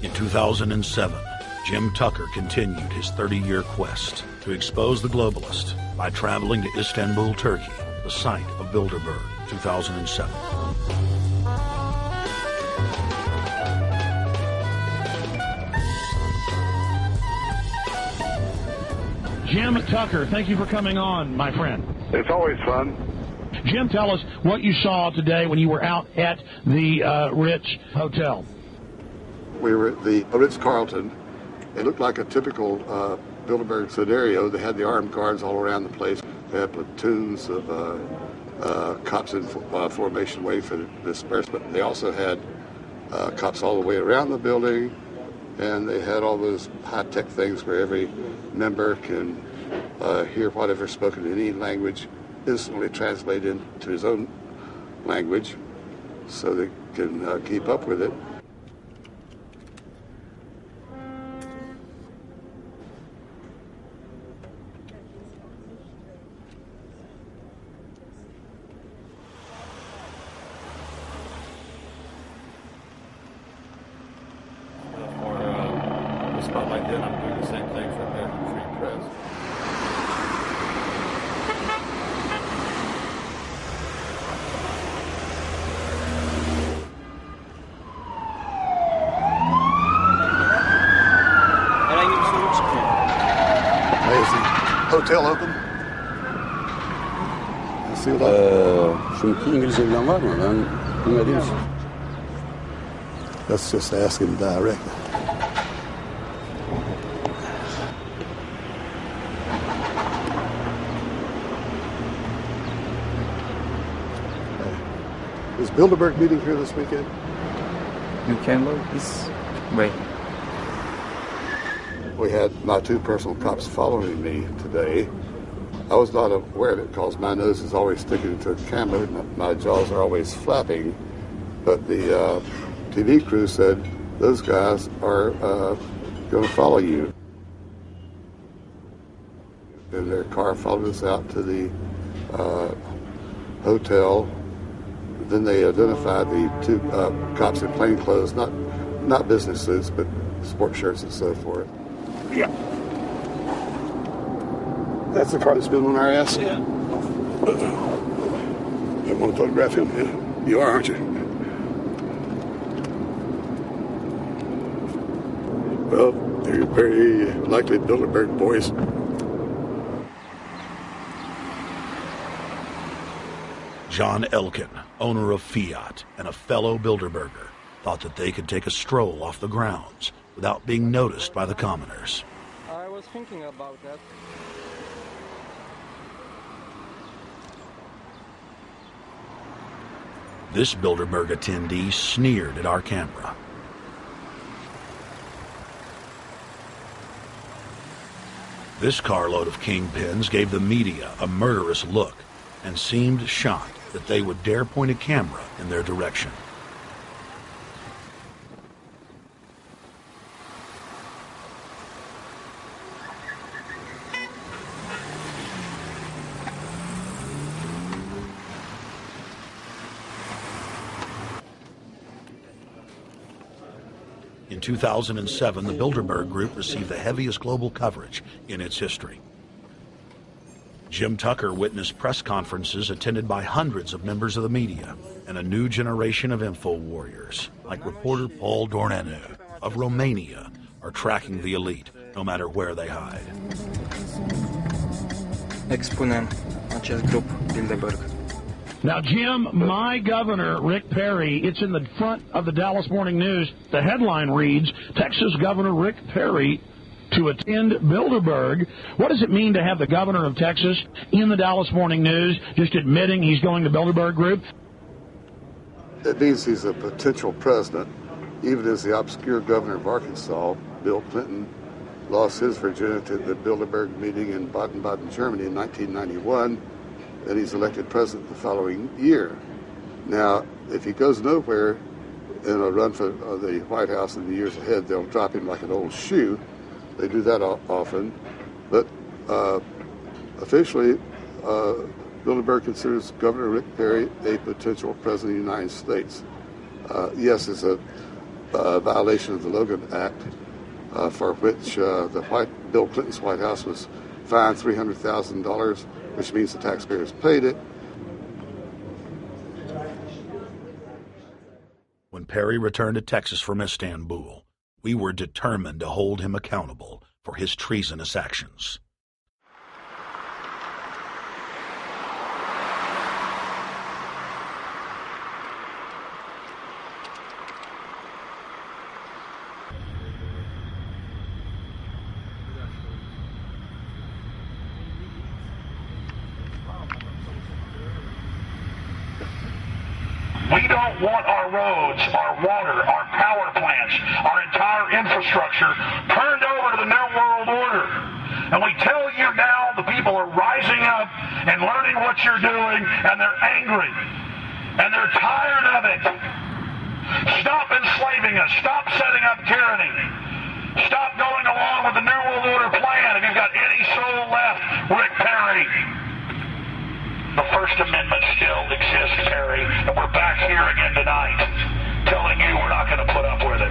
In 2007, Jim Tucker continued his 30-year quest to expose the globalist by traveling to Istanbul, Turkey, the site of Bilderberg, 2007. Jim Tucker, thank you for coming on, my friend. It's always fun. Jim, tell us what you saw today when you were out at the Ritz Hotel. We were at the Ritz-Carlton. It looked like a typical Bilderberg scenario. They had the armed guards all around the place. They had platoons of cops in formation waiting for the disbursement. They also had cops all the way around the building, and they had all those high-tech things where every member can hear whatever's spoken in any language, instantly translate into his own language so they can keep up with it. Hotel open? Çünkü İngilizce bilen var mı? Ben bilmediğim için. Let's just ask him directly. Is Bilderberg meeting here this weekend? You can look this way. We had my two personal cops following me today. I was not aware of it because my nose is always sticking to the camera. My jaws are always flapping. But the TV crew said, those guys are going to follow you. And their car followed us out to the hotel. Then they identified the two cops in plain clothes, not business suits, but sport shirts and so forth. Yeah. That's the car that's been on our ass? Yeah. You want to photograph him? Yeah. You are, aren't you? Well, they're very likely Bilderberg boys. John Elkin, owner of Fiat and a fellow Bilderberger, thought that they could take a stroll off the grounds without being noticed by the commoners. I was thinking about that. This Bilderberg attendee sneered at our camera. This carload of kingpins gave the media a murderous look and seemed shocked that they would dare point a camera in their direction. In 2007, the Bilderberg Group received the heaviest global coverage in its history. Jim Tucker witnessed press conferences attended by hundreds of members of the media and a new generation of info warriors, like reporter Paul Dornanu of Romania, are tracking the elite no matter where they hide. Expunem acest grup Bilderberg. Now, Jim, my governor, Rick Perry, it's in the front of the Dallas Morning News. The headline reads, Texas Governor Rick Perry to attend Bilderberg. What does it mean to have the governor of Texas in the Dallas Morning News just admitting he's going to Bilderberg Group? It means he's a potential president, even as the obscure governor of Arkansas, Bill Clinton, lost his virginity at the Bilderberg meeting in Baden-Baden, Germany in 1991. Then he's elected president the following year. Now, if he goes nowhere in a run for the White House in the years ahead, they'll drop him like an old shoe. They do that often. But officially, Bilderberg considers Governor Rick Perry a potential president of the United States. Yes, it's a violation of the Logan Act, for which Bill Clinton's White House was fined $300,000, which means the taxpayers paid it. When Perry returned to Texas from Istanbul, we were determined to hold him accountable for his treasonous actions. We don't want our roads, our water, our power plants, our entire infrastructure turned over to the New World Order. And we tell you now the people are rising up and learning what you're doing, and they're angry. And they're tired of it. Stop enslaving us. Stop setting up tyranny. Stop going along with the New World Order plan if you've got any soul left, Rick Perry. The First Amendment still exists, Perry, and we're back here again tonight telling you we're not going to put up with it.